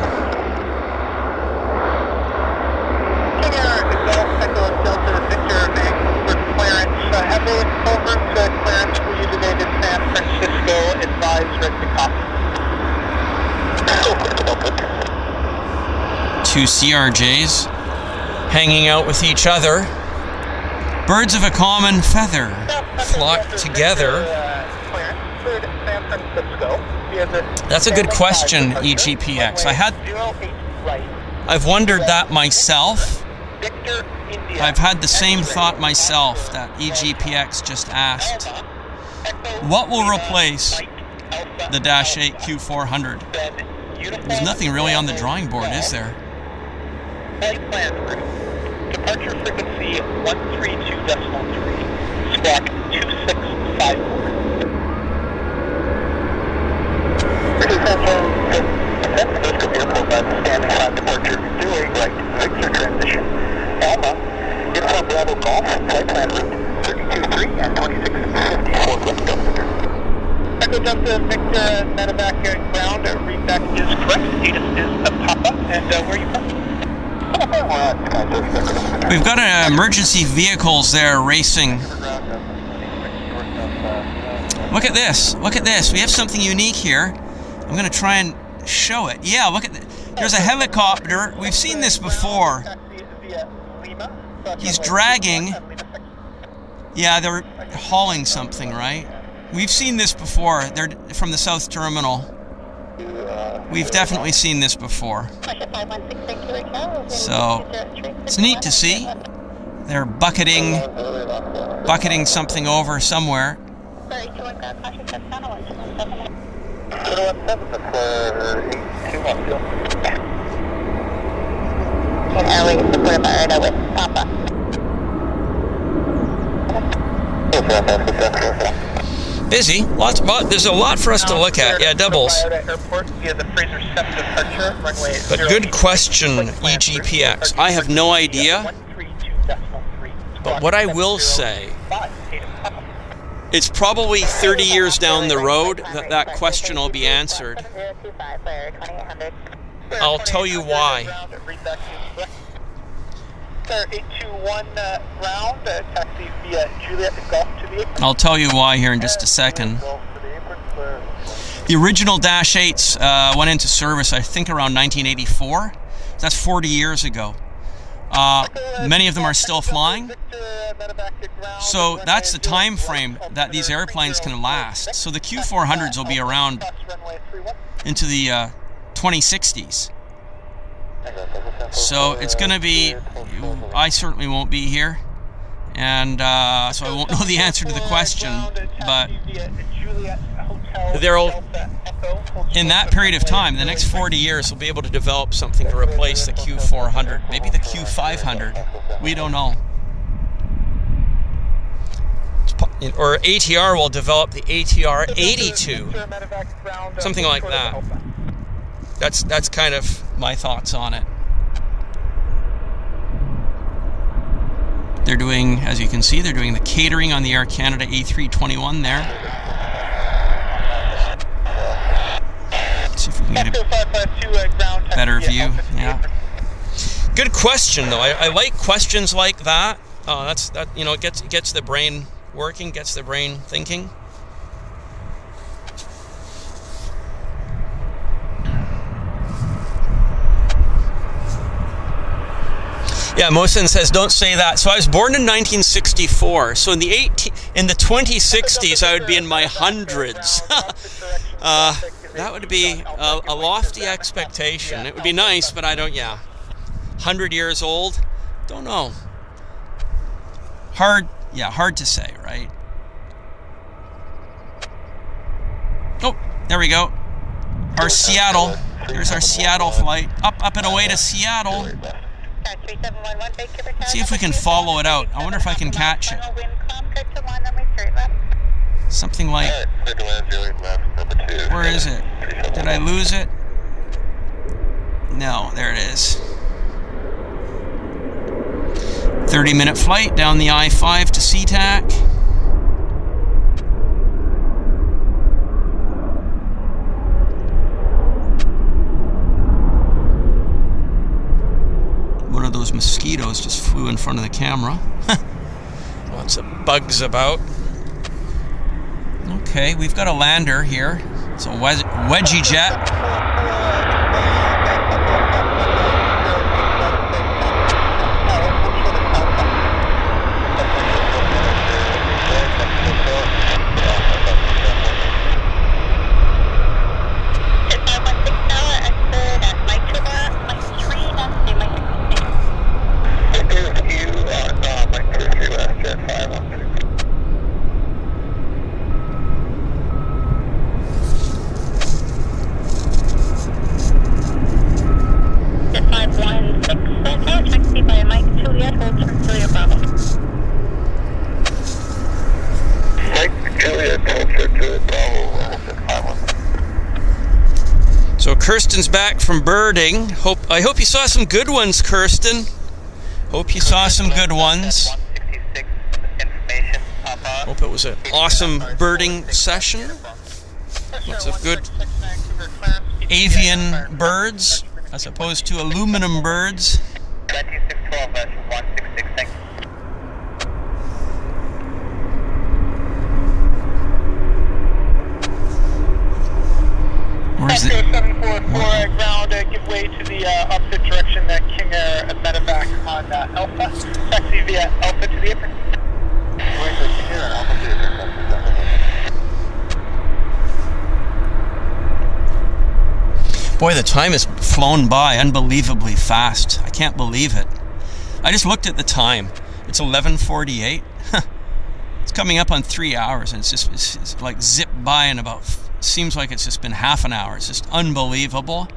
Delta Victor Vancouver clearance. Have they confirmed clearance for you today to San Francisco? Advise ready to copy. Two CRJs hanging out with each other. Birds of a common feather flock together. That's a good question, EGPX. I've wondered that myself. I've had the same thought myself that EGPX just asked. What will replace the Dash 8 Q400? There's nothing really on the drawing board, is there? Departure frequency 132.3. Squawk 2654. Airport by the standing side departure, doing right, Victor transition. Alma, Uniform Bravo Golf, flight plan route 32-3 and 2654 left Governor. Echo Delta Victor Medevac ground, read back is correct. Status is Papa, and where are you from? We've got emergency vehicles there racing. Look at this. Look at this. We have something unique here. I'm going to try and show it. Yeah, look at there's a helicopter. We've seen this before. He's dragging. Yeah, they're hauling something, right? We've seen this before. They're from the South Terminal. We've definitely seen this before. So it's neat to see. They're bucketing something over somewhere. Busy. There's a lot for us to look at. Yeah, doubles. But good question, EGPX. I have no idea. But what I will say, it's probably 30 years down the road that that question will be answered. I'll tell you why. I'll tell you why here in just a second. The original Dash 8s went into service, I think, around 1984. That's 40 years ago. Many of them are still flying. So that's the time frame that these airplanes can last. So the Q400s will be around into the 2060s. So it's going to be, I certainly won't be here, and so I won't know the answer to the question, but in that period of time, the next 40 years, we'll be able to develop something to replace the Q400, maybe the Q500, we don't know. Or ATR will develop the ATR 82, something like that. That's kind of my thoughts on it. They're doing, as you can see, they're doing the catering on the Air Canada A321 there. Let's see if we can get a better view. Yeah. Good question, though. I like questions like that. You know, it gets the brain working, gets the brain thinking. Yeah, Mosin says, don't say that. So I was born in 1964. So in the 2060s, I would be in my hundreds. That would be a lofty expectation. It would be nice, but I don't, 100 years old? Don't know. Hard to say, right? Oh, there we go. Our Seattle. Here's our Seattle flight. Up and away to Seattle. Let's see if we can follow it out. I wonder if I can catch it. Something like... Where is it? Did I lose it? No, there it is. 30-minute flight down the I-5 to SeaTac. One of those mosquitoes just flew in front of the camera. Lots of bugs about. Okay, we've got a lander here. It's a wedgie jet. So Kirsten's back from birding. I hope you saw some good ones, Kirsten. Hope you saw some good ones. Hope it was an awesome birding session. Lots of good avian birds as opposed to aluminum birds. 2612, that's 166, thank you. Where's Echo it? 744 ground, give way to the opposite direction, King Air medevac on Alpha. Taxi via Alpha to the apron. Boy, the time has flown by unbelievably fast. I can't believe it. I just looked at the time. It's 11:48. It's coming up on 3 hours, and it's like zipped by in about, seems like it's just been half an hour. It's just unbelievable.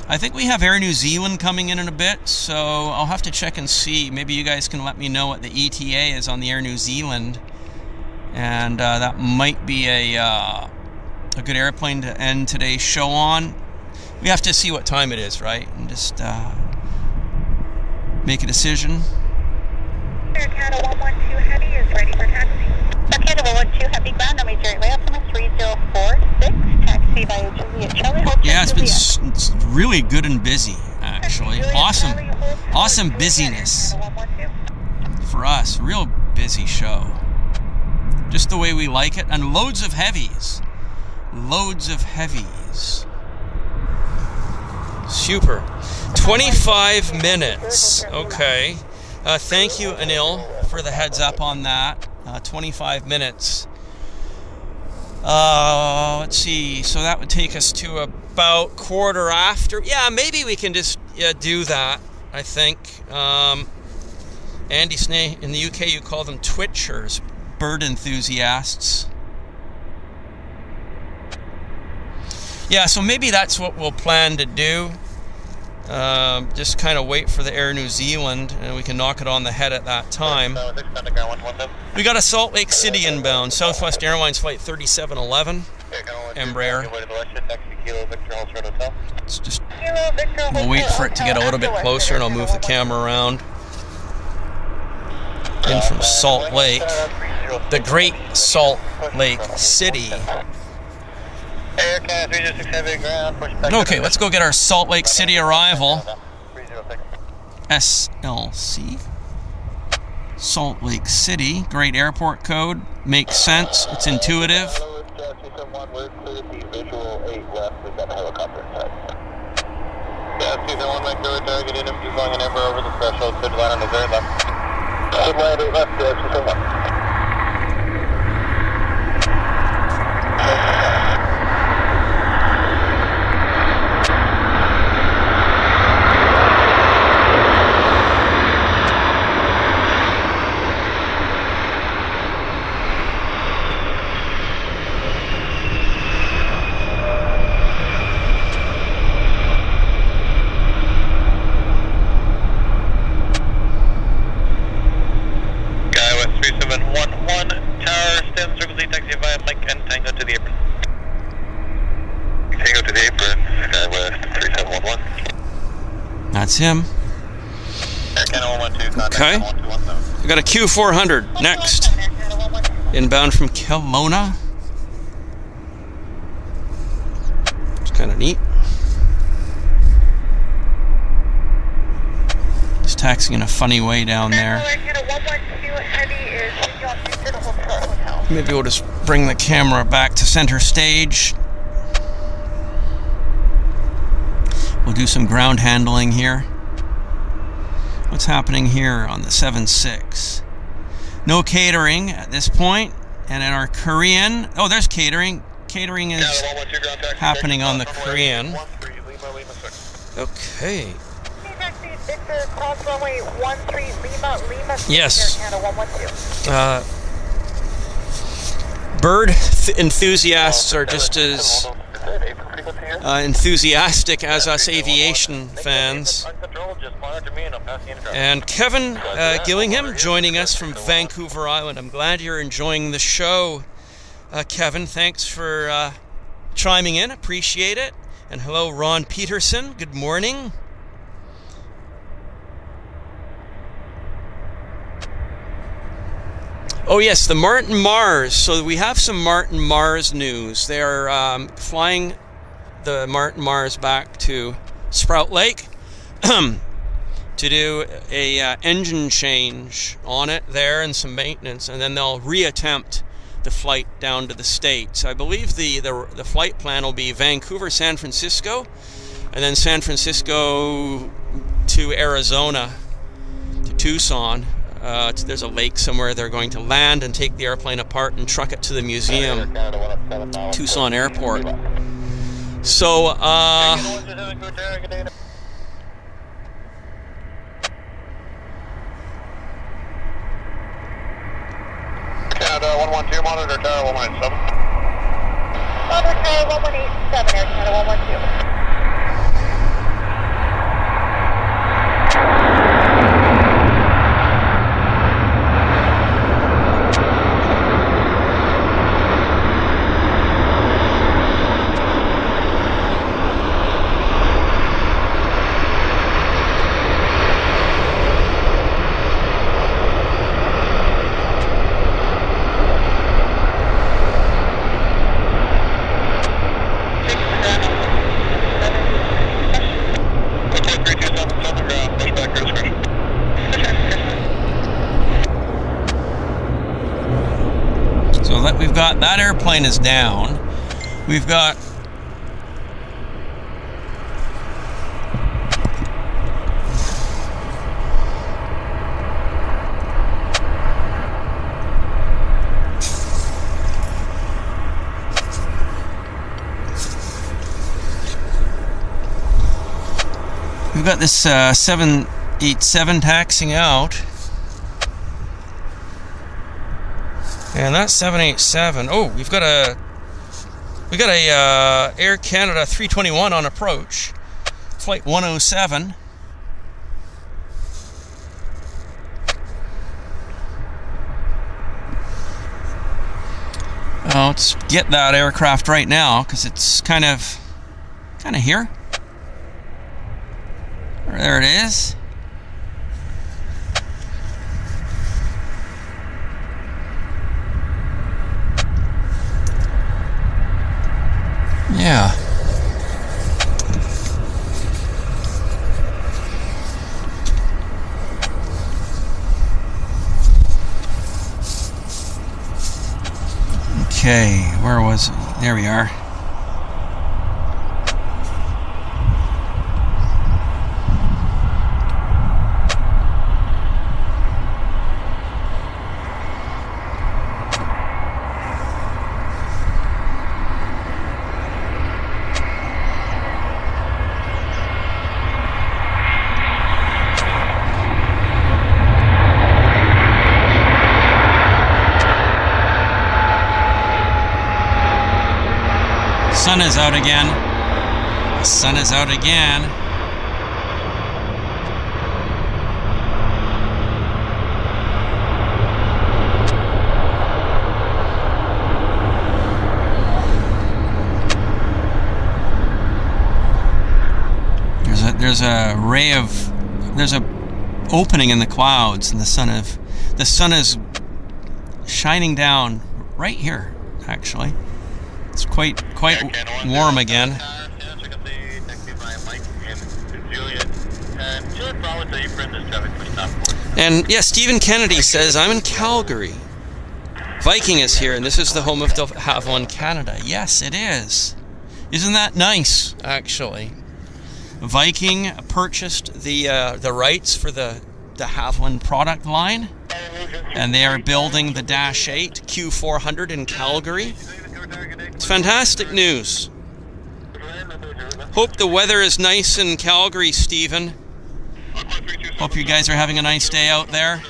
I think we have Air New Zealand coming in a bit, so I'll have to check and see. Maybe you guys can let me know what the ETA is on the Air New Zealand, and that might be a good airplane to end today's show on. We have to see what time it is, right? And just make a decision. Air Canada 112 Heavy is ready for taxi. Air Canada 112 Heavy ground number 3046, taxi via Juliet Charlie. Yeah, it's really good and busy, actually. Awesome busyness for us. Real busy show. Just the way we like it, and loads of heavies. Loads of heavies. Super. 25 minutes. Okay. Thank you, Anil, for the heads up on that. 25 minutes. Let's see. So that would take us to about quarter after. Yeah, maybe we can just do that, I think. Andy Snay, in the UK you call them twitchers, bird enthusiasts. Yeah, so maybe that's what we'll plan to do. Just kind of wait for the Air New Zealand, and we can knock it on the head at that time. We got a Salt Lake City inbound, Southwest Airlines flight 3711, Embraer. It's just, we'll wait for it to get a little bit closer, and I'll move the camera around. In from Salt Lake, the great Salt Lake City. Okay, let's go get our Salt Lake City arrival. SLC. Salt Lake City. Great airport code. Makes sense. It's intuitive. That's him. Okay. We got a Q400 next. Inbound from Kelowna. It's kind of neat. He's taxiing in a funny way down there. Maybe we'll just bring the camera back to center stage. We'll do some ground handling here. What's happening here on the 7-6? No catering at this point. And in our Korean, oh, there's catering. Catering is happening on the Korean. Okay. Yes. Bird enthusiasts are just as enthusiastic as us aviation fans. And Kevin Gillingham joining us from Vancouver Island. I'm glad you're enjoying the show, Kevin. Thanks for chiming in. Appreciate it. And hello, Ron Peterson. Good morning. Oh yes, the Martin Mars. So we have some Martin Mars news. They are flying the Martin Mars back to Sprout Lake to do a engine change on it there and some maintenance, and then they'll reattempt the flight down to the States. I believe the flight plan will be Vancouver, San Francisco, and then San Francisco to Arizona, to Tucson. There's a lake somewhere they're going to land and take the airplane apart and truck it to the museum, Tucson Airport. So, Canada 112, monitor tower 117. Monitor tower 1187, Air Canada 112. we've got that airplane is down. We've got this 787 taxiing out. And that 787. Oh, we got a Air Canada 321 on approach, flight 107. Let's get that aircraft right now because it's kind of here. There it is. Yeah. Okay, where was it? There we are. Sun is out again. The sun is out again. There's a opening in the clouds, and the sun is shining down right here, actually. It's quite warm again. And yeah, Stephen Kennedy says, I'm in Calgary. Viking is here, and this is the home of de Havilland, Canada. Yes, it is. Isn't that nice, actually? Viking purchased the rights for the de Havilland product line, and they are building the Dash 8 Q400 in Calgary. It's fantastic news. Hope the weather is nice in Calgary, Stephen. Hope you guys are having a nice day out there.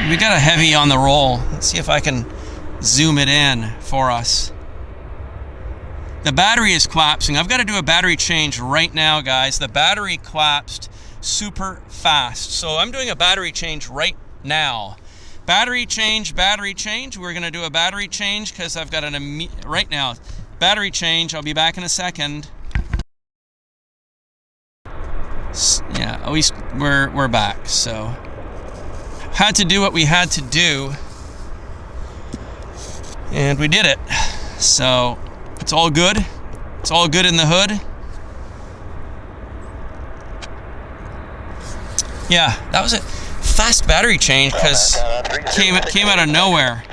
We got a heavy on the roll. Let's see if I can zoom it in for us. The battery is collapsing. I've got to do a battery change right now, guys. The battery collapsed super fast. So I'm doing a battery change right now. Battery change. We're going to do a battery change because I've got right now. Battery change. I'll be back in a second. Yeah, at least we're back. So had to do what we had to do, and we did it. So it's all good. It's all good in the hood. Yeah, that was it. Fast battery change because it came out of nowhere.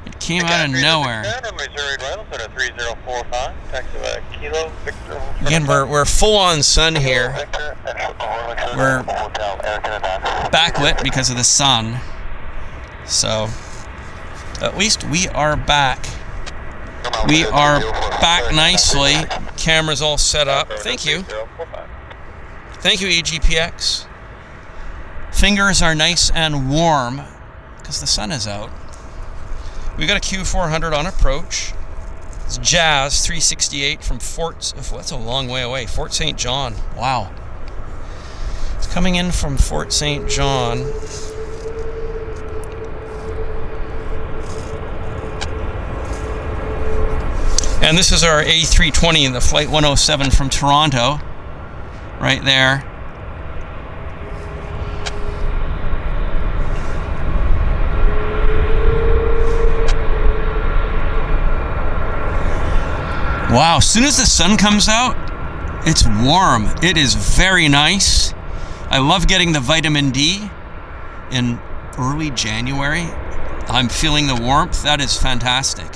It came out of nowhere. Again, we're full on sun here. We're backlit because of the sun. So at least we are back. We are back nicely. Camera's all set up. Thank you. Thank you, EGPX. Fingers are nice and warm because the sun is out. We got a Q400 on approach. It's Jazz 368 from that's a long way away. Fort St. John. Wow. It's coming in from Fort St. John. And this is our A320 in the Flight 107 from Toronto. Right there. Wow, as soon as the sun comes out, it's warm. It is very nice. I love getting the vitamin D in early January. I'm feeling the warmth. That is fantastic.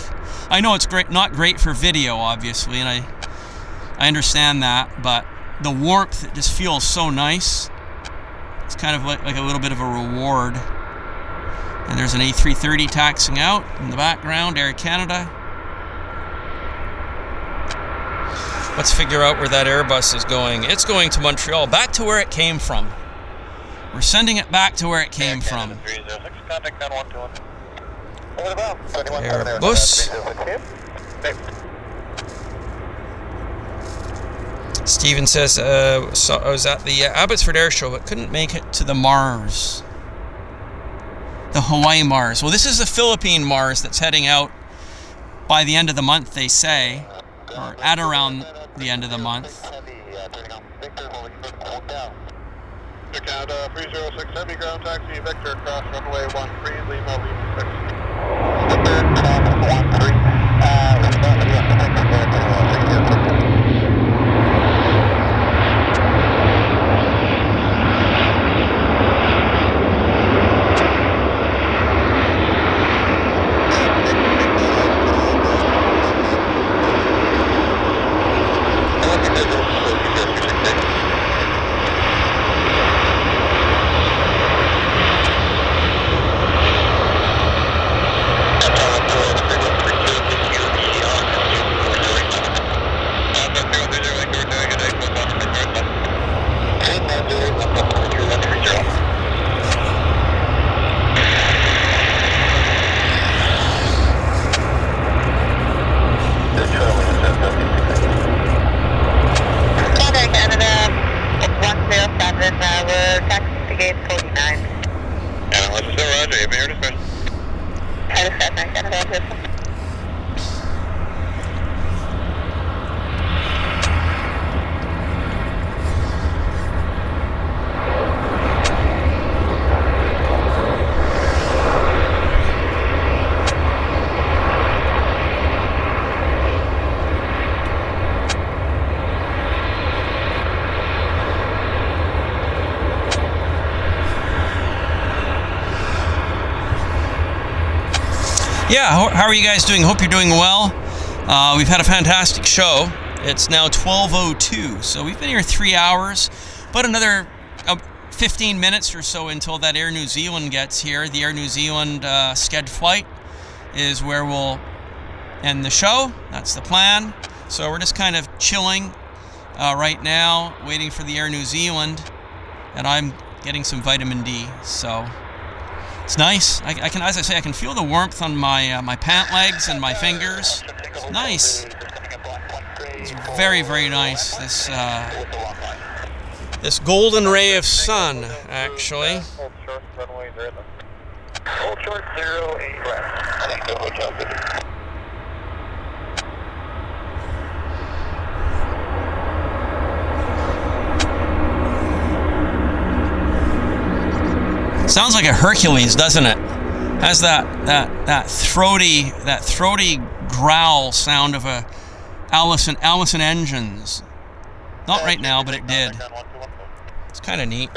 I know it's great, not great for video, obviously, and I understand that, but the warmth, it just feels so nice. It's kind of like a little bit of a reward. And there's an A330 taxiing out in the background, Air Canada. Let's figure out where that Airbus is going. It's going to Montreal, back to where it came from. We're sending it back to where it came from. Airbus. Steven says, so I was at the Abbotsford Air Show, but couldn't make it to the Mars. The Hawaii Mars. Well, this is the Philippine Mars that's heading out by the end of the month, they say. Or at around the end of the month. Canada 306 heavy ground taxi, Victor across runway 13, Lima 6. Yeah, how are you guys doing? Hope you're doing well. We've had a fantastic show. It's now 12:02, so we've been here 3 hours, but another 15 minutes or so until that Air New Zealand gets here. The Air New Zealand sched flight is where we'll end the show. That's the plan. So we're just kind of chilling right now, waiting for the Air New Zealand, and I'm getting some vitamin D. So it's nice. I can, as I say, I can feel the warmth on my my pant legs and my fingers. It's nice. It's very, very nice. This This golden ray of sun, actually. Hold short, runway 0 left. Hold short, 08 left. I think the hotel good. Sounds like a Hercules, doesn't it? Has that throaty growl sound of a Allison engines. Not right now, but it did. It's kind of neat.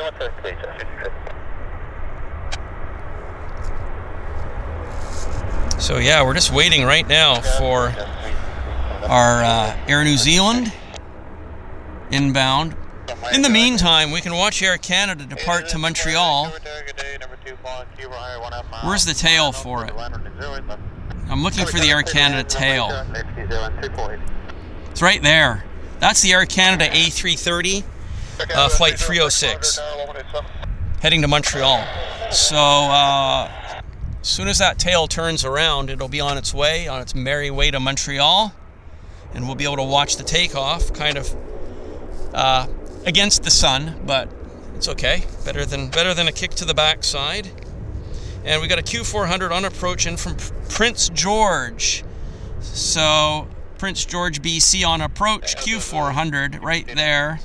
So yeah, we're just waiting right now for our Air New Zealand inbound. In the meantime, we can watch Air Canada depart to Montreal. Where's the tail for it? I'm looking for the Air Canada tail. It's right there. That's the Air Canada A330, flight 306, heading to Montreal. So as soon as that tail turns around, it'll be on its way, on its merry way to Montreal, and we'll be able to watch the takeoff, kind of against the sun, but it's okay. Better than a kick to the backside. And we got a Q400 on approach in from Prince George. So Prince George, BC on approach, Q400 right there.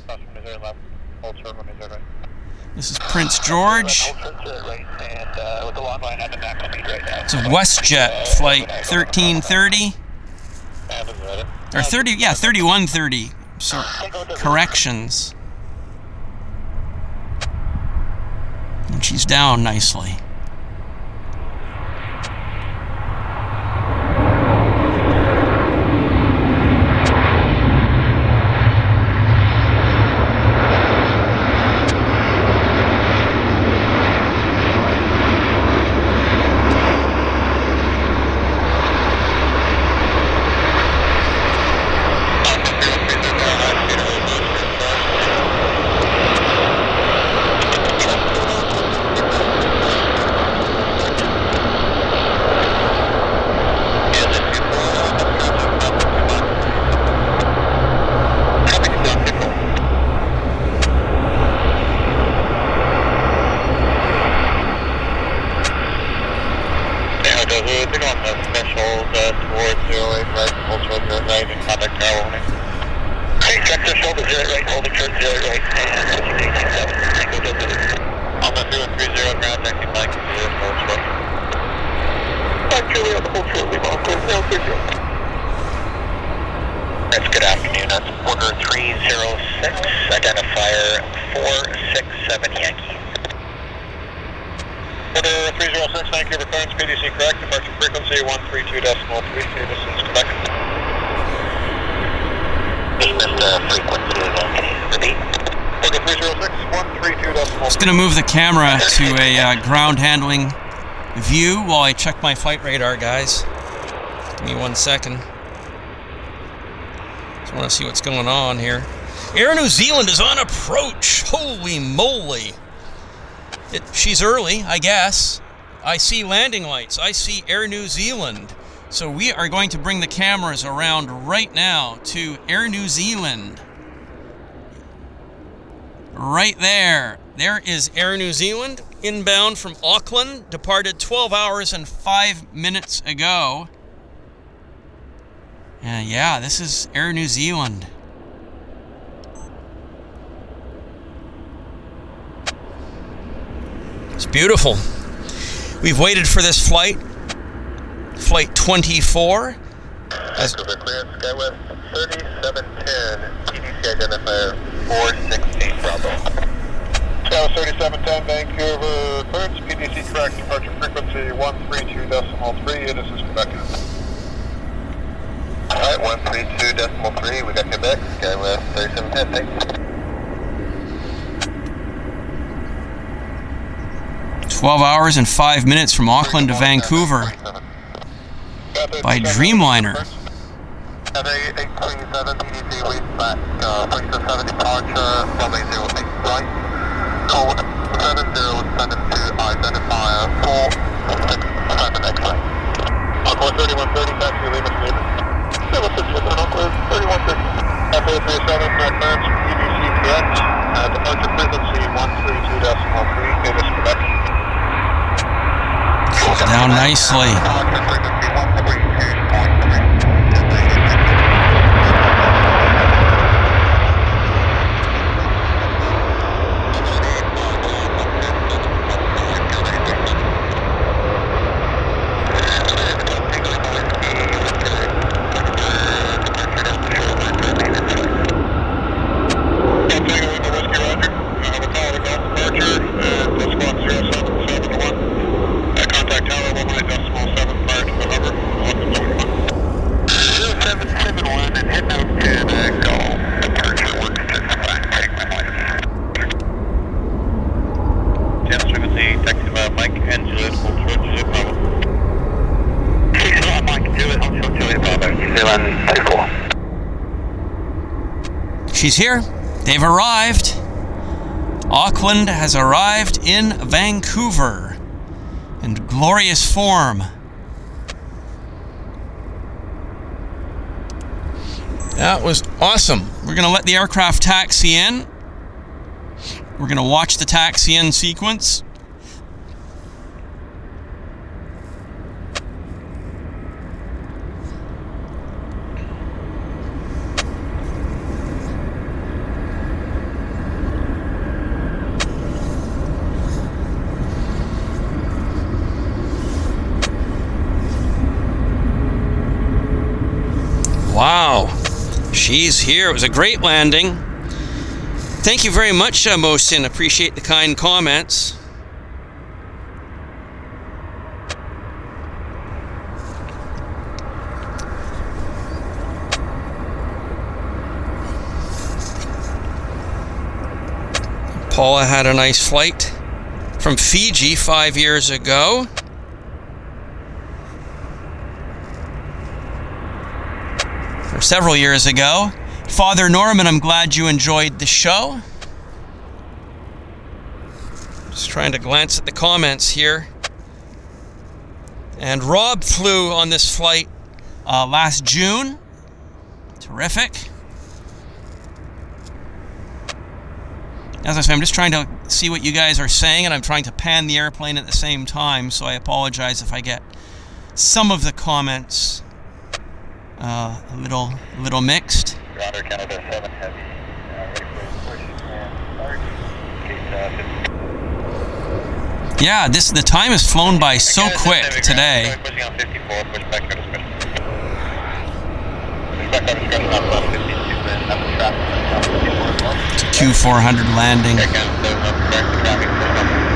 This is Prince George. It's a WestJet flight 1330. Or 3130. So corrections. And she's down nicely. That's good afternoon. That's order 306, identifier 467 Yankee. Order 306, thank you for clearance, PDC correct, departure frequency 132.3, this is Quebec. Just missed the frequency again. Repeat. Order 306, 132.3. Just going to move the camera to a ground handling view while I check my flight radar, guys. Give me 1 second. Just want to see what's going on here. Air New Zealand is on approach. Holy moly. She's early, I guess. I see landing lights. I see Air New Zealand. So we are going to bring the cameras around right now to Air New Zealand. Right there. There is Air New Zealand, inbound from Auckland, departed 12 hours and 5 minutes ago. Yeah, this is Air New Zealand. It's beautiful. We've waited for this flight, flight 24. Vancouver clearance, SkyWest 3710, PDC identifier 468 Bravo. SkyWest 3710, Vancouver clearance, PDC correct, departure frequency 132.3, this is Quebec. Alright, 132.3, we got Quebec, SkyWest 3710, thanks. 12 hours and 5 minutes from Auckland to Vancouver by Dreamliner. Cathay 827, PDC waits back, 307 departure, runway 08 right, code 7072, identifier 467 X-ray. Auckland 3130, taxi, Lima to Lima. 767, Auckland 3130. Cathay 307, clearance, PDC correct, departure down nicely. She's here. They've arrived. Auckland has arrived in Vancouver in glorious form. That was awesome. We're going to let the aircraft taxi in. We're going to watch the taxi in sequence. Wow, she's here. It was a great landing. Thank you very much, Mohsin. Appreciate the kind comments. Paula had a nice flight from Fiji 5 years ago. Or several years ago. Father Norman, I'm glad you enjoyed the show. Just trying to glance at the comments here. And Rob flew on this flight last June. Terrific. As I say, I'm just trying to see what you guys are saying, and I'm trying to pan the airplane at the same time, so I apologize if I get some of the comments a little mixed. Roger, Canada 7 Heavy. Yeah, the time has flown by so quick today. Pushing on 54, push back to discussion. Push back to discussion on plus 52 and up the traffic. It's a Q400 landing. Check out the correct the traffic push on 54.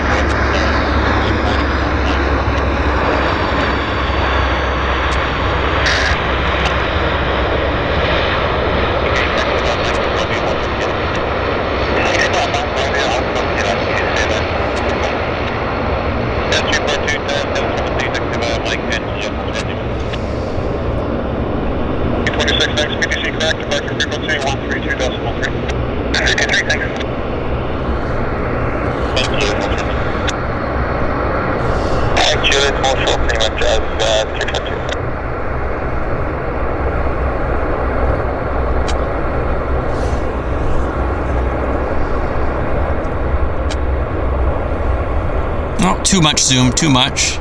Too much zoom, too much.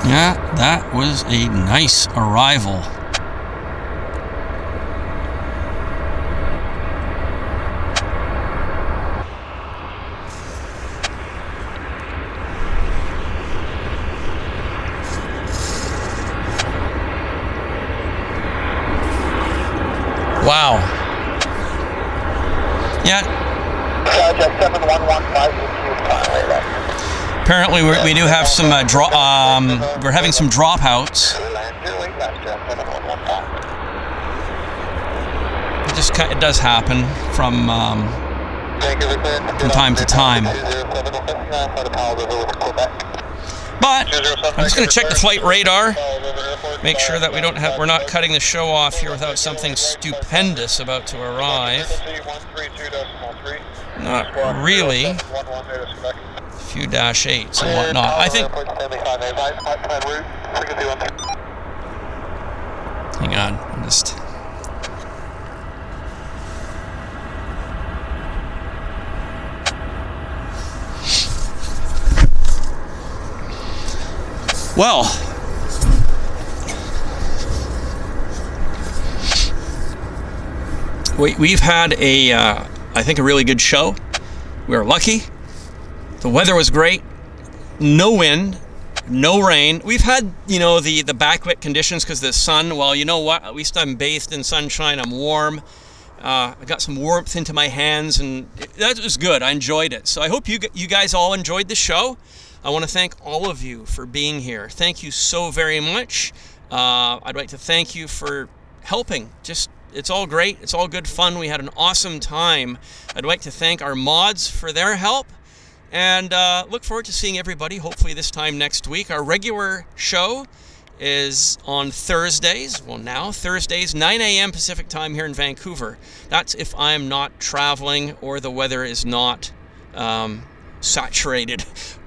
Yeah, that was a nice arrival. Wow. Yeah. Apparently we do have some we're having some dropouts. It does happen from time to time. But I'm just going to check the flight radar. Make sure that we're not cutting the show off here without something stupendous about to arrive. Not really. A few dash 8s and whatnot. I Hang on, I'm just... Well, we've had I think a really good show. We were lucky. The weather was great. No wind, no rain. We've had, the backwet conditions because the sun, well, you know what? At least I'm bathed in sunshine. I'm warm. I got some warmth into my hands, and that was good. I enjoyed it. So I hope you guys all enjoyed the show. I want to thank all of you for being here. Thank you so very much. I'd like to thank you for helping. It's all great. It's all good fun. We had an awesome time. I'd like to thank our mods for their help. And look forward to seeing everybody, hopefully this time next week. Our regular show is on Thursdays. Well, now, Thursdays, 9 a.m. Pacific time here in Vancouver. That's if I'm not traveling or the weather is not saturated,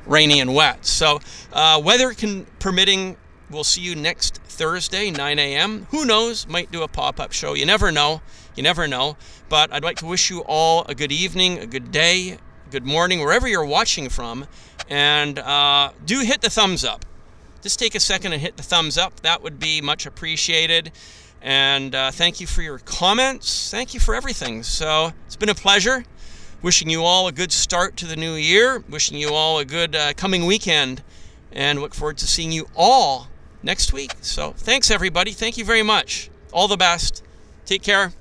rainy and wet. So weather permitting, we'll see you next Thursday, 9 a.m. Who knows? Might do a pop-up show. You never know. You never know. But I'd like to wish you all a good evening, a good day, good morning, wherever you're watching from. And do hit the thumbs up. Just take a second and hit the thumbs up. That would be much appreciated. And thank you for your comments. Thank you for everything. So it's been a pleasure. Wishing you all a good start to the new year. Wishing you all a good coming weekend. And look forward to seeing you all next week. So thanks, everybody. Thank you very much. All the best. Take care.